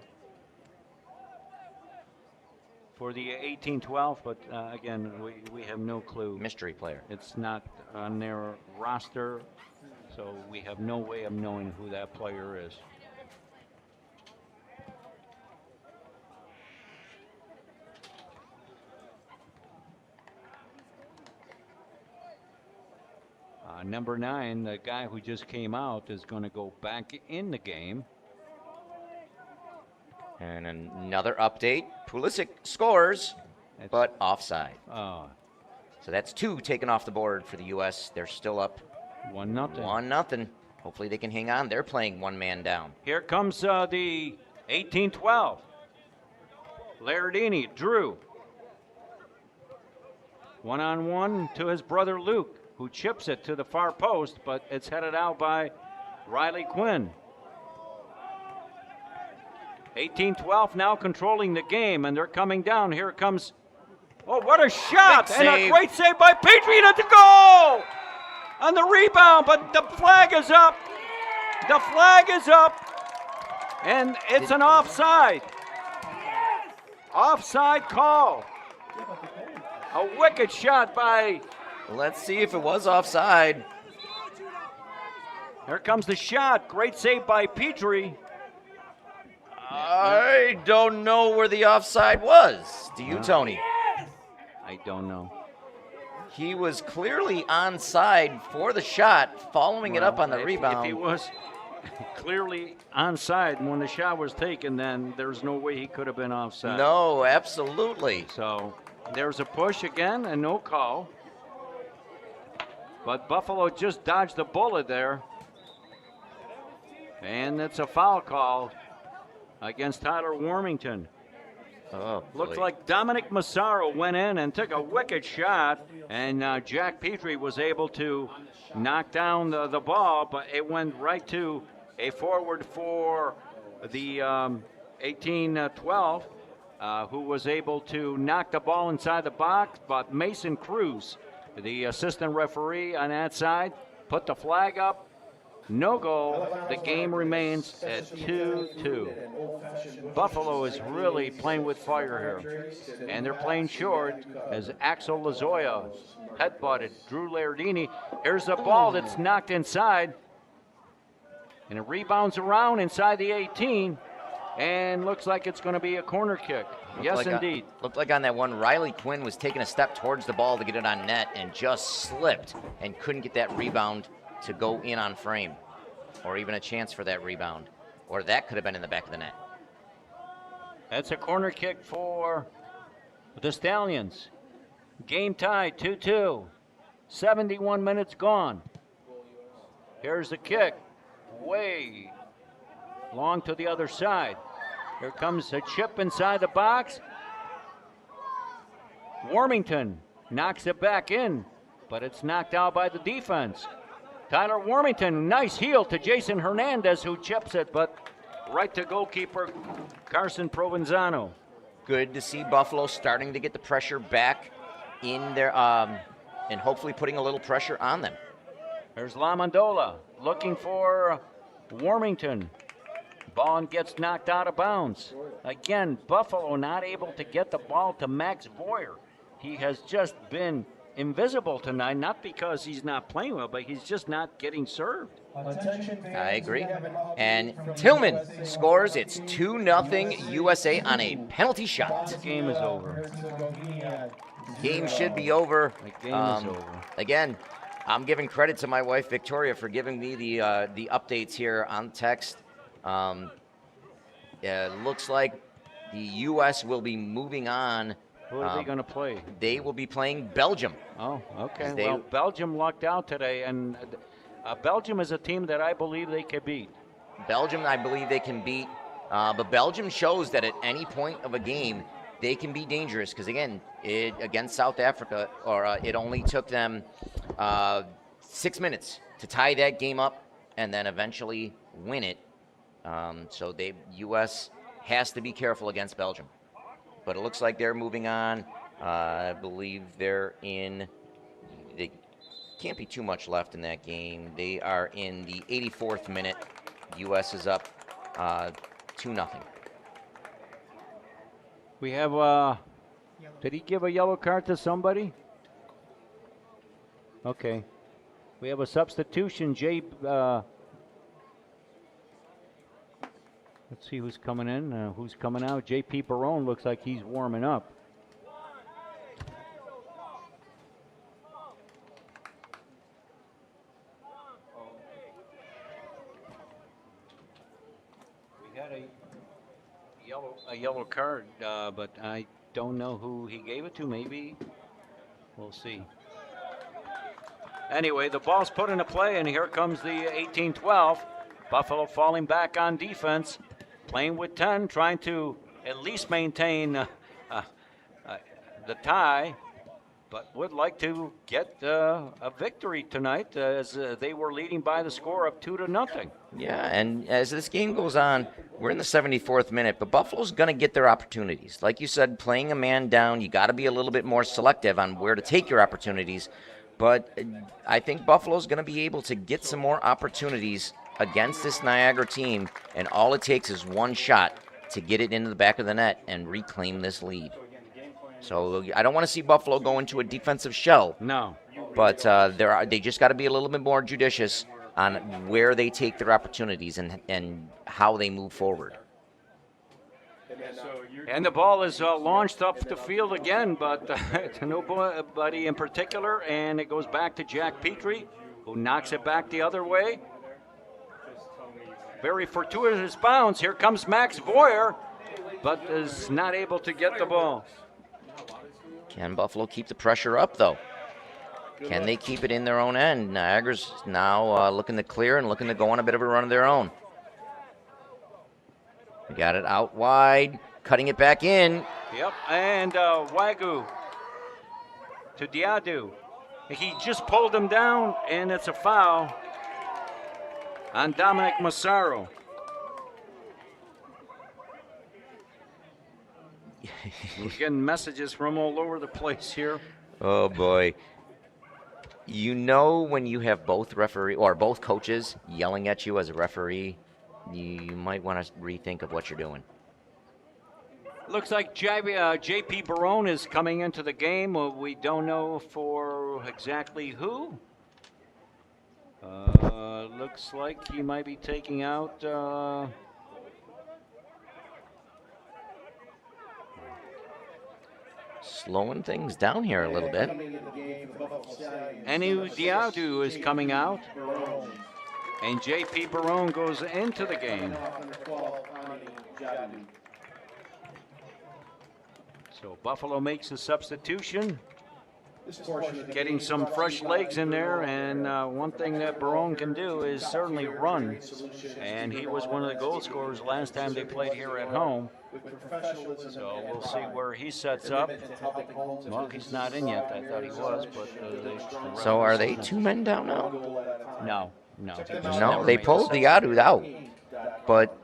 Speaker 7: the 18-12, but again, we have no clue.
Speaker 2: Mystery player.
Speaker 7: It's not on their roster, so we have no way of knowing who that player is. Number 9, the guy who just came out, is going to go back in the game.
Speaker 2: And another update. Pulisic scores, but offside.
Speaker 7: Oh.
Speaker 2: So that's 2 taken off the board for the U.S. They're still up
Speaker 7: 1-0.
Speaker 2: 1-0. Hopefully they can hang on. They're playing one man down.
Speaker 7: Here comes the 18-12. Laردini, Drew. 1-on-1 to his brother Luke, who chips it to the far post, but it's headed out by Riley Quinn. 18-12 now controlling the game, and they're coming down. Here it comes. Oh, what a shot! And a great save by Petrie at the goal! On the rebound, but the flag is up. The flag is up, and it's an offside. Offside call. A wicked shot by...
Speaker 2: Let's see if it was offside.
Speaker 7: Here comes the shot. Great save by Petrie.
Speaker 2: I don't know where the offside was. Do you, Tony?
Speaker 7: I don't know.
Speaker 2: He was clearly onside for the shot, following it up on the rebound.
Speaker 7: If he was clearly onside when the shot was taken, then there's no way he could have been offside.
Speaker 2: No, absolutely.
Speaker 7: So there's a push again and no call. But Buffalo just dodged the bullet there. And it's a foul call against Tyler Warmington.
Speaker 2: Oh,
Speaker 7: looks like Dominic Massaro went in and took a wicked shot, and Jack Petrie was able to knock down the ball, but it went right to a forward for the 18-12, who was able to knock the ball inside the box, but Mason Cruz, the assistant referee on that side, put the flag up. No goal. The game remains at 2-2. Buffalo is really playing with fire here. And they're playing short as Axel Lazoya headbutted Drew Laردini. Here's the ball that's knocked inside. And it rebounds around inside the 18. And looks like it's going to be a corner kick. Yes, indeed.
Speaker 2: Looked like on that one, Riley Quinn was taking a step towards the ball to get it on net and just slipped and couldn't get that rebound to go in on frame, or even a chance for that rebound, or that could have been in the back of the net.
Speaker 7: That's a corner kick for the Stallions. Game tied 2-2. 71 minutes gone. Here's the kick, way long to the other side. Here comes a chip inside the box. Warmington knocks it back in, but it's knocked out by the defense. Tyler Warmington, nice heel to Jason Hernandez, who chips it, but right to goalkeeper Carson Provenzano.
Speaker 2: Good to see Buffalo starting to get the pressure back in their, and hopefully putting a little pressure on them.
Speaker 7: There's LaMondola looking for Warmington. Ball gets knocked out of bounds. Again, Buffalo not able to get the ball to Max Boyer. He has just been invisible tonight, not because he's not playing well, but he's just not getting served.
Speaker 2: I agree. And Tillman scores. It's 2-0 USA on a penalty shot.
Speaker 7: The game is over.
Speaker 2: Game should be over.
Speaker 7: The game is over.
Speaker 2: Again, I'm giving credit to my wife Victoria for giving me the updates here on text. It looks like the U.S. will be moving on
Speaker 7: Who are they going to play?
Speaker 2: They will be playing Belgium.
Speaker 7: Oh, okay.
Speaker 2: They-
Speaker 7: Well, Belgium lucked out today, and Belgium is a team that I believe they could beat.
Speaker 2: Belgium, I believe they can beat. But Belgium shows that at any point of a game, they can be dangerous. Because again, against South Africa, it only took them 6 minutes to tie that game up and then eventually win it. So U.S. has to be careful against Belgium. But it looks like they're moving on. I believe they can't be too much left in that game. They are in the 84th minute. U.S. is up 2-0.
Speaker 7: We have, did he give a yellow card to somebody? Okay. We have a substitution, let's see who's coming in, who's coming out. J.P. Barone looks like he's warming up. We had a yellow card, but I don't know who he gave it to. Maybe we'll see. Anyway, the ball's put into play, and here comes the 18-12. Buffalo falling back on defense, playing with 10, trying to at least maintain the tie, but would like to get a victory tonight as they were leading by the score of 2-0.
Speaker 2: Yeah, and as this game goes on, we're in the 74th minute, but Buffalo's going to get their opportunities. Like you said, playing a man down, you got to be a little bit more selective on where to take your opportunities. But I think Buffalo's going to be able to get some more opportunities against this Niagara team, and all it takes is one shot to get it into the back of the net and reclaim this lead. So I don't want to see Buffalo go into a defensive shell.
Speaker 7: No.
Speaker 2: But they just got to be a little bit more judicious on where they take their opportunities and how they move forward.
Speaker 7: And the ball is launched up the field again, but to nobody in particular, and it goes back to Jack Petrie, who knocks it back the other way. Very fortuitous bounce. Here comes Max Boyer, but is not able to get the ball.
Speaker 2: Can Buffalo keep the pressure up, though? Can they keep it in their own end? Niagara's now looking to clear and looking to go on a bit of a run of their own. They got it out wide, cutting it back in.
Speaker 7: Yep, and Wagyu to Diadu. He just pulled him down, and it's a foul on Dominic Massaro. We're getting messages from all over the place here.
Speaker 2: Oh boy. You know when you have both referee or both coaches yelling at you as a referee, you might want to rethink of what you're doing.
Speaker 7: Looks like J.P. Barone is coming into the game. We don't know for exactly who. Looks like he might be taking out
Speaker 2: slowing things down here a little bit.
Speaker 7: Enu Diadu is coming out, and J.P. Barone goes into the game. So Buffalo makes a substitution, getting some fresh legs in there, and one thing that Barone can do is certainly run, and he was one of the goal scorers last time they played here at home. So we'll see where he sets up. Well, he's not in yet. I thought he was, but
Speaker 2: So are they 2 men down now?
Speaker 7: No.
Speaker 2: No, they pulled Diadu out, but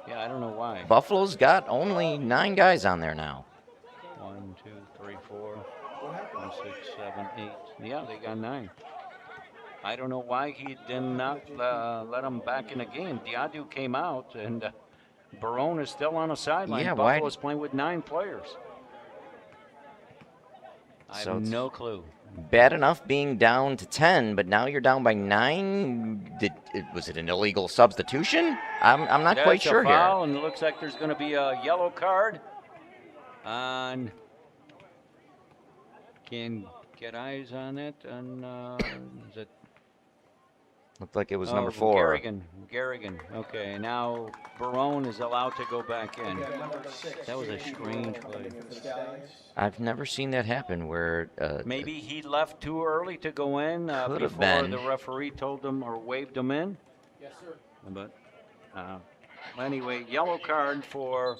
Speaker 7: yeah, I don't know why.
Speaker 2: Buffalo's got only 9 guys on there now.
Speaker 7: 1, 2, 3, 4, 5, 6, 7, 8. Yeah, they got 9. I don't know why he did not let him back in the game. Diadu came out, and Barone is still on the sideline.
Speaker 2: Yeah,
Speaker 7: Buffalo's playing with 9 players. I
Speaker 2: So
Speaker 7: have
Speaker 2: it's
Speaker 7: no clue.
Speaker 2: Bad enough being down to 10, but now you're down by 9. Was it an illegal substitution? I'm not quite sure
Speaker 7: a foul,
Speaker 2: here.
Speaker 7: And it looks like there's going to be a yellow card on. Can get eyes on it, and is it
Speaker 2: Looked like it was
Speaker 7: Oh,
Speaker 2: number 4.
Speaker 7: Garrigan. Okay, now Barone is allowed to go back in. That was a strange play.
Speaker 2: I've never seen that happen where
Speaker 7: Maybe he left too early to go in
Speaker 2: Could have
Speaker 7: before
Speaker 2: been.
Speaker 7: the referee told him or waved him in.
Speaker 6: Yes, sir.
Speaker 7: But anyway, yellow card for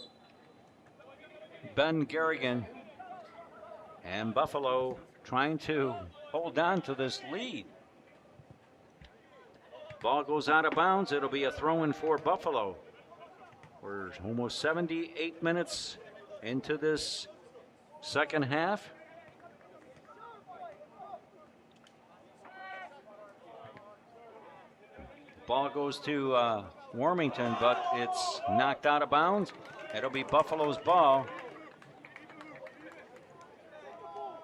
Speaker 7: Ben Garrigan. And Buffalo trying to hold on to this lead. Ball goes out of bounds. It'll be a throw-in for Buffalo. We're almost 78 minutes into this second half. Ball goes to Warmington, but it's knocked out of bounds. It'll be Buffalo's ball.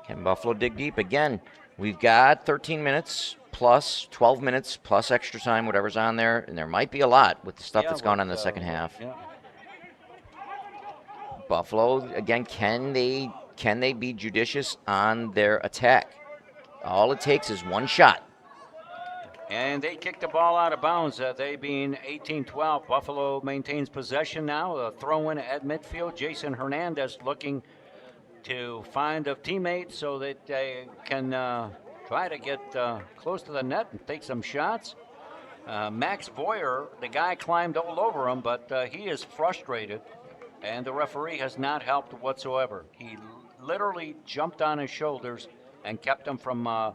Speaker 2: Can Buffalo dig deep? Again, we've got 13 minutes plus 12 minutes plus extra time, whatever's on there, and there might be a lot with the stuff that's gone on in the second half.
Speaker 7: Yeah.
Speaker 2: Buffalo, again, can they be judicious on their attack? All it takes is one shot.
Speaker 7: And they kick the ball out of bounds, they being 18-12. Buffalo maintains possession now. A throw in at midfield. Jason Hernandez looking to find a teammate so that they can try to get close to the net and take some shots. Max Boyer, the guy climbed all over him, but he is frustrated, and the referee has not helped whatsoever. He literally jumped on his shoulders and kept him from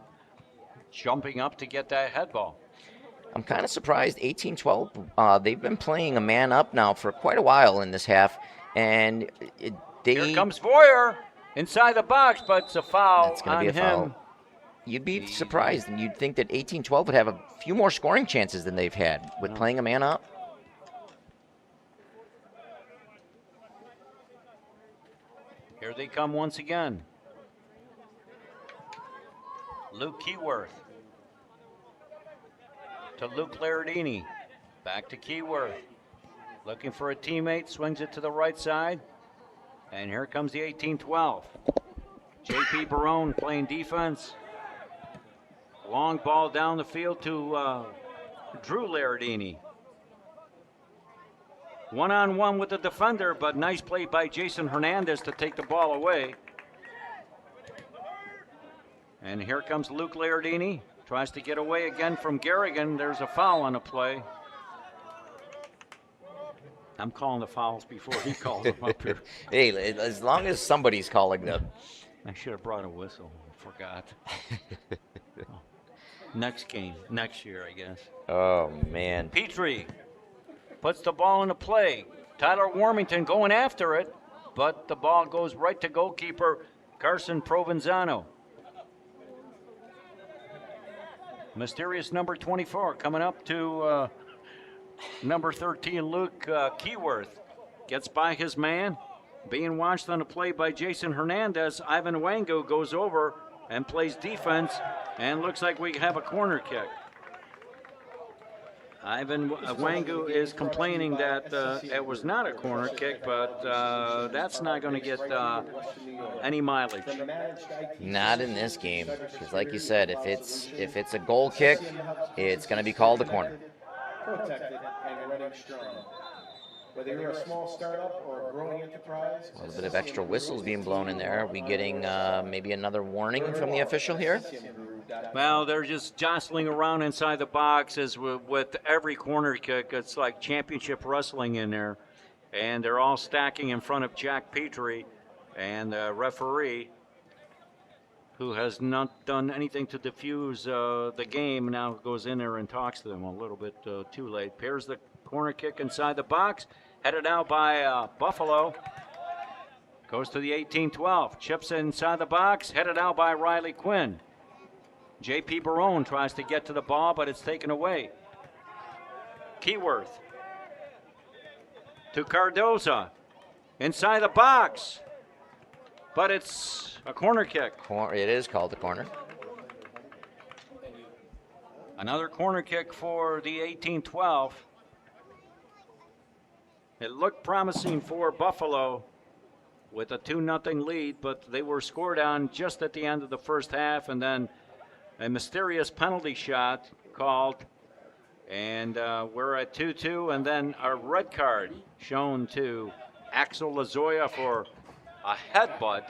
Speaker 7: jumping up to get that head ball.
Speaker 2: I'm kind of surprised. 18-12, they've been playing a man up now for quite a while in this half, and
Speaker 7: Here comes Boyer inside the box, but it's a foul
Speaker 2: It's going to
Speaker 7: on
Speaker 2: be a
Speaker 7: him.
Speaker 2: foul. You'd be surprised, and you'd think that 18-12 would have a few more scoring chances than they've had with playing a man up.
Speaker 7: Here they come once again. Luke Keyworth to Luke Laradini. Back to Keyworth. Looking for a teammate, swings it to the right side. And here comes the 18-12. JP Barone playing defense. Long ball down the field to Drew Laradini. One-on-one with the defender, but nice play by Jason Hernandez to take the ball away. And here comes Luke Laradini. Tries to get away again from Garrigan. There's a foul on the play. I'm calling the fouls before he calls them up here.
Speaker 2: Hey, as long as somebody's calling them.
Speaker 7: I should have brought a whistle. Forgot. Next game, next year, I guess.
Speaker 2: Oh, man.
Speaker 7: Petrie puts the ball into play. Tyler Warmington going after it, but the ball goes right to goalkeeper Carson Provenzano. Mysterious number 24 coming up to number 13, Luke Keyworth. Gets by his man. Being watched on a play by Jason Hernandez. Ivan Wango goes over and plays defense, and looks like we have a corner kick. Ivan Wango is complaining that it was not a corner kick, but that's not going to get any mileage.
Speaker 2: Not in this game, because like you said, if it's a goal kick, it's going to be called a corner.
Speaker 5: Protected and running strong. Whether you're a small startup or a growing enterprise.
Speaker 2: A little bit of extra whistles being blown in there. Are we getting maybe another warning from the official here?
Speaker 7: Well, they're just jostling around inside the box as with every corner kick. It's like championship wrestling in there. And they're all stacking in front of Jack Petrie, and the referee, who has not done anything to diffuse the game, now goes in there and talks to them a little bit too late. Pairs the corner kick inside the box, headed out by Buffalo. Goes to the 18-12, chips inside the box, headed out by Riley Quinn. J.P. Barone tries to get to the ball, but it's taken away. Keyworth to Cardoza, inside the box, but it's a corner kick.
Speaker 2: It is called a corner.
Speaker 7: Another corner kick for the 18-12. It looked promising for Buffalo with a 2-0 lead, but they were scored on just at the end of the first half, and then a mysterious penalty shot called And we're at 2-2, and then a red card shown to Axel Lazoya for a headbutt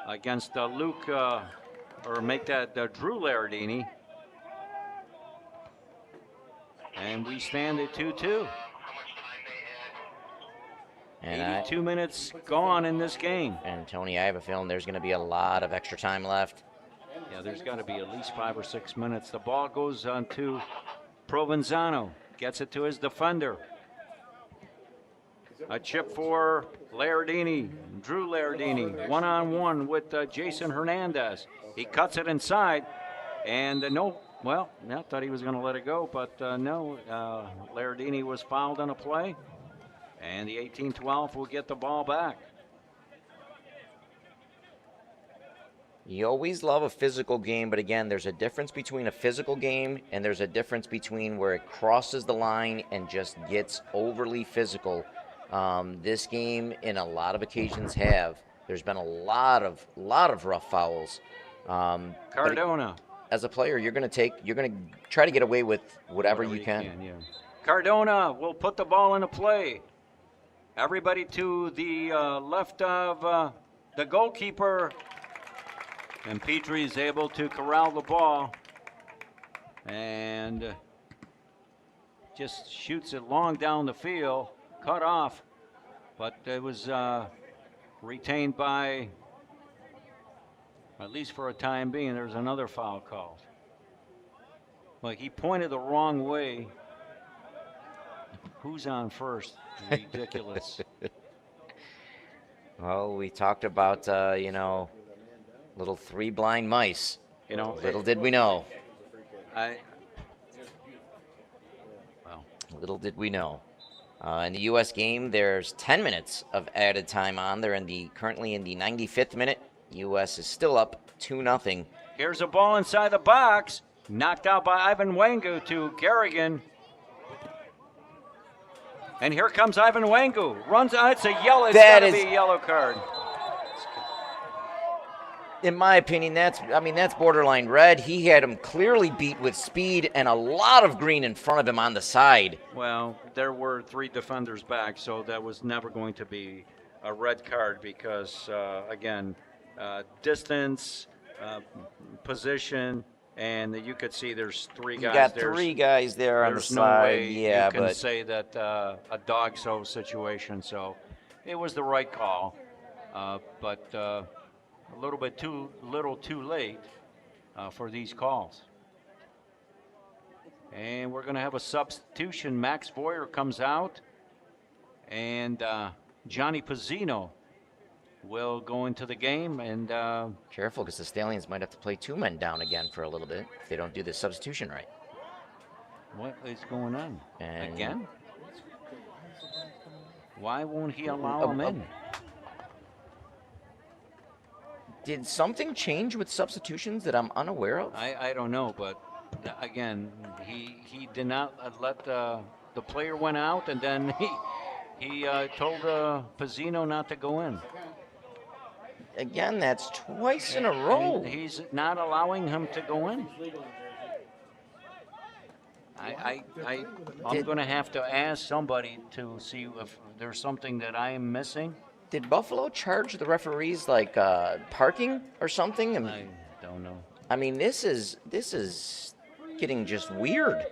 Speaker 7: against Luke, or make that Drew Lardini. And we stand at 2-2.
Speaker 2: And
Speaker 7: 82 minutes gone in this game.
Speaker 2: And Tony, I have a feeling there's going to be a lot of extra time left.
Speaker 7: Yeah, there's got to be at least 5 or 6 minutes. The ball goes on to Provenzano, gets it to his defender. A chip for Lardini, Drew Lardini, one-on-one with Jason Hernandez. He cuts it inside, and I thought he was going to let it go, but no, Lardini was fouled on a play, and the 18-12 will get the ball back.
Speaker 2: You always love a physical game, but again, there's a difference between a physical game and there's a difference between where it crosses the line and just gets overly physical. This game, in a lot of occasions, there's been a lot of rough fouls.
Speaker 7: Cardona.
Speaker 2: As a player, you're going to try to get away with whatever you can.
Speaker 7: Yeah. Cardona will put the ball into play. Everybody to the left of the goalkeeper. And Petrie is able to corral the ball and just shoots it long down the field, cut off, but it was retained by, at least for a time being. There's another foul called. Like, he pointed the wrong way. Who's on first? Ridiculous.
Speaker 2: Well, we talked about, little 3 blind mice. Little did we know. Little did we know. In the U.S. game, there's 10 minutes of added time on. They're currently in the 95th minute. U.S. is still up 2-0.
Speaker 7: Here's a ball inside the box, knocked out by Ivan Wangu to Garrigan. And here comes Ivan Wangu. Runs out. It's a yellow. It's got to be a yellow card.
Speaker 2: In my opinion, that's borderline red. He had him clearly beat with speed and a lot of green in front of him on the side.
Speaker 7: Well, there were 3 defenders back, so that was never going to be a red card because, again, distance, position, and you could see there's 3 guys there.
Speaker 2: You got 3 guys there on the side.
Speaker 7: There's no way
Speaker 2: you
Speaker 7: can say that a dog-so situation. So it was the right call, but a little bit too late for these calls. And we're going to have a substitution. Max Boyer comes out, and Johnny Pizzino will go into the game. And
Speaker 2: careful, because the Stallions might have to play 2 men down again for a little bit if they don't do the substitution right.
Speaker 7: What is going on?
Speaker 2: And
Speaker 7: again? Why won't he allow him in?
Speaker 2: Did something change with substitutions that I'm unaware of?
Speaker 7: I don't know, but again, he did not let the player went out, and then he told Pizzino not to go in.
Speaker 2: Again, that's twice in a row.
Speaker 7: He's not allowing him to go in. I'm going to have to ask somebody to see if there's something that I am missing.
Speaker 2: Did Buffalo charge the referees like parking or something?
Speaker 7: I don't know.
Speaker 2: I mean, this is getting just weird.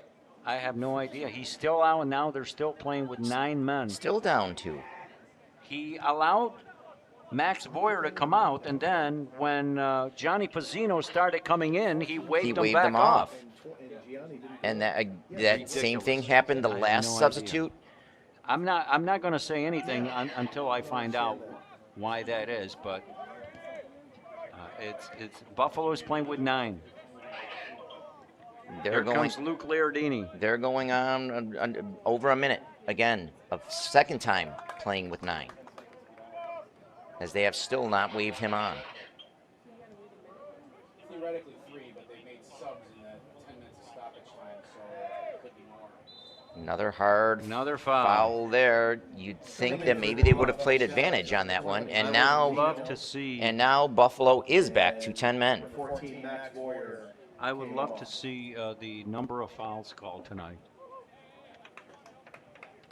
Speaker 7: I have no idea. He's still out, and now they're still playing with 9 men.
Speaker 2: Still down 2.
Speaker 7: He allowed Max Boyer to come out, and then when Johnny Pizzino started coming in, he waved them off.
Speaker 2: And that same thing happened the last substitute.
Speaker 7: I'm not going to say anything until I find out why that is, but it's Buffalo's playing with 9. Here comes Luke Lardini.
Speaker 2: They're going on over a minute again, a second time playing with 9, as they have still not waved him on.
Speaker 6: Theoretically 3, but they made subs in that 10 minutes of stoppage time, so it could be more.
Speaker 2: Another foul there. You'd think that maybe they would have played advantage on that one, and now Buffalo is back to 10 men.
Speaker 5: 14 Max Boyer.
Speaker 7: I would love to see the number of fouls called tonight.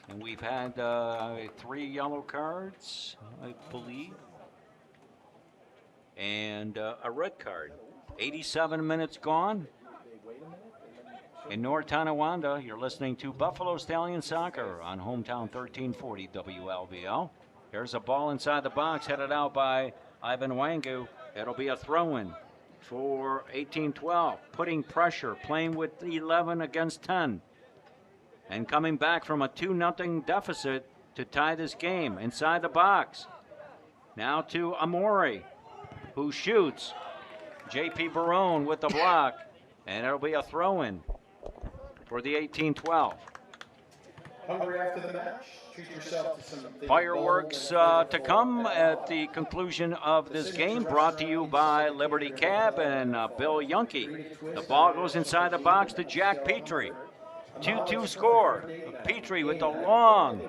Speaker 7: And we've had 3 yellow cards, I believe, and a red card. 87 minutes gone. In North Tonawanda, you're listening to Buffalo Stallion Soccer on Hometown 1340 WLVL. Here's a ball inside the box headed out by Ivan Wangu. It'll be a throw-in for 18-12, putting pressure, playing with 11 against 10. And coming back from a 2-0 deficit to tie this game inside the box. Now to Amore, who shoots. J.P. Barone with the block, and it'll be a throw-in for the 18-12.
Speaker 5: Hungry after the match? Treat yourself to some
Speaker 7: Fireworks to come at the conclusion of this game, brought to you by Liberty Cab and Bill Yunke. The ball goes inside the box to Jack Petrie. 2-2 score. Petrie with the long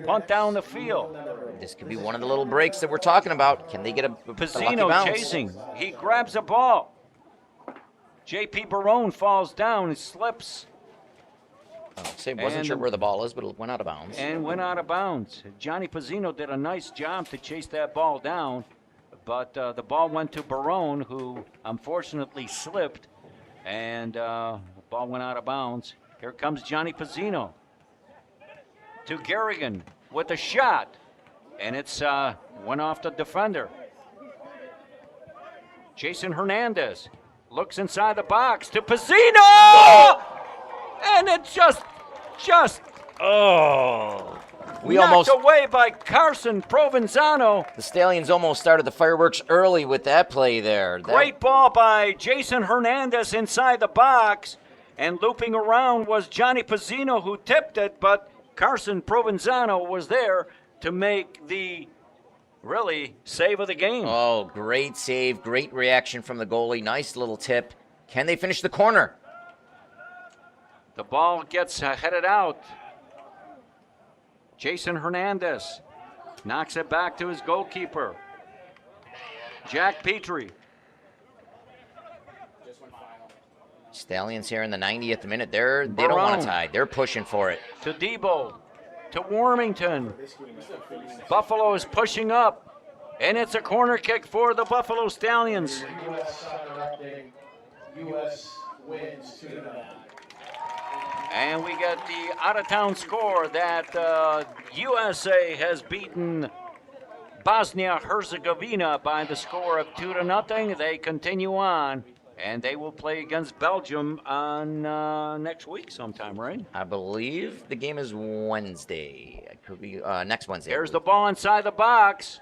Speaker 7: punt down the field.
Speaker 2: This could be one of the little breaks that we're talking about. Can they get a lucky
Speaker 7: Pizzino
Speaker 2: bounce?
Speaker 7: chasing. He grabs the ball. J.P. Barone falls down and slips.
Speaker 2: Wasn't sure where the ball is, but it went out of bounds.
Speaker 7: And went out of bounds. Johnny Pizzino did a nice job to chase that ball down, but the ball went to Barone, who unfortunately slipped, and the ball went out of bounds. Here comes Johnny Pizzino to Garrigan with a shot, and it's went off the defender. Jason Hernandez looks inside the box to Pizzino, and it just
Speaker 2: we
Speaker 7: knocked
Speaker 2: almost
Speaker 7: away by Carson Provenzano.
Speaker 2: The Stallions almost started the fireworks early with that play there.
Speaker 7: Great ball by Jason Hernandez inside the box, and looping around was Johnny Pizzino, who tipped it, but Carson Provenzano was there to make the save of the game.
Speaker 2: Oh, great save, great reaction from the goalie. Nice little tip. Can they finish the corner?
Speaker 7: The ball gets headed out. Jason Hernandez knocks it back to his goalkeeper, Jack Petrie.
Speaker 2: Stallions here in the 90th minute. They don't want to tie. They're pushing for it.
Speaker 7: To Debo, to Warmington. Buffalo is pushing up, and it's a corner kick for the Buffalo Stallions.
Speaker 5: U.S. Soccer Update. U.S. wins 2-0.
Speaker 7: And we get the out-of-town score that USA has beaten Bosnia-Herzegovina by the score of 2-0. They continue on, and they will play against Belgium on next week sometime, right?
Speaker 2: I believe the game is Wednesday. It could be next Wednesday.
Speaker 7: There's the ball inside the box,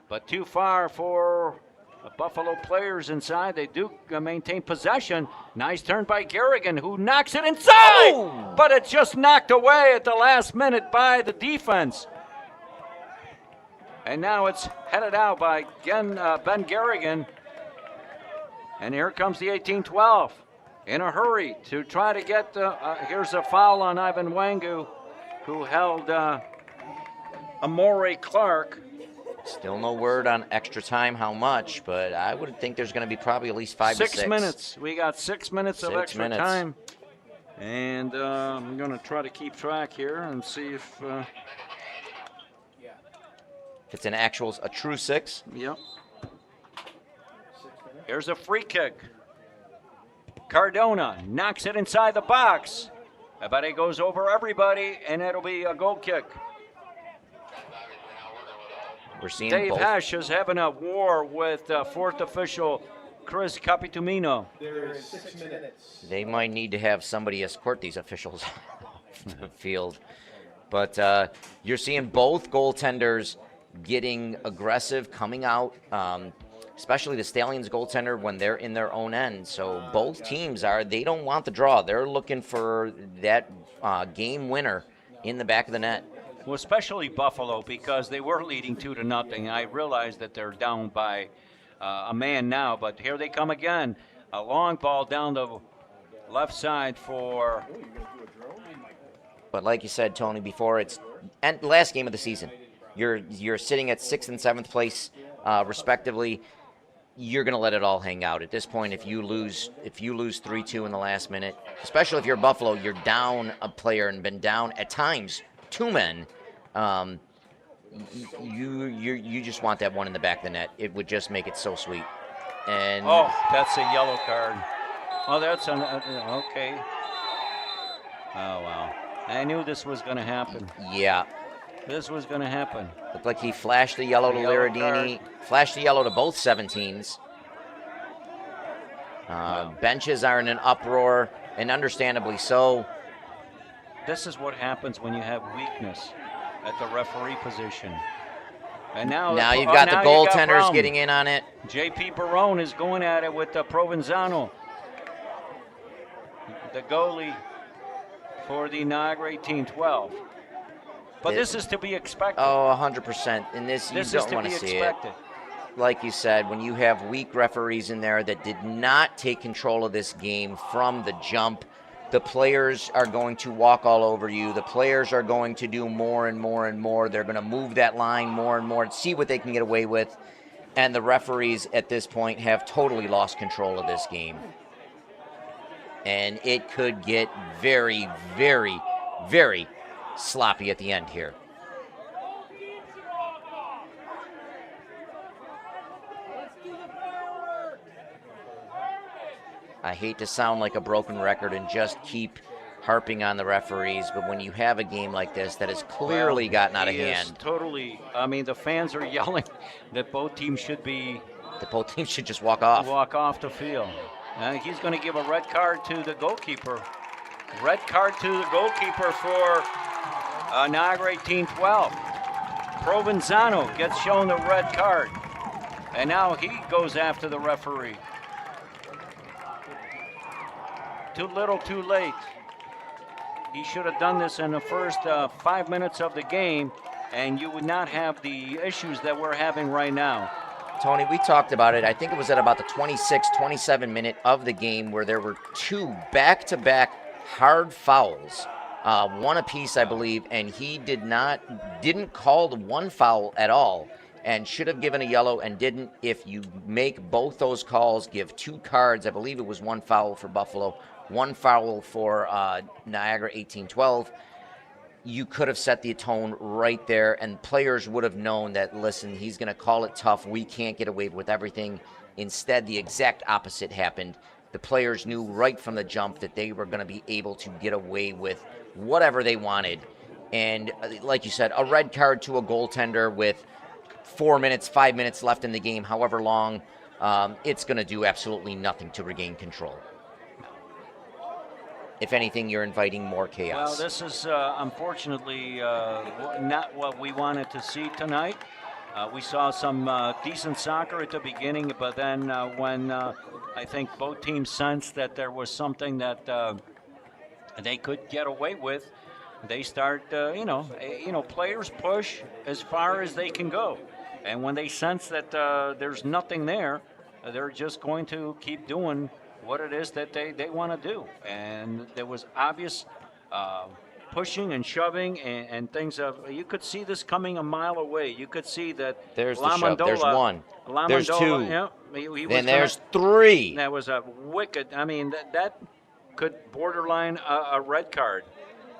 Speaker 7: but too far for the Buffalo players inside. They do maintain possession. Nice turn by Garrigan, who knocks it inside, but it's just knocked away at the last minute by the defense. And now it's headed out by Ben Garrigan. And here comes the 18-12 in a hurry to try to get here's a foul on Ivan Wangu, who held Amore Clark.
Speaker 2: Still no word on extra time how much, but I would think there's going to be probably at least 5 to 6.
Speaker 7: 6 minutes. We got 6 minutes of extra time. And I'm going to try to keep track here and see if
Speaker 2: it's a true 6.
Speaker 7: Yep. Here's a free kick. Cardona knocks it inside the box. But it goes over everybody, and it'll be a goal kick.
Speaker 2: We're seeing
Speaker 7: Dave
Speaker 2: both.
Speaker 7: Hesh is having a war with fourth official Chris Capitumino.
Speaker 5: There is 6 minutes.
Speaker 2: They might need to have somebody escort these officials off the field. But you're seeing both goaltenders getting aggressive, coming out, especially the Stallions goaltender when they're in their own end. So both teams they don't want the draw. They're looking for that game winner in the back of the net.
Speaker 7: Well, especially Buffalo, because they were leading 2-0. I realize that they're down by a man now, but here they come again. A long ball down the left side for...
Speaker 2: But like you said, Tony, before, it's last game of the season. You're sitting at 6th and 7th place, respectively. you're going to let it all hang out at this point. If you lose 3-2 in the last minute, especially if you're Buffalo, you're down a player and been down at times 2 men. You just want that one in the back of the net. It would just make it so sweet. And
Speaker 7: oh, that's a yellow card. Oh, that's an okay. Oh wow! I knew this was going to happen.
Speaker 2: Yeah,
Speaker 7: this was going to happen.
Speaker 2: Looked like he flashed the yellow to Liradini, flashed the yellow to both 17s. Benches are in an uproar, and understandably so.
Speaker 7: This is what happens when you have weakness at the referee position. And now
Speaker 2: you've got the goaltenders getting in on it.
Speaker 7: J.P. Barone is going at it with Provenzano, the goalie for the Niagara 1812. But this is to be expected.
Speaker 2: Oh, 100%. In this, you don't want to see it. Like you said, when you have weak referees in there that did not take control of this game from the jump, the players are going to walk all over you. The players are going to do more and more and more. They're going to move that line more and more and see what they can get away with. And the referees at this point have totally lost control of this game. And it could get very, very, very sloppy at the end here. I hate to sound like a broken record and just keep harping on the referees, but when you have a game like this that has clearly gotten out of hand.
Speaker 7: Totally. I mean, the fans are yelling that both teams should be.
Speaker 2: That both teams should just walk off.
Speaker 7: Walk off the field. He's going to give a red card to the goalkeeper. Red card to the goalkeeper for Niagara 1812. Provenzano gets shown the red card. And now he goes after the referee. Too little, too late. He should have done this in the first 5 minutes of the game, and you would not have the issues that we're having right now.
Speaker 2: Tony, we talked about it. I think it was at about the 26, 27 minute of the game where there were 2 back-to-back hard fouls, one apiece, I believe, and he didn't call the one foul at all and should have given a yellow and didn't. If you make both those calls, give 2 cards, I believe it was 1 foul for Buffalo, 1 foul for Niagara 1812, you could have set the tone right there, and players would have known that, listen, he's going to call it tough. We can't get away with everything. Instead, the exact opposite happened. The players knew right from the jump that they were going to be able to get away with whatever they wanted. And like you said, a red card to a goaltender with 4 minutes, 5 minutes left in the game, however long, it's going to do absolutely nothing to regain control. If anything, you're inviting more chaos.
Speaker 7: Well, this is unfortunately not what we wanted to see tonight. We saw some decent soccer at the beginning, but then when I think both teams sensed that there was something that they could get away with, they start, players push as far as they can go. And when they sense that there's nothing there, they're just going to keep doing what it is that they want to do. And there was obvious pushing and shoving and things you could see this coming a mile away. You could see that
Speaker 2: there's the shove. There's 1. There's 2.
Speaker 7: Yeah,
Speaker 2: then there's 3.
Speaker 7: That was a wicked, I mean, that could borderline a red card.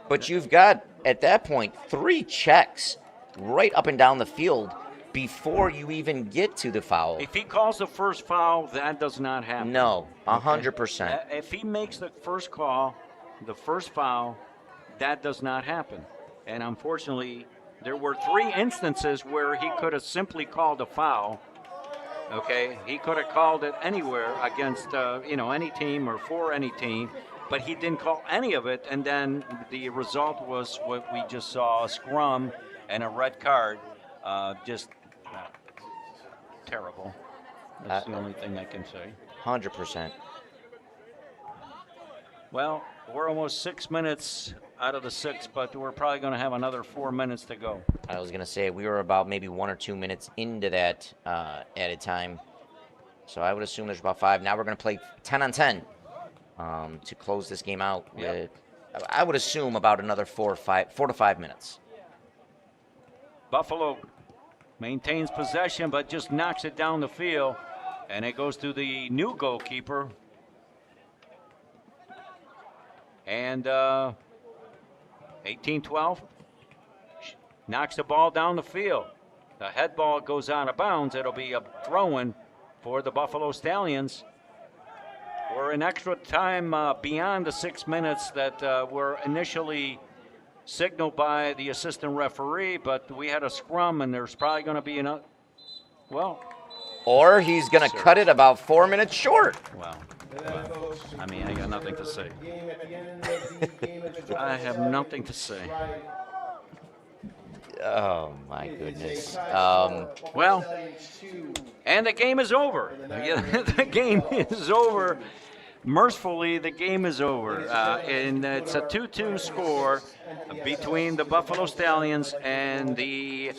Speaker 2: But you've got, at that point, 3 checks right up and down the field before you even get to the foul.
Speaker 7: If he calls the first foul, that does not happen.
Speaker 2: No, 100%.
Speaker 7: If he makes the first call, the first foul, that does not happen. And unfortunately, there were 3 instances where he could have simply called a foul. Okay, he could have called it anywhere against any team or for any team, but he didn't call any of it. And then the result was what we just saw: a scrum and a red card. Just terrible. That's the only thing I can say.
Speaker 2: 100%.
Speaker 7: Well, we're almost 6 minutes out of the 6, but we're probably going to have another 4 minutes to go.
Speaker 2: I was going to say we were about maybe 1 or 2 minutes into that added time. So I would assume there's about 5. Now we're going to play 10 on 10 to close this game out.
Speaker 7: Yep.
Speaker 2: I would assume about another 4 to 5 minutes.
Speaker 7: Buffalo maintains possession, but just knocks it down the field. And it goes to the new goalkeeper. And 18-12 knocks the ball down the field. The head ball goes out of bounds. It'll be a throw-in for the Buffalo Stallions. We're in extra time beyond the 6 minutes that were initially signaled by the assistant referee, but we had a scrum, and there's probably going to be another. Well,
Speaker 2: or he's going to cut it about 4 minutes short.
Speaker 7: Well, I mean, I got nothing to say. I have nothing to say.
Speaker 2: Oh my goodness.
Speaker 7: Well, and the game is over. The game is over. Mercifully, the game is over. And it's a 2-2 score between the Buffalo Stallions and the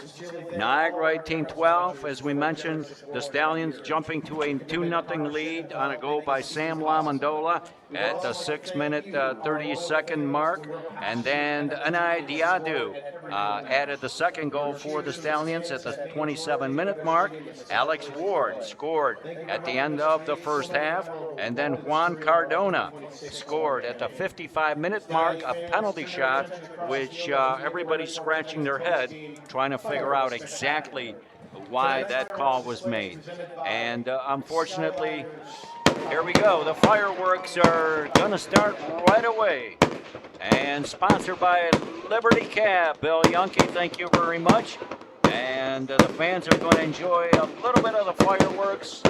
Speaker 7: Niagara 18-12. As we mentioned, the Stallions jumping to a 2-0 lead on a goal by Sam Lamondola at the 6-minute 30-second mark. And then Anai Diadu added the second goal for the Stallions at the 27-minute mark. Alex Ward scored at the end of the first half. And then Juan Cardona scored at the 55-minute mark, a penalty shot, which everybody's scratching their head trying to figure out exactly why that call was made. And unfortunately, here we go. The fireworks are going to start right away. And sponsored by Liberty Cab. Bill Yunke, thank you very much. And the fans are going to enjoy a little bit of the fireworks.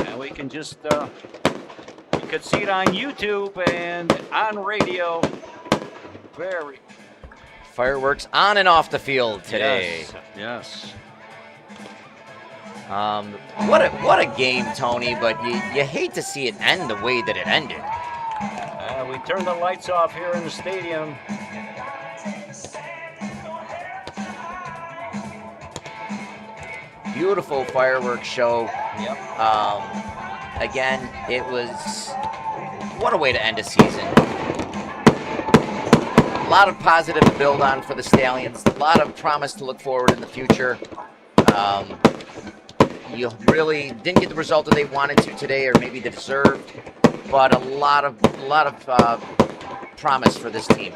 Speaker 7: And we can just, you could see it on YouTube and on radio. Very.
Speaker 2: Fireworks on and off the field today.
Speaker 7: Yes.
Speaker 2: What a game, Tony, but you hate to see it end the way that it ended.
Speaker 7: We turned the lights off here in the stadium.
Speaker 2: Beautiful fireworks show.
Speaker 7: Yep.
Speaker 2: Again, it was, what a way to end a season. A lot of positive to build on for the Stallions. A lot of promise to look forward in the future. You really didn't get the result that they wanted to today, or maybe they deserved, but a lot of promise for this team.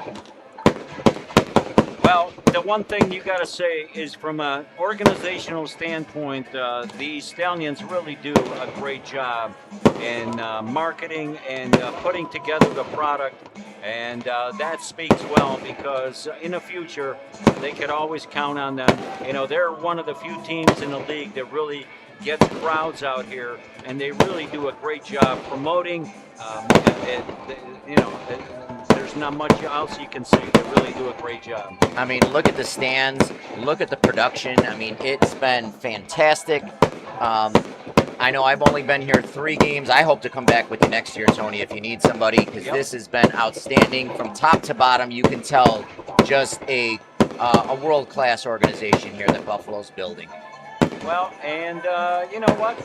Speaker 7: Well, the one thing you got to say is, from an organizational standpoint, the Stallions really do a great job in marketing and putting together the product, and that speaks well, because in the future they could always count on them. You know, they're one of the few teams in the league that really gets crowds out here, and they really do a great job promoting. There's not much else you can say. They really do a great job.
Speaker 2: I mean, look at the stands, look at the production. I mean, it's been fantastic. I know I've only been here 3 games. I hope to come back with you next year, Tony, if you need somebody, because this has been outstanding from top to bottom. You can tell just a world-class organization here that Buffalo's building.
Speaker 7: Well, and you know what?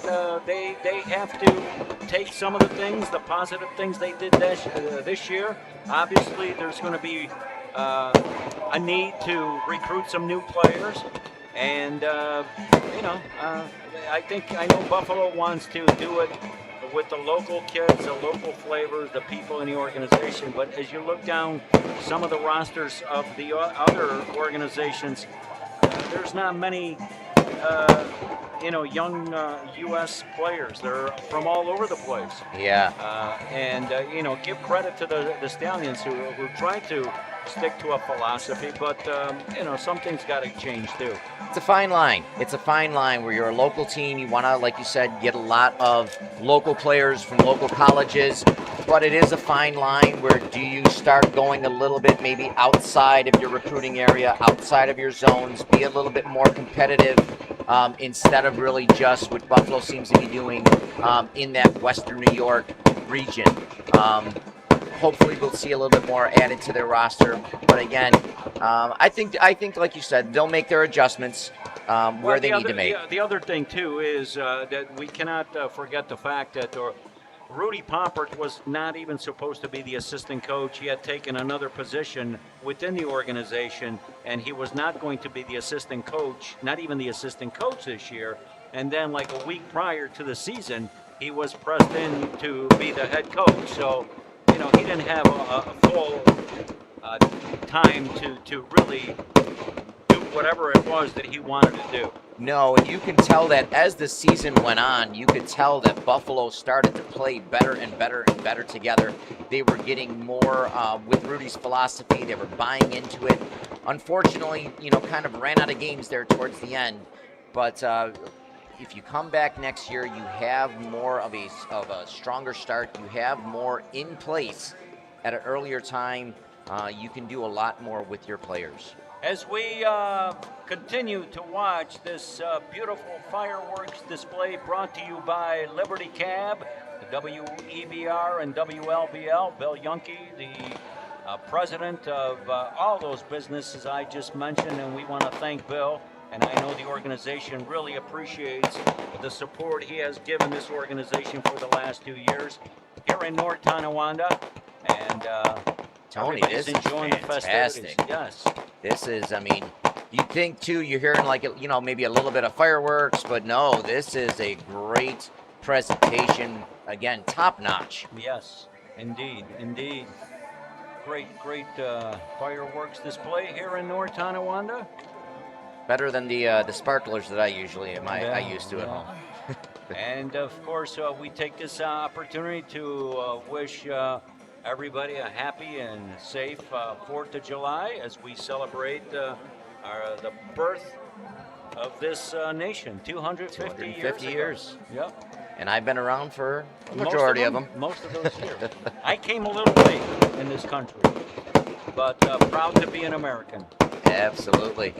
Speaker 7: They have to take some of the things, the positive things they did this year. Obviously, there's going to be a need to recruit some new players. And, I know Buffalo wants to do it with the local kids, the local flavors, the people in the organization. But as you look down some of the rosters of the other organizations, there's not many young U.S. players. They're from all over the place.
Speaker 2: Yeah.
Speaker 7: Give credit to the Stallions who try to stick to a philosophy, but, something's got to change too.
Speaker 2: It's a fine line. It's a fine line where you're a local team. You want to, like you said, get a lot of local players from local colleges, but it is a fine line where do you start going a little bit maybe outside of your recruiting area, outside of your zones, be a little bit more competitive, instead of really just what Buffalo seems to be doing in that Western New York region. Hopefully we'll see a little bit more added to their roster. But again, I think like you said, they'll make their adjustments where they need to make.
Speaker 7: The other thing too is that we cannot forget the fact that Rudy Poppert was not even supposed to be the assistant coach. He had taken another position within the organization, and he was not going to be the assistant coach, not even the assistant coach this year. And then like a week prior to the season, he was pressed in to be the head coach. So, he didn't have a full time to really do whatever it was that he wanted to do.
Speaker 2: No, and you can tell that as the season went on, you could tell that Buffalo started to play better and better and better together. They were getting more with Rudy's philosophy. They were buying into it. Unfortunately, kind of ran out of games there towards the end. But if you come back next year, you have more of a stronger start. You have more in place at an earlier time. You can do a lot more with your players.
Speaker 7: As we continue to watch this beautiful fireworks display brought to you by Liberty Cab, WEBR and WLBL, Bill Yunke, the president of all those businesses I just mentioned, and we want to thank Bill, and I know the organization really appreciates the support he has given this organization for the last 2 years here in North Tonawanda, and
Speaker 2: Tony, this is
Speaker 7: enjoying
Speaker 2: fantastic.
Speaker 7: The festivities. Yes.
Speaker 2: This is, you think too, you're hearing like, maybe a little bit of fireworks, but no, this is a great presentation. Again, top notch.
Speaker 7: Yes, indeed. Great fireworks display here in North Tonawanda.
Speaker 2: Better than the sparklers that I usually I used to at home.
Speaker 7: And of course, we take this opportunity to wish everybody a happy and safe 4th of July as we celebrate the birth of this nation, 250 years. Yep.
Speaker 2: And I've been around for a majority of them.
Speaker 7: Most of those years. I came a little late in this country, but proud to be an American.
Speaker 2: Absolutely.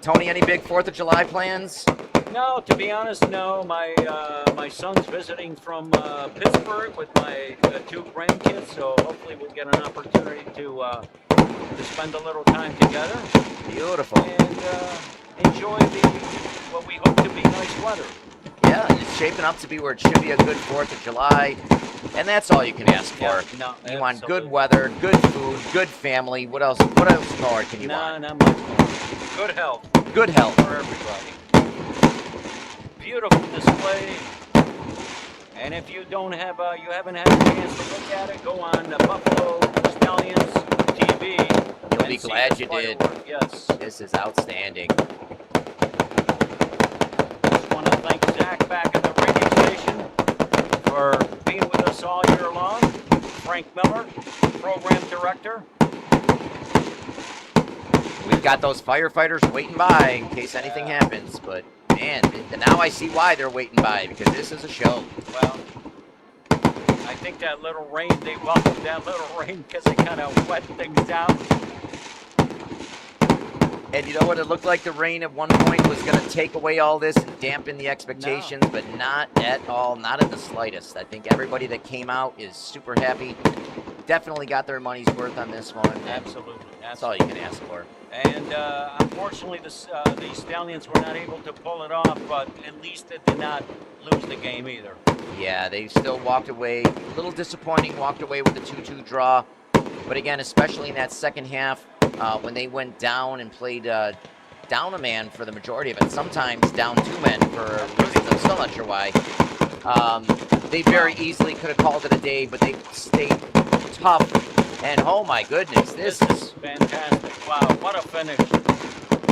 Speaker 2: Tony, any big 4th of July plans?
Speaker 7: No, to be honest, no. My son's visiting from Pittsburgh with my 2 grandkids, so hopefully we'll get an opportunity to spend a little time together.
Speaker 2: Beautiful.
Speaker 7: And enjoy what we hope to be nice weather.
Speaker 2: Yeah, it's shaping up to be where it should be a good 4th of July, and that's all you can ask for.
Speaker 7: Yeah, no,
Speaker 2: you want
Speaker 7: absolutely.
Speaker 2: good weather, good food, good family. What else more can you want?
Speaker 7: Not much more. Good health.
Speaker 2: Good health.
Speaker 7: For everybody. Beautiful display. And if you haven't had a chance to look at it, go on Buffalo Stallions TV.
Speaker 2: You'll be glad you did.
Speaker 7: Yes.
Speaker 2: This is outstanding.
Speaker 7: Just want to thank Zach back at the radio station for being with us all year long. Frank Miller, program director.
Speaker 2: We've got those firefighters waiting by in case anything happens, but man, now I see why they're waiting by, because this is a show.
Speaker 7: Well, I think that little rain, they welcomed that little rain because it kind of wet things down.
Speaker 2: And you know what? It looked like the rain at one point was going to take away all this and dampen the expectations, but not at all, not in the slightest. I think everybody that came out is super happy. Definitely got their money's worth on this one.
Speaker 7: Absolutely.
Speaker 2: That's all you can ask for.
Speaker 7: And unfortunately, the Stallions were not able to pull it off, but at least it did not lose the game either.
Speaker 2: Yeah, they still walked away. A little disappointing, walked away with the 2-2 draw. But again, especially in that second half, when they went down and played down a man for the majority of it, sometimes down 2 men for reasons I'm still not sure why. They very easily could have called it a day, but they stayed tough. And oh my goodness, this is
Speaker 7: fantastic. Wow, what a finish.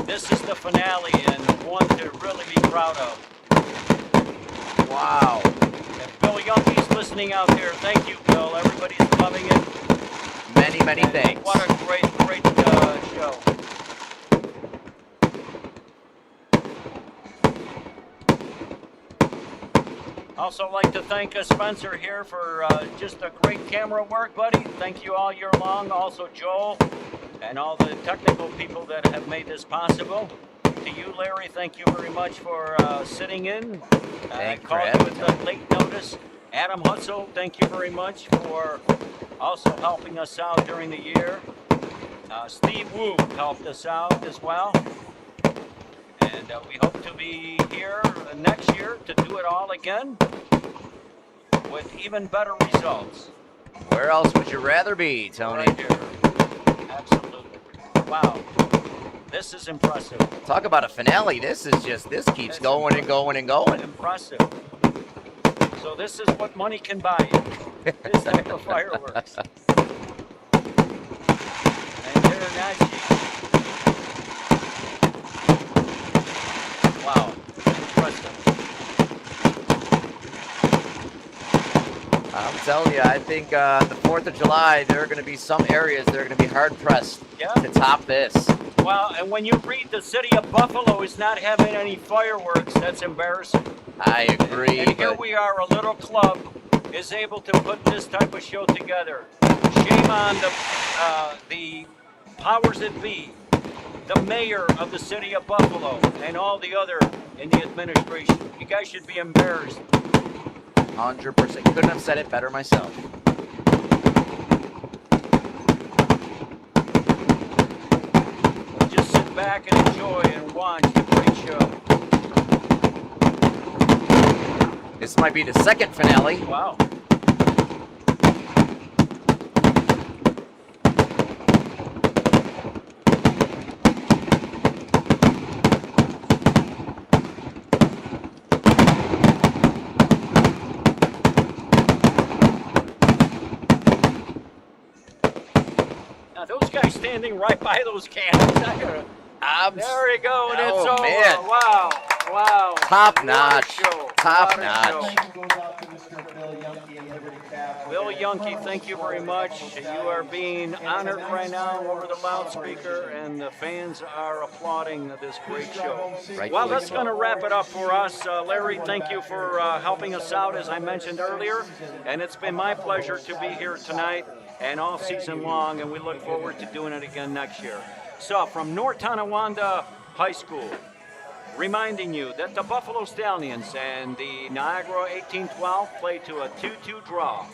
Speaker 7: This is the finale and one to really be proud of.
Speaker 2: Wow.
Speaker 7: If Bill Yunke's listening out there, thank you, Bill. Everybody's loving it.
Speaker 2: Many, many thanks.
Speaker 7: What a great show. Also like to thank Spencer here for just a great camera work, buddy. Thank you all year long. Also Joel and all the technical people that have made this possible. To you, Larry, thank you very much for sitting in.
Speaker 2: Thank you
Speaker 7: called you at the late notice. Adam Hutzel, thank you very much for also helping us out during the year. Steve Wu helped us out as well. And we hope to be here next year to do it all again with even better results.
Speaker 2: Where else would you rather be, Tony?
Speaker 7: Right here. Absolutely. Wow. This is impressive.
Speaker 2: Talk about a finale. This keeps going and going and going.
Speaker 7: Impressive. So this is what money can buy you. This type of fireworks. And there, Nazi. Wow, impressive.
Speaker 2: I'm telling you, I think the 4th of July, there are going to be some areas that are going to be hard pressed to top this.
Speaker 7: Well, and when you read the city of Buffalo is not having any fireworks, that's embarrassing.
Speaker 2: I agree.
Speaker 7: And here we are, a little club is able to put this type of show together. Shame on the powers that be, the mayor of the city of Buffalo, and all the other in the administration. You guys should be embarrassed.
Speaker 2: 100%. Couldn't have said it better myself.
Speaker 7: Just sit back and enjoy and watch the great show.
Speaker 2: This might be the second finale.
Speaker 7: Wow. Now those guys standing right by those cannons. There you go, and it's over.
Speaker 2: Man.
Speaker 7: Wow. Wow.
Speaker 2: Top notch. Top
Speaker 7: What a
Speaker 2: notch.
Speaker 7: Bill Yunke, thank you very much. You are being honored right now over the loudspeaker, and the fans are applauding this great show. Well, that's going to wrap it up for us. Larry, thank you for helping us out, as I mentioned earlier, and it's been my pleasure to be here tonight and all season long, and we look forward to doing it again next year. So, from North Tonawanda High School, reminding you that the Buffalo Stallions and the Niagara 1812 play to a 2-2 draw.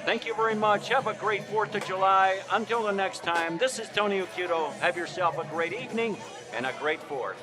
Speaker 7: Thank you very much. Have a great 4th of July. Until the next time, this is Tony Occhiuto. Have yourself a great evening and a great 4th.